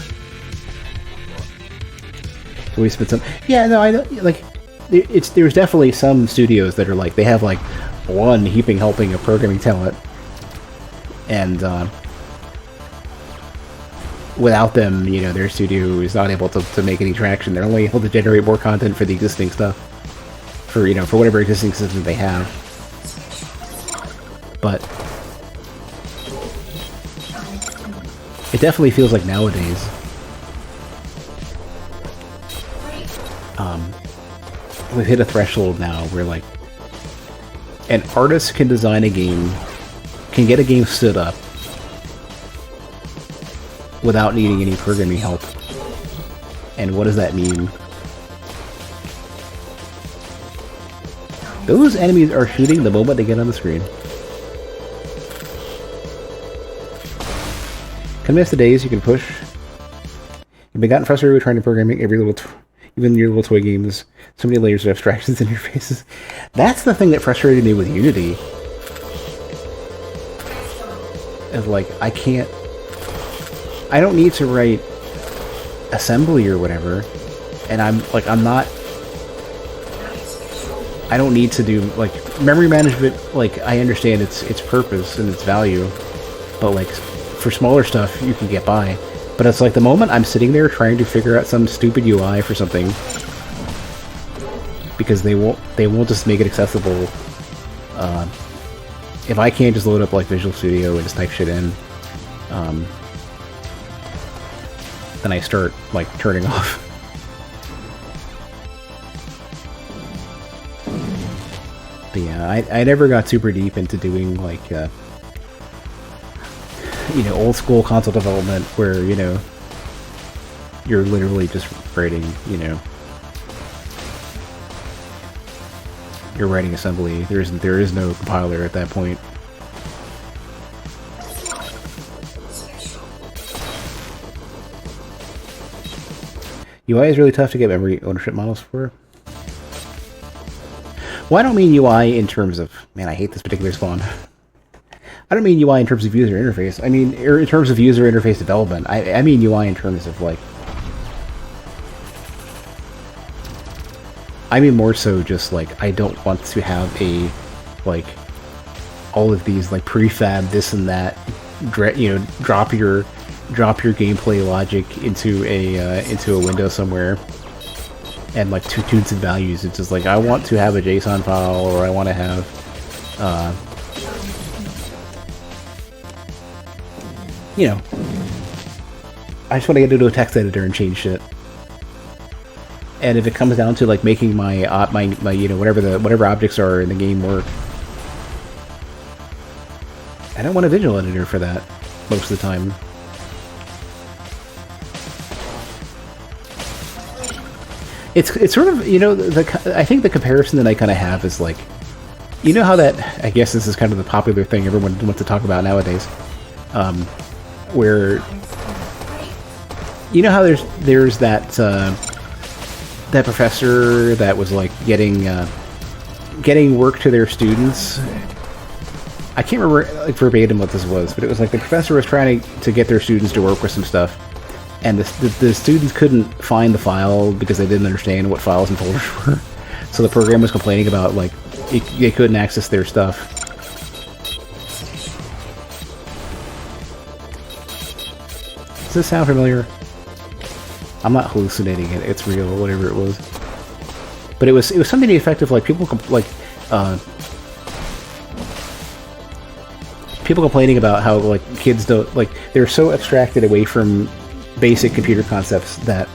So we spent some... Yeah, no, I know, like, there's definitely some studios that are like, they have like one heaping helping of programming talent, and without them, you know, their studio is not able to make any traction. They're only able to generate more content for the existing stuff, for, you know, for whatever existing system they have. But it definitely feels like nowadays, we've hit a threshold now where, like, an artist can design a game, can get a game stood up without needing any programming help. And what does that mean? Those enemies are shooting the moment they get on the screen. Can miss the days you can push. You've been gotten frustrated with trying to program every little, even your little toy games. So many layers of abstractions in your faces. That's the thing that frustrated me with Unity. Is like, I don't need to write assembly or whatever, and I'm not, I don't need to do, like, memory management, like, I understand its purpose and its value, but, like, for smaller stuff, you can get by. But it's like the moment I'm sitting there trying to figure out some stupid UI for something, because they won't just make it accessible, if I can't just load up, like, Visual Studio and just type shit in, then I start, like, turning off. But yeah, I never got super deep into doing, like, you know, old school console development where, you know, you're literally just writing, you know, you're writing assembly. There is no compiler at that point. UI is really tough to get memory ownership models for. Well, I don't mean UI in terms of, man, I hate this particular spawn. I don't mean UI in terms of user interface. I mean, in terms of user interface development. I mean UI in terms of, like, I mean more so just, like, I don't want to have a, like, all of these, like, prefab this and that, you know, drop your gameplay logic into a window somewhere, and, like, tunes and values. It's just like, I want to have a JSON file, or I want to have, you know, I just want to get into a text editor and change shit. And if it comes down to, like, making my you know, whatever objects are in the game work, I don't want a visual editor for that most of the time. It's sort of, you know, I think the comparison that I kind of have is, like, you know how that, I guess this is kind of the popular thing everyone wants to talk about nowadays, where, you know how there's that that professor that was, like, getting work to their students. I can't remember, like, verbatim what this was, but it was like the professor was trying to get their students to work with some stuff, and the students couldn't find the file because they didn't understand what files and folders were. So the program was complaining about, like, they couldn't access their stuff. Does this sound familiar? I'm not hallucinating it. It's real, whatever it was. But it was something to the effect of, like, people complaining about how, like, kids don't, like, they're so abstracted away from basic computer concepts that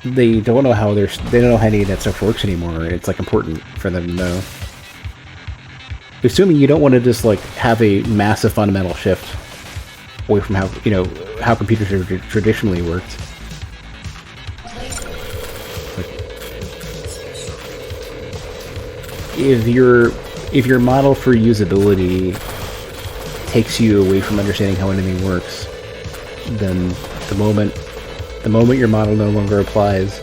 they don't know how they don't know how any of that stuff works anymore. It's, like, important for them to know. Assuming you don't want to just, like, have a massive fundamental shift away from how, you know, how computers have traditionally worked. Like, if your model for usability takes you away from understanding how anything works, then the moment your model no longer applies,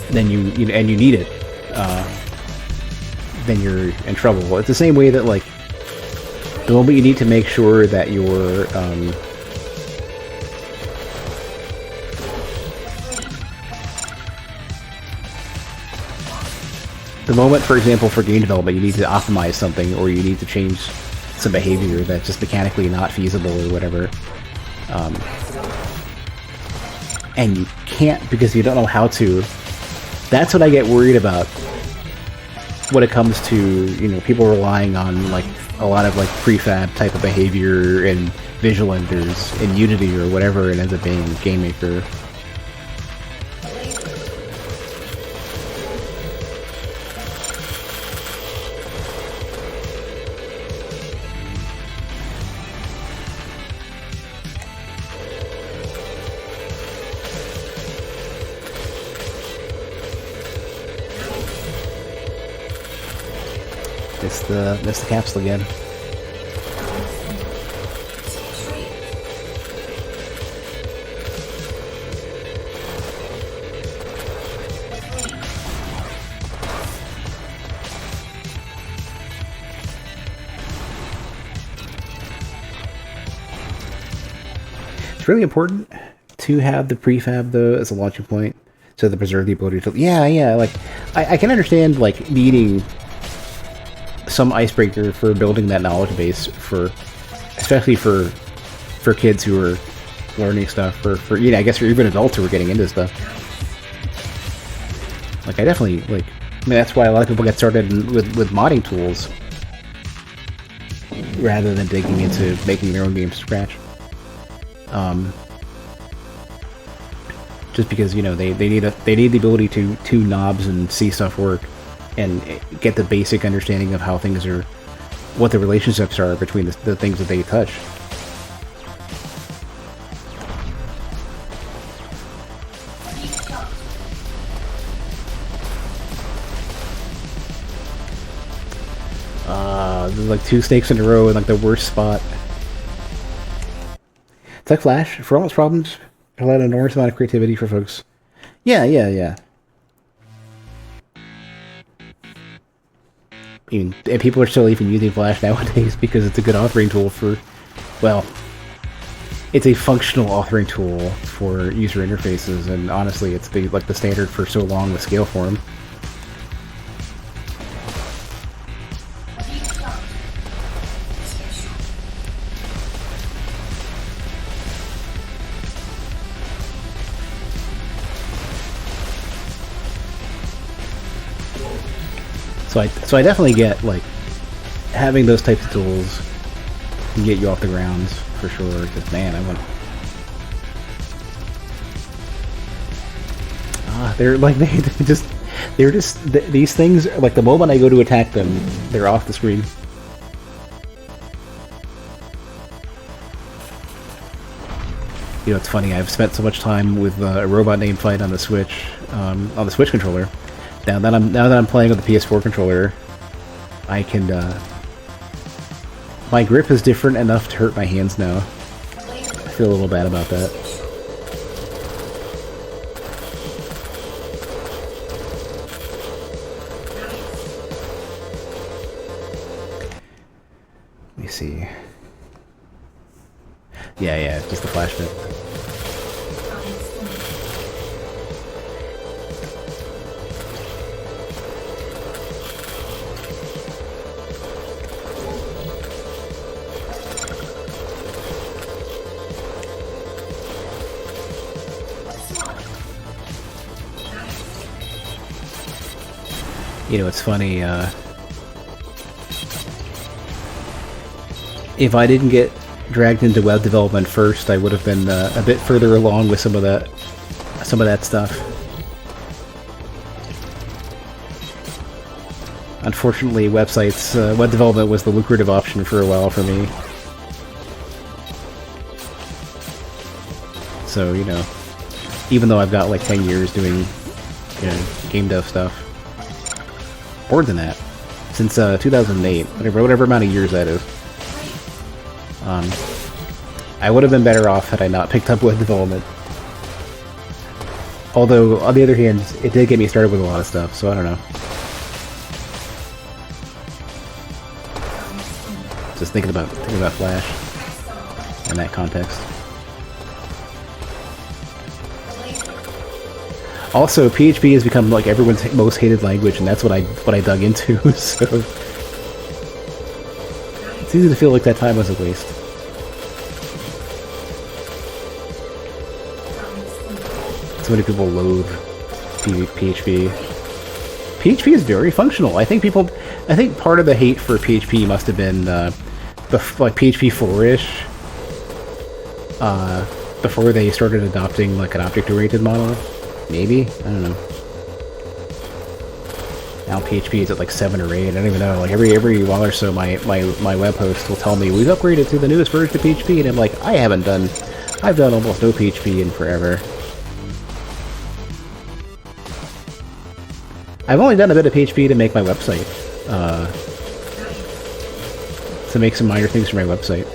then you need it, then you're in trouble. It's the same way that, like, the moment you need to make sure that your the moment, for example, for game development, you need to optimize something, or you need to change some behavior that's just mechanically not feasible or whatever, and you can't because you don't know how to. That's what I get worried about when it comes to, you know, people relying on, like, a lot of, like, prefab type of behavior and visual editors in Unity or whatever it ends up being, Game Maker. Missed the capsule again. It's really important to have the prefab though as a launching point, so to preserve the ability to. Yeah. Like, I can understand like needing some icebreaker for building that knowledge base especially for kids who are learning stuff, for you know, I guess for even adults who are getting into stuff. Like, I definitely like. I mean, that's why a lot of people get started with modding tools rather than digging into making their own games from scratch. Just because, you know, they need the ability to tune knobs and see stuff work and get the basic understanding of how things are, what the relationships are between the things that they touch. There's like 2 snakes in a row in like the worst spot. It's like Flash. For all its problems, it allowed an enormous amount of creativity for folks. Yeah. And people are still even using Flash nowadays because it's a good authoring tool for, well, it's a functional authoring tool for user interfaces, and honestly, it's the standard for so long with Scaleform. So I definitely get, like, having those types of tools can get you off the ground for sure. Because, man, I want. These things, like, the moment I go to attack them, they're off the screen. You know, it's funny. I've spent so much time with a robot named Fight on the Switch controller. Now that I'm playing with the PS4 controller, I can. My grip is different enough to hurt my hands now. I feel a little bad about that. Let me see. Yeah, just the flash bit. You know, it's funny, if I didn't get dragged into web development first, I would have been a bit further along with some of that stuff. Unfortunately, web development was the lucrative option for a while for me. So, you know, even though I've got like 10 years doing, you know, game dev stuff, more than that, since 2008, whatever amount of years that is. I would have been better off had I not picked up web development. Although, on the other hand, it did get me started with a lot of stuff, so I don't know. Just thinking about Flash in that context. Also, PHP has become like everyone's most hated language, and that's what I dug into. So it's easy to feel like that time was a waste. So many people loathe PHP. PHP is very functional. I think part of the hate for PHP must have been like PHP 4-ish. Before they started adopting like an object-oriented model. Maybe? I don't know. Now PHP is at like 7 or 8. I don't even know. Like every while or so, my web host will tell me we've upgraded to the newest version of PHP, and I'm like, I've done almost no PHP in forever. I've only done a bit of PHP to make my website. to make some minor things for my website.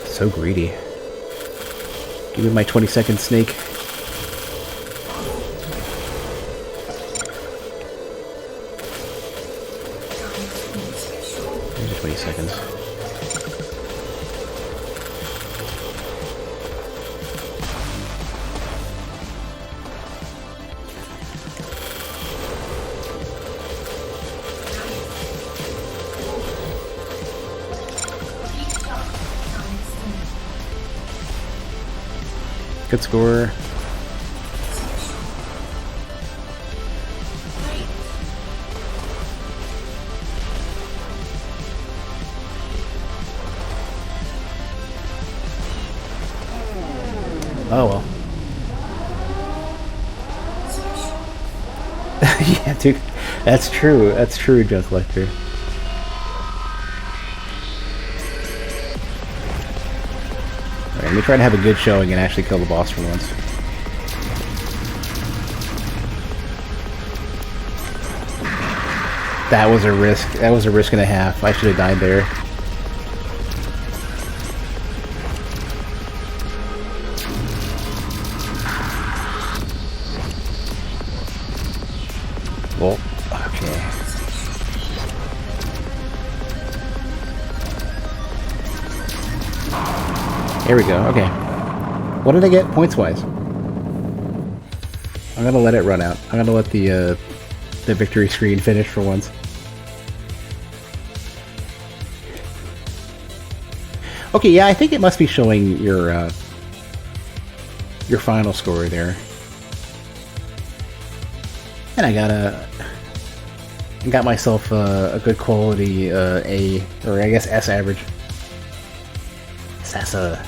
So greedy. Give me my 20-second snake. There's 20 seconds. Good score. Oh well. Yeah, dude. That's true. That's true, Junk Collector. Alright, let me try to have a good showing and actually kill the boss for once. That was a risk. That was a risk and a half. I should have died there. Well, okay. There we go, okay. What did I get points-wise? I'm gonna let it run out. I'm gonna let the victory screen finish for once. Okay, yeah, I think it must be showing your final score there. And I got myself a good quality A, or I guess S average. Sessa.